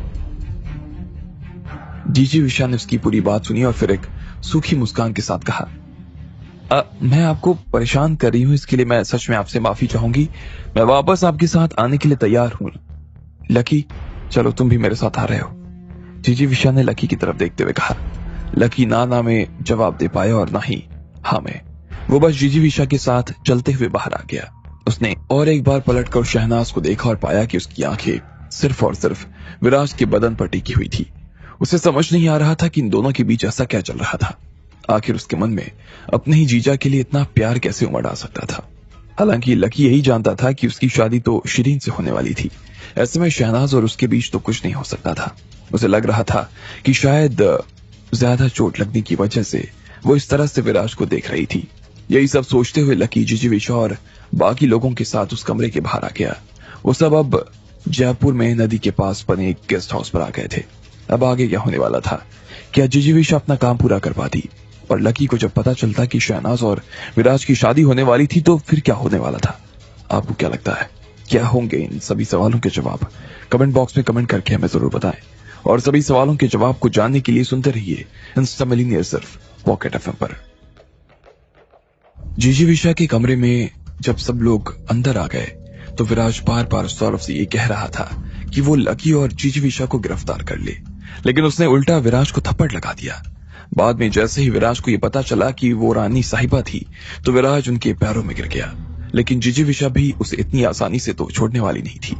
जिजीविशा ने उसकी पूरी बात सुनी और फिर एक सूखी मुस्कान के साथ कहा, मैं आपको परेशान कर रही हूं, इसके लिए मैं सच में आपसे माफी चाहूंगी। मैं वापस आपके साथ आने के लिए तैयार हूं। लकी, चलो तुम भी मेरे साथ आ रहे हो। जिजीविशा ने लकी की तरफ देखते हुए कहा। लकी ना में जवाब दे पाया और ना ही हाँ में। वो बस जिजीविशा के साथ चलते हुए बाहर आ गया। उसने और एक बार पलटकर शहनाज को देखा और पाया कि उसकी आंखें सिर्फ और सिर्फ विराज के बदन पर टिकी हुई थी। उसे समझ नहीं आ रहा था कि इन दोनों के बीच ऐसा क्या चल रहा था। आखिर उसके मन में अपने ही जीजा के लिए इतना प्यार कैसे उमड़ आ सकता था। हालांकि लकी यही जानता था कि उसकी शादी तो शिरीन से होने वाली थी। ऐसे में शहनाज और उसके बीच तो कुछ नहीं हो सकता था। उसे लग रहा था कि शायद ज्यादा चोट लगने की वजह से वो इस तरह से विराज को देख रही थी। यही सब सोचते हुए लकी जिजीविशा और बाकी लोगों के साथ उस कमरे के बाहर आ गया। वो सब अब जयपुर में नदी के पास बने एक गेस्ट हाउस पर आ गए थे। अब आगे क्या होने वाला था? क्या जिजीविशा अपना काम पूरा कर पाती? और लकी को जब पता चलता कि शहनाज और विराज की शादी होने वाली थी तो फिर क्या होने वाला था? आपको क्या लगता है, क्या होंगे इन सभी सवालों के जवाब? कमेंट बॉक्स में कमेंट करके हमें जरूर बताएं। और सभी सवालों के जवाब को जानने के लिए सुनते रहिए इंस्टा मिलीनियर सिर्फ पॉकेट एफएम पर। जिजीविशा के कमरे में जब सब लोग अंदर आ गए तो विराज बार बार सौरभ से ये कह रहा था कि वो लकी और जिजीविशा को गिरफ्तार कर ले, लेकिन उसने उल्टा विराज को थप्पड़ लगा दिया। बाद में जैसे ही विराज को ये पता चला कि वो रानी साहिबा थी तो विराज उनके पैरों में गिर गया। लेकिन जिजीविशा भी उसे इतनी आसानी से तो छोड़ने वाली नहीं थी।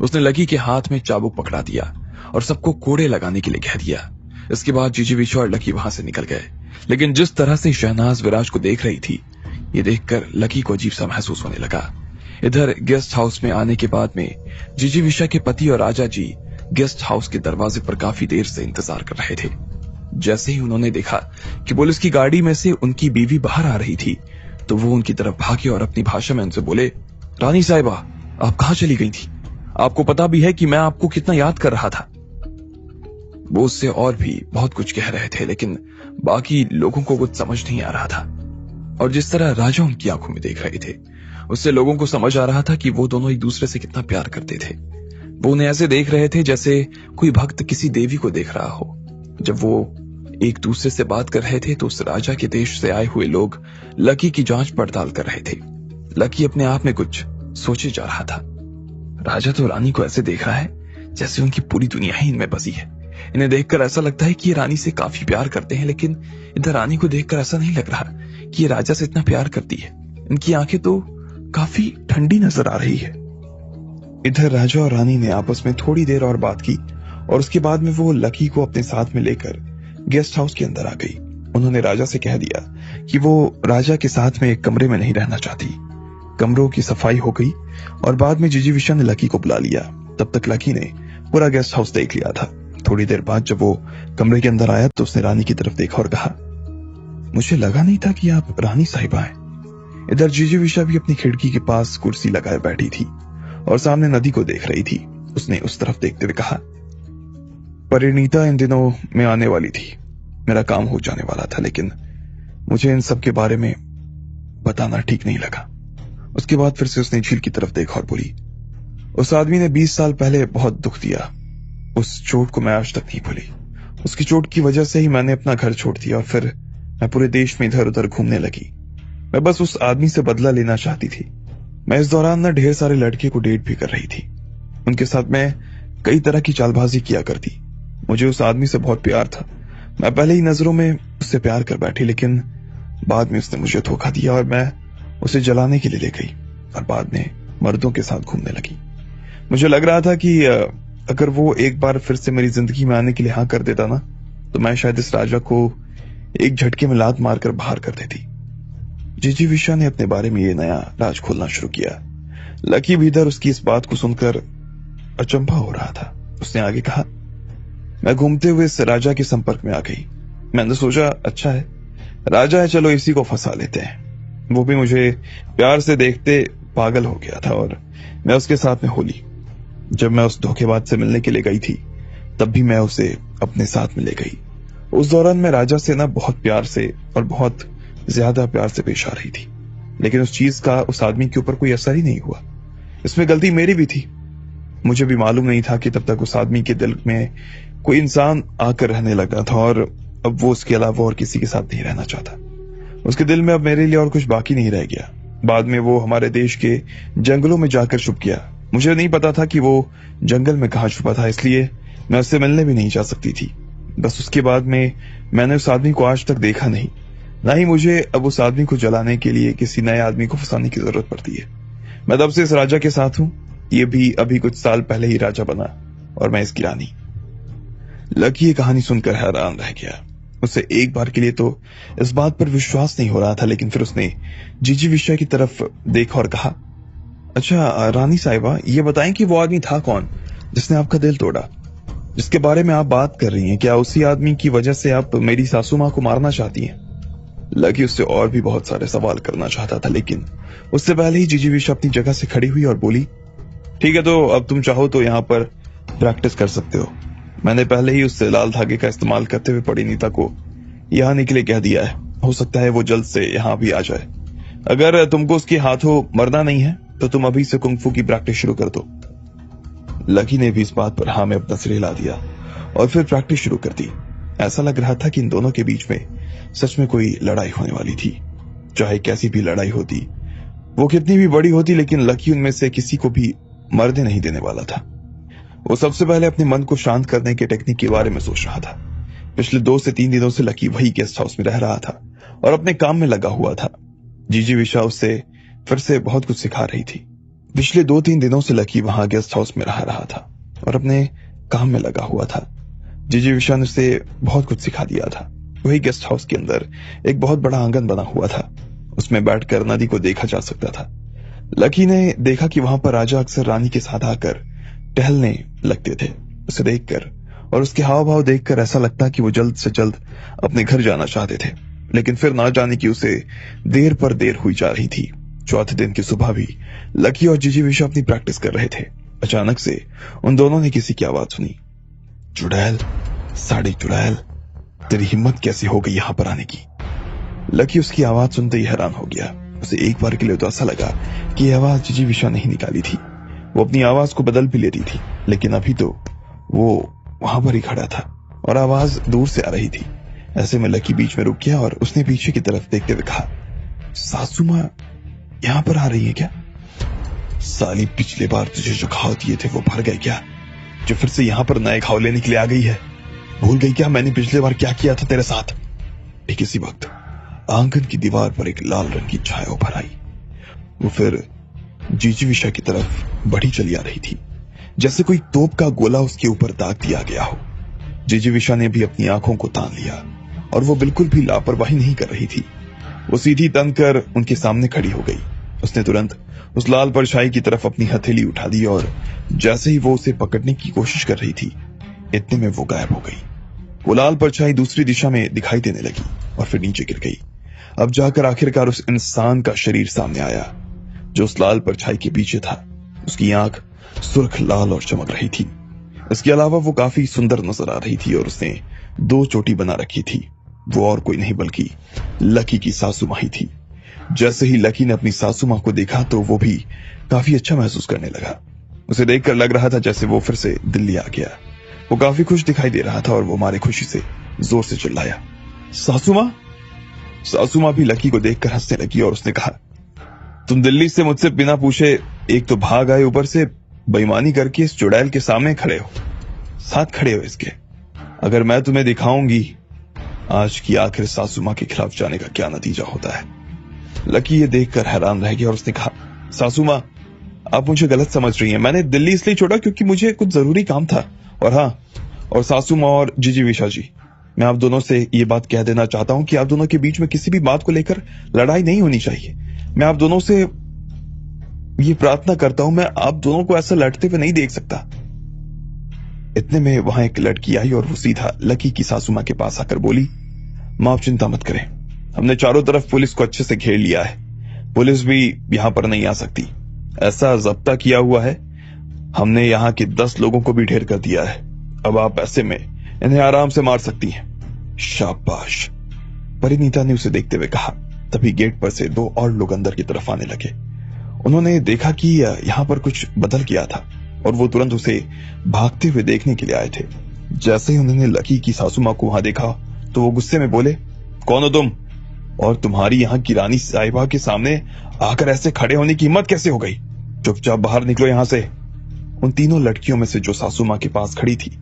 उसने लकी के हाथ में चाबुक पकड़ा दिया और सबको कोड़े लगाने के लिए कह दिया। इसके बाद जिजीविशा और लकी वहां से निकल गए। लेकिन जिस तरह से शहनाज विराज को देख रही थी, ये देखकर लकी को अजीब सा महसूस होने लगा। इधर गेस्ट हाउस में आने के बाद में जिजीविशा के पति और राजा जी गेस्ट हाउस के दरवाजे पर काफी देर से इंतजार कर रहे थे। जैसे ही उन्होंने देखा कि पुलिस की गाड़ी में से उनकी बीवी बाहर आ रही थी तो वो उनकी तरफ भागे और अपनी भाषा में उनसे बोले, रानी साहिबा, आप कहां चली गई थी? आपको पता भी है कि मैं आपको कितना याद कर रहा था। वो उससे और भी बहुत कुछ कह रहे थे, लेकिन बाकी लोगों को कुछ समझ नहीं आ रहा था। और जिस तरह राजा उनकी आंखों में देख रहे थे, उससे लोगों को समझ आ रहा था कि वो दोनों एक दूसरे से कितना प्यार करते थे। वो उन्हें ऐसे देख रहे थे जैसे कोई भक्त किसी देवी को देख रहा हो। जब वो एक दूसरे से बात कर रहे थे तो उस राजा के देश से आए हुए लोग लकी की जांच पड़ताल कर रहे थे। लकी अपने आप में कुछ सोचे जा रहा था। राजा तो रानी को ऐसे देख रहा है जैसे उनकी पूरी दुनिया ही इनमें बसी है। इन्हें देखकर ऐसा लगता है कि ये रानी से काफी प्यार करते हैं, लेकिन इधर रानी को देखकर ऐसा नहीं लग रहा कि ये राजा से इतना प्यार करती है। इनकी आंखें तो काफी ठंडी नजर आ रही है। इधर राजा और रानी ने आपस में थोड़ी देर और बात की और उसके बाद में वो लकी को अपने साथ में लेकर गेस्ट हाउस के अंदर आ गई। उन्होंने राजा से कह दिया कि वो राजा के साथ में एक कमरे में नहीं रहना चाहती। कमरों की सफाई हो गई और बाद में जीजी विशा ने लकी को बुला लिया। तब तक लकी ने पूरा गेस्ट हाउस देख लिया था। थोड़ी देर बाद जब वो कमरे के अंदर आया तो उसने रानी की तरफ देखा और कहा, मुझे लगा नहीं था कि आप रानी साहिबा हैं। इधर जीजी विशा भी अपनी खिड़की के पास कुर्सी लगाए बैठी थी और सामने नदी को देख रही थी। उसने उस तरफ देखते हुए कहा, परिणीता इन दिनों में आने वाली थी। मेरा काम हो जाने वाला था, लेकिन मुझे इन सब के बारे में बताना ठीक नहीं लगा। उसके बाद फिर से उसने झील की तरफ देखा और बोली, उस आदमी ने 20 साल पहले बहुत दुख दिया। उस चोट को मैं आज तक नहीं भूली। उसकी चोट की वजह से ही मैंने अपना घर छोड़ दिया और फिर मैं पूरे देश में इधर उधर घूमने लगी। मैं बस उस आदमी से बदला लेना चाहती थी। मैं इस दौरान ना ढेर सारे लड़के को डेट भी कर रही थी। उनके साथ मैं कई तरह की चालबाजी किया करती। मुझे उस आदमी से बहुत प्यार था। मैं पहले ही नजरों में उससे प्यार कर बैठी, लेकिन बाद में उसने मुझे धोखा दिया और मैं उसे जलाने के लिए ले गई और बाद में मर्दों के साथ घूमने लगी। मुझे लग रहा था कि अगर वो एक बार फिर से मेरी जिंदगी में आने के लिए हाँ कर देता ना, तो मैं शायद इस राजा को एक झटके में लात मारकर बाहर कर देती। जीजी विशा ने अपने बारे में ये नया राज खोलना शुरू किया। लकी भी इधर उसकी इस बात को सुनकर अचंभा हो रहा था। उसने आगे कहा, मैं घूमते हुए इस राजा के संपर्क में आ गई। मैंने सोचा, अच्छा है, राजा है, चलो इसी को फंसा लेते हैं। वो भी मुझे प्यार से देखते पागल हो गया था और मैं उसके साथ में होली। जब मैं उस धोखेबाज से मिलने के लिए गई थी, तब भी मैं उसे अपने साथ में ले गई। उस दौरान मैं राजा से ना बहुत प्यार से और बहुत ज्यादा प्यार से पेश आ रही थी, लेकिन उस चीज का उस आदमी के ऊपर कोई असर ही नहीं हुआ। इसमें गलती मेरी भी थी। मुझे भी मालूम नहीं था कि तब तक उस आदमी के दिल में कोई इंसान आकर रहने लगा था और अब वो उसके अलावा और किसी के साथ नहीं रहना चाहता। उसके दिल में अब मेरे लिए और कुछ बाकी नहीं रह गया। बाद में वो हमारे देश के जंगलों में जाकर छुप गया। मुझे नहीं पता था कि वो जंगल में कहाँ छुपा था, इसलिए मैं उससे मिलने भी नहीं जा सकती थी। बस उसके बाद में मैंने उस आदमी को आज तक देखा नहीं, ना ही मुझे अब उस आदमी को जलाने के लिए किसी नए आदमी को फंसाने की जरूरत पड़ती है। मैं तब से इस राजा के साथ हूं। ये भी अभी कुछ साल पहले ही राजा बना और मैं इसकी रानी। लकी ये कहानी सुनकर हैरान रह गया। उसे एक बार के लिए तो इस बात पर विश्वास नहीं हो रहा था, लेकिन फिर उसने जीजी विशा की तरफ देखा और कहा, अच्छा रानी साहिबा, ये बताएं कि वो आदमी था कौन जिसने आपका दिल तोड़ा, जिसके बारे में आप बात कर रही हैं? क्या उसी आदमी की वजह से आप मेरी सासू माँ को मारना चाहती हैं? लकी उससे और भी बहुत सारे सवाल करना चाहता था, लेकिन उससे पहले ही जीजी विशा अपनी जगह से खड़ी हुई और बोली, ठीक है, तो अब तुम चाहो तो यहाँ पर प्रैक्टिस कर सकते हो। मैंने पहले ही उससे लाल धागे का इस्तेमाल करते हुए परिणीता को यहाँ आने के लिए कह दिया है। हो सकता है वो जल्द से यहाँ भी आ जाए। अगर तुमको उसके हाथों मरना नहीं है तो तुम अभी से कुंग फू की प्रैक्टिस शुरू कर दो। लकी ने भी इस बात पर हाँ में अपना सिर हिला दिया और फिर प्रैक्टिस शुरू कर दी। ऐसा लग रहा था कि इन दोनों के बीच में सच में कोई लड़ाई होने वाली थी। चाहे कैसी भी लड़ाई होती, वो कितनी भी बड़ी होती, लेकिन लकी उनमें से किसी को भी मरने नहीं देने वाला था। वो सबसे पहले अपने मन को शांत करने के टेक्निक के बारे में सोच रहा था। पिछले 2 से 3 दिनों से लकी वही गेस्ट हाउस में रह रहा था और अपने काम में लगा हुआ था। जीजी विशा उससे फिर से बहुत कुछ सिखा रही थी। पिछले 2-3 दिनों से लकी वहां गेस्ट हाउस में रह रहा था और अपने काम में लगा हुआ था। जीजी विशा ने उसे बहुत कुछ सिखा दिया था। वही गेस्ट हाउस के अंदर एक बहुत बड़ा आंगन बना हुआ था। उसमें बैठकर नदी को देखा जा सकता था। लकी ने देखा कि वहां पर राजा अक्सर रानी के साथ आकर टहलने लगते थे। उसे देखकर और उसके हाव भाव देखकर ऐसा लगता कि वो जल्द से जल्द अपने घर जाना चाहते थे, लेकिन फिर ना जाने की उसे देर पर देर हुई जा रही थी। चौथे दिन की सुबह भी लकी और जीजी विशा अपनी प्रैक्टिस कर रहे थे। अचानक से उन दोनों ने किसी की आवाज सुनी, चुड़ैल, साड़ी चुड़ैल, तेरी हिम्मत कैसे हो गई यहाँ पर आने की? लकी उसकी आवाज सुनते ही हैरान हो गया। उसे एक बार के लिए तो ऐसा लगा कि यह आवाज जीजी विशा ने ही निकाली थी। वो अपनी आवाज को बदल भी ले रही थी, लेकिन अभी तो वो वहां पर ही खड़ा था और आवाज दूर से आ रही थी। ऐसे में लकी बीच में रुक गया और उसने पीछे की तरफ देखते हुए कहा, सासू माँ यहाँ पर आ रही है क्या? साली, पिछले बार तुझे जो घाव दिए थे वो भर गए क्या, जो फिर से यहाँ पर नए घाव लेने के लिए आ गई है? भूल गई क्या मैंने पिछले बार क्या किया था तेरे साथ? ठीक इसी वक्त आंगन की दीवार पर एक लाल रंग की छाया उभर आई। वो फिर जीजी विशा की तरफ बढ़ी चली आ रही थी, जैसे कोई तोप का गोला उसके ऊपर दाग दिया गया हो। जीजी विशा ने भी अपनी आंखों को तान लिया और वो बिल्कुल भी लापरवाही नहीं कर रही थी। वो सीधी तन कर उनके सामने खड़ी हो गई। उसने तुरंत उस लाल परछाई की तरफ अपनी हथेली उठा दी और जैसे ही वो उसे पकड़ने की कोशिश कर रही थी, इतने में वो गायब हो गई। वो लाल परछाई दूसरी दिशा में दिखाई देने लगी और फिर नीचे गिर गई। अब जाकर आखिरकार उस इंसान का शरीर सामने आया जो उस लाल परछाई के पीछे था। उसकी आंख सुर्ख लाल और चमक रही थी। इसके अलावा वो काफी सुंदर नजर आ रही थी और उसने 2 चोटी बना रखी थी। वो और कोई नहीं बल्कि लकी की सासू माँ ही थी। जैसे ही लकी ने अपनी सासू माँ को देखा तो वो भी काफी अच्छा महसूस करने लगा। उसे देखकर लग रहा था जैसे वो फिर से दिल्ली आ गया। वो काफी खुश दिखाई दे रहा था और वो मारे खुशी से जोर से चिल्लाया, सासू माँ। सासू माँ भी लकी को देखकर हंसने लगी और उसने कहा, तुम दिल्ली से मुझसे बिना पूछे एक तो भाग आए, ऊपर से बेईमानी करके इस चुड़ैल के सामने खड़े हो, साथ खड़े हो इसके। अगर मैं तुम्हें दिखाऊंगी आज की आखिर सासू माँ के खिलाफ जाने का क्या नतीजा होता है। लकी ये देखकर हैरान रह गया और उसने कहा, सासू माँ, आप मुझे गलत समझ रही हैं। मैंने दिल्ली इसलिए छोड़ा क्योंकि मुझे कुछ जरूरी काम था। और हाँ, और सासू माँ और जीजी विशा जी, मैं आप दोनों से ये बात कह देना चाहता हूं कि आप दोनों के बीच में किसी भी बात को लेकर लड़ाई नहीं होनी चाहिए। मैं आप दोनों से ये प्रार्थना करता हूं, मैं आप दोनों को ऐसा लड़ते हुए नहीं देख सकता। इतने में वहां एक लड़की आई और वो सीधा लकी की सासू माँ के पास आकर बोली, माँ आप चिंता मत करें, हमने चारों तरफ पुलिस को अच्छे से घेर लिया है। पुलिस भी यहां पर नहीं आ सकती। ऐसा जब्ता किया हुआ है, हमने यहाँ के 10 लोगों को भी ढेर कर दिया है। अब आप ऐसे में इन्हें आराम से मार सकती हैं। शाबाश, परिणीता ने उसे देखते हुए कहा। तभी गेट पर से 2 और लोग अंदर की तरफ आने लगे। उन्होंने देखा कि यहाँ पर कुछ बदल गया था और वो तुरंत उसे भागते हुए देखने के लिए आए थे। जैसे ही उन्होंने लकी की सासू माँ को वहां देखा तो वो गुस्से में बोले, कौन हो तुम, और तुम्हारी यहाँ की रानी साहिबा के सामने आकर ऐसे खड़े होने की हिम्मत कैसे हो गई? चुपचाप बाहर निकलो यहां से। उन तीनों लड़कियों में से जो सासू माँ के पास खड़ी थी,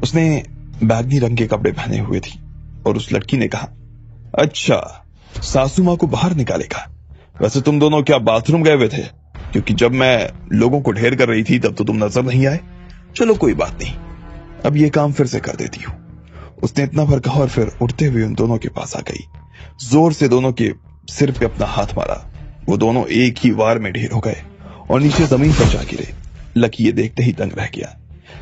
उसने बैगनी रंग के कपड़े पहने हुए थी और उस लड़की ने कहा, अच्छा, सासू माँ को बाहर निकालेगा। वैसे तुम दोनों क्या बाथरूम गए हुए थे? क्योंकि जब मैं लोगों को ढेर कर रही थी तब तो तुम नजर नहीं आए। चलो कोई बात नहीं, अब ये काम फिर से कर देती हूँ। उसने इतना भर कहा और फिर उठते हुए उन दोनों के पास आ गई। जोर से दोनों के सिर पे अपना हाथ मारा। वो दोनों एक ही वार में ढेर हो गए और नीचे जमीन पर जा गिरे। लकी ये देखते ही दंग रह गया।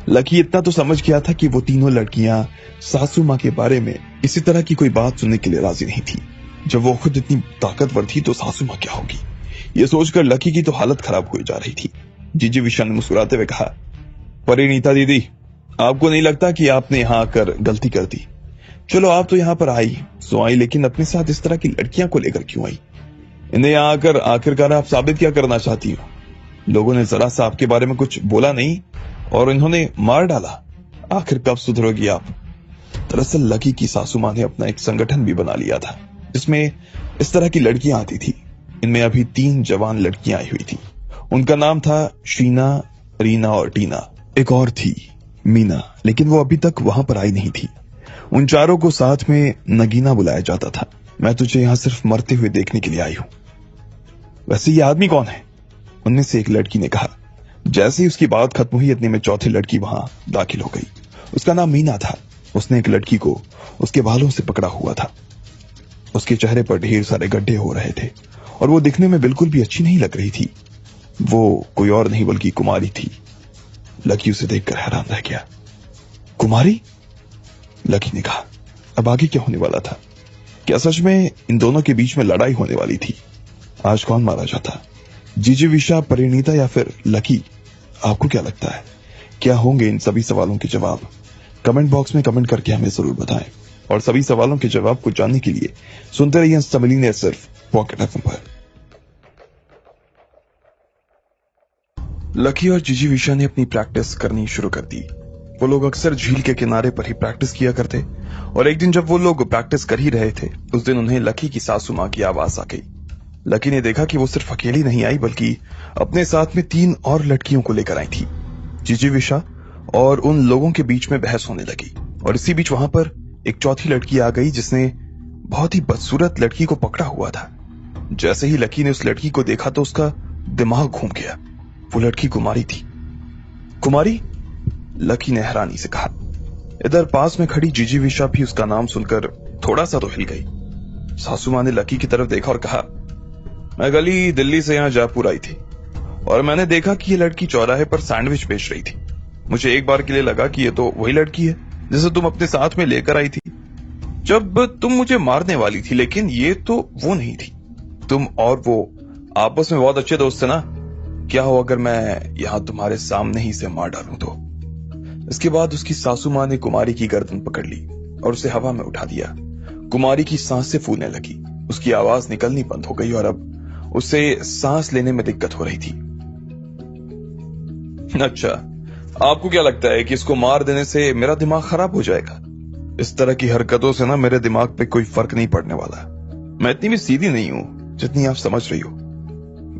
लकी इतना तो समझ गया था कि वो तीनों लड़कियां सासू माँ के बारे में इसी तरह की कोई बात सुनने के लिए राजी नहीं थी। जब वो खुद इतनी ताकतवर थी तो सासू माँ क्या होगी, ये सोचकर लकी की तो हालत खराब हुई जा रही थी। जीजी विशा ने मुस्कुराते हुए कहा, परिणीता दीदी, आपको नहीं लगता कि आपने यहाँ आकर गलती कर दी? चलो आप तो यहाँ पर आई सो आई, लेकिन अपने साथ इस तरह की लड़कियां को लेकर क्यों आई? इन्हें यहाँ आकर आखिरकार आप साबित क्या करना चाहती हो? लोगों ने जरा सा आपके बारे में कुछ बोला नहीं और इन्होंने मार डाला। आखिर कब सुधरोगी आप? दरअसल लकी की सासू माँ ने अपना एक संगठन भी बना लिया था जिसमें इस तरह की लड़कियां आती थी। इनमें अभी 3 जवान लड़कियां आई हुई थी। उनका नाम था शीना, रीना और टीना। एक और थी मीना, लेकिन वो अभी तक वहां पर आई नहीं थी। उन चारों को साथ में नगीना बुलाया जाता था। मैं तुझे यहाँ सिर्फ मरते हुए देखने के लिए आई हूँ। वैसे ये आदमी कौन है? उनमें से एक लड़की ने कहा। जैसे ही उसकी बात खत्म हुई इतने में चौथी लड़की वहां दाखिल हो गई। उसका नाम मीना था। उसने एक लड़की को उसके बालों से पकड़ा हुआ था। उसके चेहरे पर ढेर सारे गड्ढे हो रहे थे और वो दिखने में बिल्कुल भी अच्छी नहीं लग रही थी। वो कोई और नहीं बल्कि कुमारी थी। लकी उसे देखकर हैरान रह गया। कुमारी? लकी ने कहा। अब आगे क्या होने वाला था? क्या सच में इन दोनों के बीच में लड़ाई होने वाली थी? आज कौन मारा जाता? जीजी विशा, परिणीता या फिर लकी? आपको क्या लगता है? क्या होंगे इन सभी सवालों के जवाब? कमेंट बॉक्स में कमेंट करके हमें जरूर बताएं और सभी सवालों के जवाब को जानने के लिए सुनते रहिए तमिलियन सिर्फ पॉकेट एफएम पर। लकी और जीजी विशा ने अपनी प्रैक्टिस करनी शुरू कर दी। वो लोग अक्सर झील के किनारे पर ही प्रैक्टिस किया करते और एक दिन जब वो लोग प्रैक्टिस कर ही रहे थे उस दिन उन्हें लकी की सासू माँ की आवाज आ गई। लकी ने देखा कि वो सिर्फ अकेली नहीं आई बल्कि अपने साथ में 3 और लड़कियों को लेकर आई थी। जीजी विशा और उन लोगों के बीच में बहस होने लगी और इसी बीच वहां पर एक चौथी लड़की आ गई जिसने बहुत ही बदसूरत लड़की को पकड़ा हुआ था। जैसे ही लकी ने उस लड़की को देखा तो उसका दिमाग घूम गया। वो लड़की कुमारी थी। कुमारी? लकी ने हैरानी से कहा। इधर पास में खड़ी जीजी विशा भी उसका नाम सुनकर थोड़ा सा तो हिल गई। सासू माँ ने लकी की तरफ देखा और कहा, मैं गली दिल्ली से यहाँ जयपुर आई थी और मैंने देखा कि ये लड़की चौराहे पर सैंडविच बेच रही थी। मुझे एक बार के लिए लगा कि ये तो वही लड़की है जिसे तुम अपने साथ में लेकर आई थी जब तुम मुझे मारने वाली थी, लेकिन ये तो वो नहीं थी। तुम और वो आपस में बहुत अच्छे दोस्त थे ना। क्या हो अगर मैं यहाँ तुम्हारे सामने ही से मार डालूं तो? इसके बाद उसकी सासू मां ने कुमारी की गर्दन पकड़ ली और उसे हवा में उठा दिया। कुमारी की सांसें फूलने लगी, उसकी आवाज निकलनी बंद हो गई और अब उसे सांस लेने में दिक्कत हो रही थी। अच्छा, आपको क्या लगता है कि इसको मार देने से मेरा दिमाग खराब हो जाएगा? इस तरह की हरकतों से ना मेरे दिमाग पे कोई फर्क नहीं पड़ने वाला। मैं इतनी भी सीधी नहीं हूं जितनी आप समझ रही हो।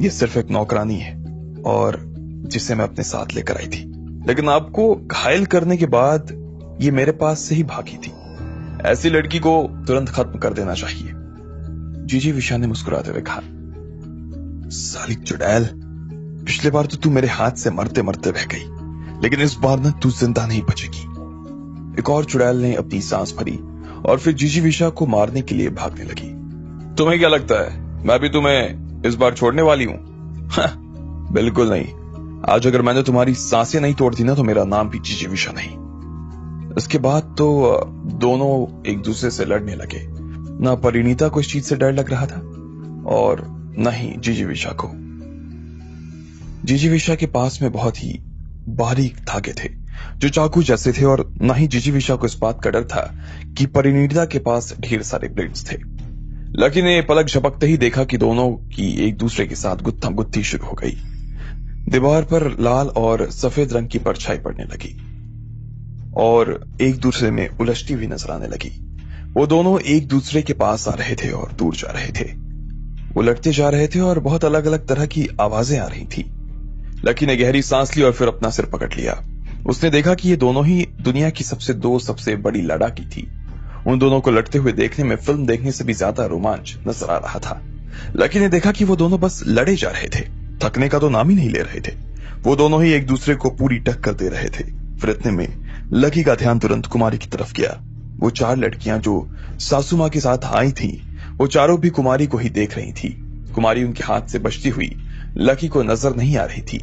ये सिर्फ एक नौकरानी है और जिसे मैं अपने साथ लेकर आई थी, लेकिन आपको घायल करने के बाद ये मेरे पास से ही भागी थी। ऐसी लड़की को तुरंत खत्म कर देना चाहिए। जीजी विशा ने मुस्कुराते हुए कहा, साली चुड़ैल, पिछले बार तो तू मेरे हाथ से मरते मरते बह गई, लेकिन इस बार ना तू जिंदा नहीं बचेगी। एक और चुड़ैल ने अपनी सांस भरी और फिर जीजी विशा को मारने के लिए भागने लगी। तुम्हें क्या लगता है मैं भी तुम्हें इस बार छोड़ने वाली हूं? बिल्कुल नहीं। आज अगर मैंने तुम्हारी सांसें नहीं तोड़ दी ना तो मेरा नाम भी जीजी विशा नहीं। इसके बाद तो दोनों एक दूसरे से लड़ने लगे। ना परिणीता को इस चीज से डर लग रहा था और न ही जीजी विशा को। जीजी विशा के पास में बहुत ही बारीक धागे थे जो चाकू जैसे थे और न ही जीजी विशा को इस बात का डर था कि परिणीता के पास ढेर सारे ब्लेड्स थे। लकी ने पलक झपकते ही देखा कि दोनों की एक दूसरे के साथ गुत्थम गुत्थी शुरू हो गई। दीवार पर लाल और सफेद रंग की परछाई पड़ने लगी और एक दूसरे में उलझती हुई नजर आने लगी। वो दोनों एक दूसरे के पास आ रहे थे और दूर जा रहे थे। वो लड़ते जा रहे थे और बहुत अलग अलग तरह की आवाजें आ रही थी। लकी ने गहरी सांस ली और फिर अपना सिर पकड़ लिया। उसने देखा कि ये दोनों ही दुनिया की सबसे बड़ी लड़ाकी थी। उन दोनों को लड़ते हुए देखने में फिल्म देखने से भी ज्यादा रोमांच नजर आ रहा था। लकी ने देखा कि वो दोनों बस लड़े जा रहे थे, थकने का तो नाम ही नहीं ले रहे थे। वो दोनों ही एक दूसरे को पूरी टक्कर दे रहे थे। फिर इतने में लकी का ध्यान तुरंत कुमारी की तरफ गया। वो 4 लड़कियां जो सासू मां के साथ आई थी, वो चारों भी कुमारी को ही देख रही थी। कुमारी उनके हाथ से बचती हुई लकी को नजर नहीं आ रही थी।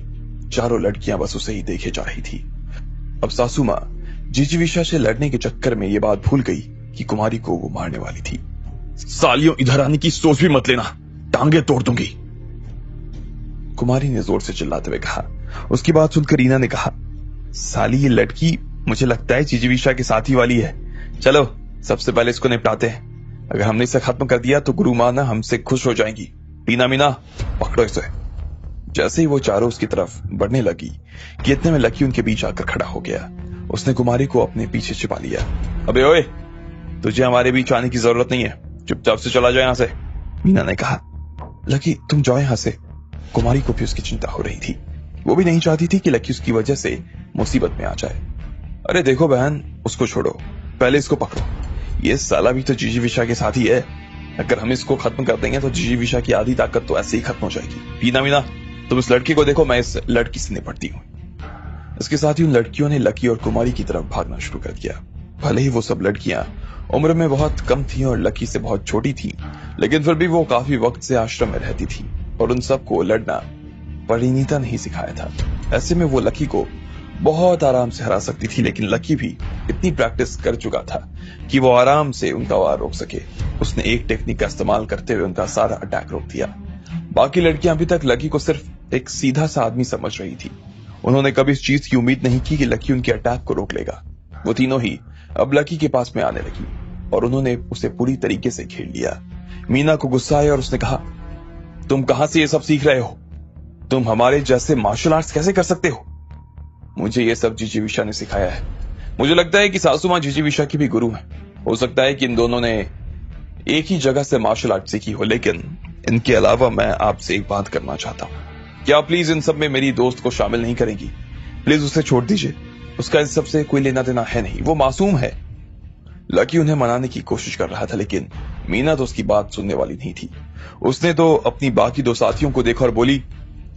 चारों लड़कियां बस उसे ही देखे जा रही थी। अब सासू मां जीजी विशा से लड़ने के चक्कर में ये बात भूल गई कि कुमारी को वो मारने वाली थी। सालियों, इधर आने की सोच भी मत लेना, टांगे तोड़ दूंगी, कुमारी ने जोर से चिल्लाते हुए कहा। उसकी बात सुनकर रीना ने कहा, साली ये लड़की मुझे लगता है जीजी विशा के साथी वाली है। चलो सबसे पहले इसको निपटाते हैं। अगर हमने इसे खत्म कर दिया तो गुरु मां ना हमसे खुश हो जाएंगी। टीना मीना पकड़ो इसे। जैसे ही वो चारों उसकी तरफ बढ़ने लगी कि इतने में लकी उनके बीच आकर खड़ा हो गया। उसने कुमारी को अपने पीछे छिपा लिया। अबे ओए, तुझे हमारे बीच आने की जरूरत नहीं है, चुपचाप से चला जाए यहां से, मीना ने कहा। लकी तुम जाओ यहां से। कुमारी को भी उसकी चिंता हो रही थी। वो भी नहीं चाहती थी कि लकी उसकी वजह से मुसीबत में आ जाए। अरे देखो बहन, उसको छोड़ो, पहले इसको पकड़ो। ये साला भी तो जीजी विशा के साथ ही है। अगर हम इसको खत्म कर देंगे तो जीजी विशा की आधी ताकत तो ऐसे ही खत्म हो जाएगी। टीना मीना तुम इस लड़की को देखो, मैं इस लड़की से निपटती हूँ। इसके साथ ही उन लड़कियों ने लकी और कुमारी की तरफ भागना शुरू कर दिया। भले ही वो सब लड़कियां उम्र में बहुत कम थी और लकी से बहुत छोटी थी, लेकिन फिर भी वो काफी वक्त से आश्रम में रहती थी और उन सबको लड़ना परिणीता ने ही सिखाया था। ऐसे में वो लकी को बहुत आराम से हरा सकती थी, लेकिन लकी भी इतनी प्रैक्टिस कर चुका था कि वो आराम से उनका वार रोक सके। उसने एक टेक्निक का इस्तेमाल करते हुए उनका सारा अटैक रोक दिया। बाकी लड़कियां अभी तक लकी को सिर्फ एक सीधा सा आदमी समझ रही थी। उन्होंने कभी इस चीज की उम्मीद नहीं की कि लकी उनके अटैक को रोक लेगा। वो तीनों ही अब लकी के पास में आने लगी और उन्होंने उसे पूरी तरीके से घेर लिया। मीना को गुस्सा आया और उसने कहा, तुम कहां से ये सब सीख रहे हो? तुम हमारे जैसे मार्शल आर्ट्स कैसे कर सकते हो? मुझे ये सब जीजी विशा ने सिखाया है। मुझे लगता है कि सासू मां जीजी विशा की भी गुरु है। हो सकता है कि इन दोनों ने एक ही जगह से मार्शल आर्ट सीखी हो, लेकिन इनके अलावा मैं आपसे एक बात करना चाहता हूं। क्या प्लीज इन सब में मेरी दोस्त को शामिल नहीं करेंगी? प्लीज उसे छोड़ दीजिए, उसका इन सब से कोई लेना देना है नहीं, वो मासूम है। लकी उन्हें मनाने की कोशिश कर रहा था, लेकिन मीना तो उसकी बात सुनने वाली नहीं थी। उसने तो अपनी बाकी 2 साथियों को देखा और बोली,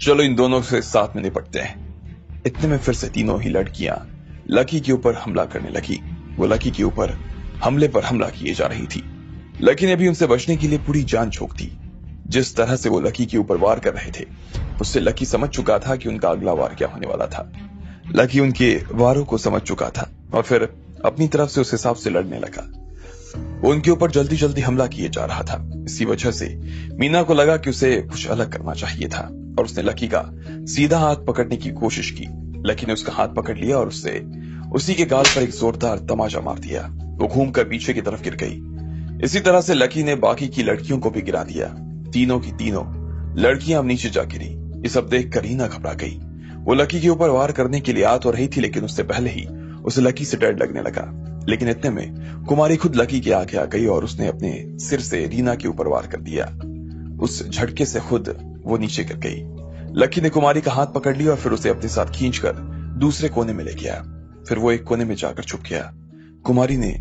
चलो इन दोनों से साथ में निपटते हैं। इतने में फिर से तीनों ही लड़कियां लकी के ऊपर हमला करने लगी। वो लकी के ऊपर हमले पर हमला किए जा रही थी। लकी ने भी उनसे बचने के लिए पूरी जान झोंक दी। जिस तरह से वो लकी के ऊपर वार कर रहे थे, उससे लकी समझ चुका था कि उनका अगला वार क्या होने वाला था। लकी उनके वारों को समझ चुका था और फिर अपनी तरफ से उस हिसाब से लड़ने लगा। वो उनके ऊपर जल्दी जल्दी हमला किए जा रहा था। इसी वजह से मीना को लगा कि उसे कुछ अलग करना चाहिए था और उसने लकी का सीधा हाथ पकड़ने की कोशिश की। लकी ने उसका हाथ पकड़ लिया और उससे उसी के गाल पर एक जोरदार तमाचा मार दिया। वो घूमकर पीछे की तरफ गिर गई। इसी तरह से लकी ने बाकी की लड़कियों को भी गिरा दिया। तीनों की तीनों लड़कियां अब नीचे जा गिरी। ये सब देखकर रीना घबरा गई। वो लकी के ऊपर वार करने के लिए आ तो रही थी, लेकिन उससे पहले ही उसे लकी से डर लगने लगा। लेकिन इतने में कुमारी खुद लकी के आगे आ गई और उसने अपने सिर से रीना के ऊपर वार कर दिया। उस झटके से खुद वो नीचे गिर गई। लकी ने कुमारी का हाथ पकड़ लिया और फिर उसे अपने साथ खींचकर दूसरे कोने में ले गया। फिर वो एक कोने में जाकर छुप गया। कुमारी ने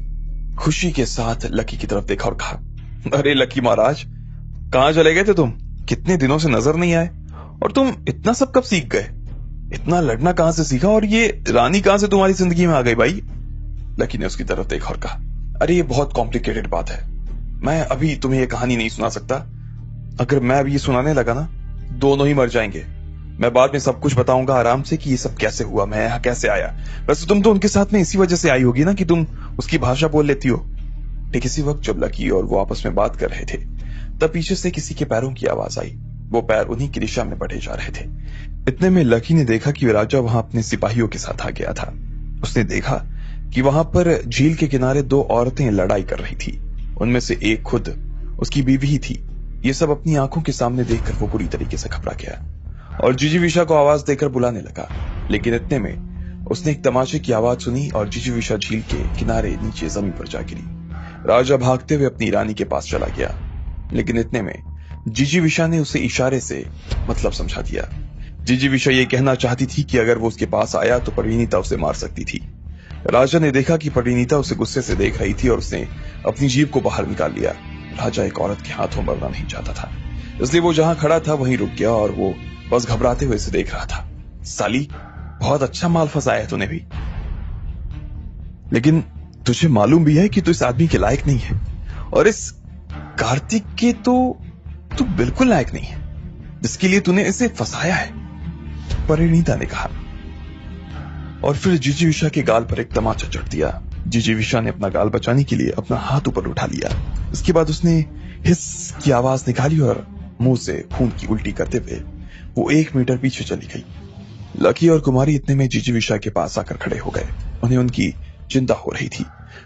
खुशी के साथ लकी की तरफ देखा और कहा, अरे लकी महाराज, कहां चले गए थे तुम? कितने दिनों से नजर नहीं आए। और तुम इतना सब कब सीख गए? इतना लड़ना कहां से सीखा? और ये रानी कहां से तुम्हारी जिंदगी में आ गई भाई? लकी ने उसकी तरफ देखा और कहा, अरे ये बहुत कॉम्प्लिकेटेड बात है। मैं अभी तुम्हें ये कहानी नहीं सुना सकता। अगर मैं अभी ये सुनाने लगा ना, दोनों ही मर जाएंगे। मैं बाद में सब कुछ बताऊंगा आराम से कि ये सब कैसे हुआ, मैं यहाँ कैसे आया। वैसे तुम तो उनके साथ में इसी वजह से आई होगी ना कि तुम उसकी भाषा बोल लेती हो। ठीक इसी वक्त जब लकी और वो आपस में बात कर रहे थे, तब पीछे से किसी के पैरों की आवाज आई। वो पैर उन्हीं की दिशा में बढ़े जा रहे थे। इतने में लकी ने देखा कि राजा वहां अपने सिपाहियों के साथ आ गया था। उसने देखा कि वहां पर झील के किनारे दो औरतें लड़ाई कर रही थी। उनमें से एक खुद उसकी बीवी ही थी। ये सब अपनी आंखों के सामने देखकर वो बुरी तरीके से घबरा गया और जिजीविशा को आवाज देकर बुलाने लगा। लेकिन इतने में उसने एक तमाचे की आवाज सुनी और जिजीविशा झील के किनारे नीचे जमीन पर जा गिरी। राजा भागते हुए अपनी रानी के पास चला गया, लेकिन इतने में जिजीविशा ने उसे इशारे से मतलब समझा दिया। जिजीविशा ये कहना चाहती थी कि अगर वो उसके पास आया तो परिणीता उसे मार सकती थी। राजा ने देखा कि परिणीता उसे गुस्से से देख रही थी और उसने अपनी जीभ को बाहर निकाल लिया। राजा एक औरत के हाथों मरना नहीं चाहता था, इसलिए वो जहां खड़ा था वहीं रुक गया और वो बस घबराते हुए इसे देख रहा था। साली, बहुत अच्छा माल फंसाया है तूने भी, लेकिन तुझे मालूम भी है कि तू इस आदमी के लायक नहीं है और इस कार्तिक के तो तू बिल्कुल लायक नहीं है जिसके लिए तूने इसे फंसाया है, परिणीता ने कहा। और फिर जिजीविशा के गाल पर एक तमाचा जड़ दिया। जिजीविशा ने अपना गाल बचाने के लिए अपना हाथ ऊपर उठा लिया। इसके बाद उसने हिस की आवाज निकाली और मुंह से खून की उल्टी करते हुए वो 1 मीटर पीछे चली गई। लकी और कुमारी इतने में जिजीविशा के पास आकर खड़े हो गए। उन्हें उनकी चिंता हो रही थी।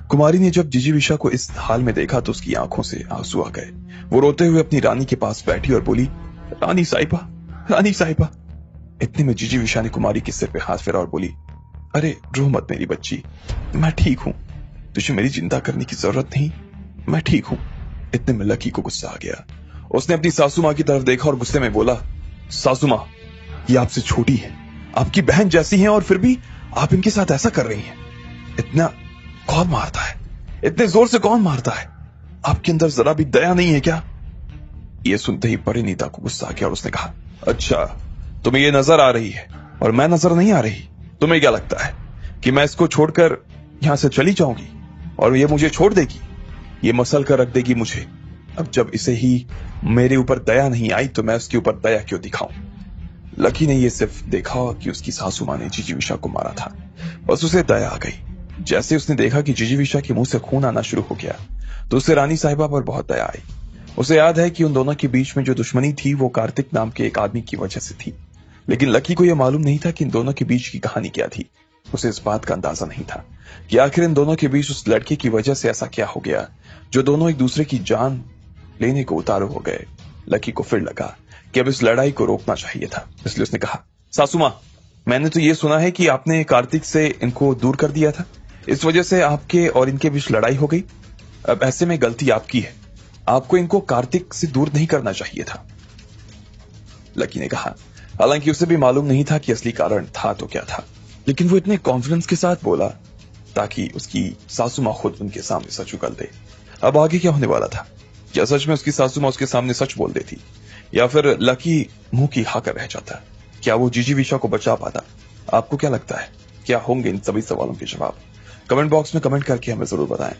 कुमारी ने जब जिजीविशा को इस हाल में देखा तो उसकी आंखों से आंसू आ गए। वो रोते हुए अपनी रानी के पास बैठी और बोली, रानी साहिबा, रानी साहिबा। इतने में जिजीविशा ने कुमारी के सिर पे हाथ फेरा और बोली, अरे रो मत मेरी बच्ची, मैं ठीक हूं, तुझे मेरी चिंता करने की जरूरत नहीं, मैं ठीक हूं। इतने में लकी को गुस्सा आ गया। उसने अपनी सासू मां की तरफ देखा और गुस्से में बोला, सासू मां, ये आपसे छोटी है, आपकी बहन जैसी है और फिर भी आप इनके साथ ऐसा कर रही हैं। इतना कौन मारता है? इतने जोर से कौन मारता है? आपके अंदर जरा भी दया नहीं है क्या? ये सुनते ही परिणीता को गुस्सा आ गया और उसने कहा, अच्छा, तुम्हें ये नजर आ रही है और मैं नजर नहीं आ रही? तुम्हें क्या लगता है कि मैं इसको छोड़कर यहां से चली जाऊंगी और ये मुझे छोड़ देगी? ये मसल कर रख देगी मुझे। अब जब इसे ही मेरे ऊपर दया नहीं आई तो मैं उसके ऊपर दया क्यों दिखाऊं? लकी ने ये सिर्फ देखा कि उसकी सासू मां ने जिजीविशा को मारा था, बस उसे दया आ गई। जैसे उसने देखा कि जिजीविशा के मुंह से खून आना शुरू हो गया तो उसे रानी साहिबा पर बहुत दया आई। उसे याद है कि उन दोनों के बीच में जो दुश्मनी थी वो कार्तिक नाम के एक आदमी की वजह से थी, लेकिन लकी को यह मालूम नहीं था कि इन दोनों के बीच की कहानी क्या थी। उसे इस बात का अंदाजा नहीं था कि आखिर इन दोनों के बीच उस लड़के की वजह से ऐसा क्या हो गया जो दोनों एक दूसरे की जान लेने को उतारू हो गए। लकी को फिर लगा कि अब इस लड़ाई को रोकना चाहिए था, इसलिए उसने कहा, सासू मां, मैंने तो ये सुना है कि आपने कार्तिक से इनको दूर कर दिया था, इस वजह से आपके और इनके बीच लड़ाई हो गई। अब ऐसे में गलती आपकी है, आपको इनको कार्तिक से दूर नहीं करना चाहिए था, लकी ने कहा। हालांकि उसे भी मालूम नहीं था कि असली कारण था तो क्या था, लेकिन वो इतने कॉन्फिडेंस के साथ बोला ताकि उसकी सासू मां खुद उनके सामने सच उगल दे। अब आगे क्या होने वाला था? क्या सच में उसकी सासू मां उसके सामने सच बोल देती या फिर लकी मुंह की खाकर रह जाता? क्या वो जिजीविशा को बचा पाता? आपको क्या लगता है, क्या होंगे इन सभी सवालों के जवाब? कमेंट बॉक्स में कमेंट करके हमें जरूर बताएं।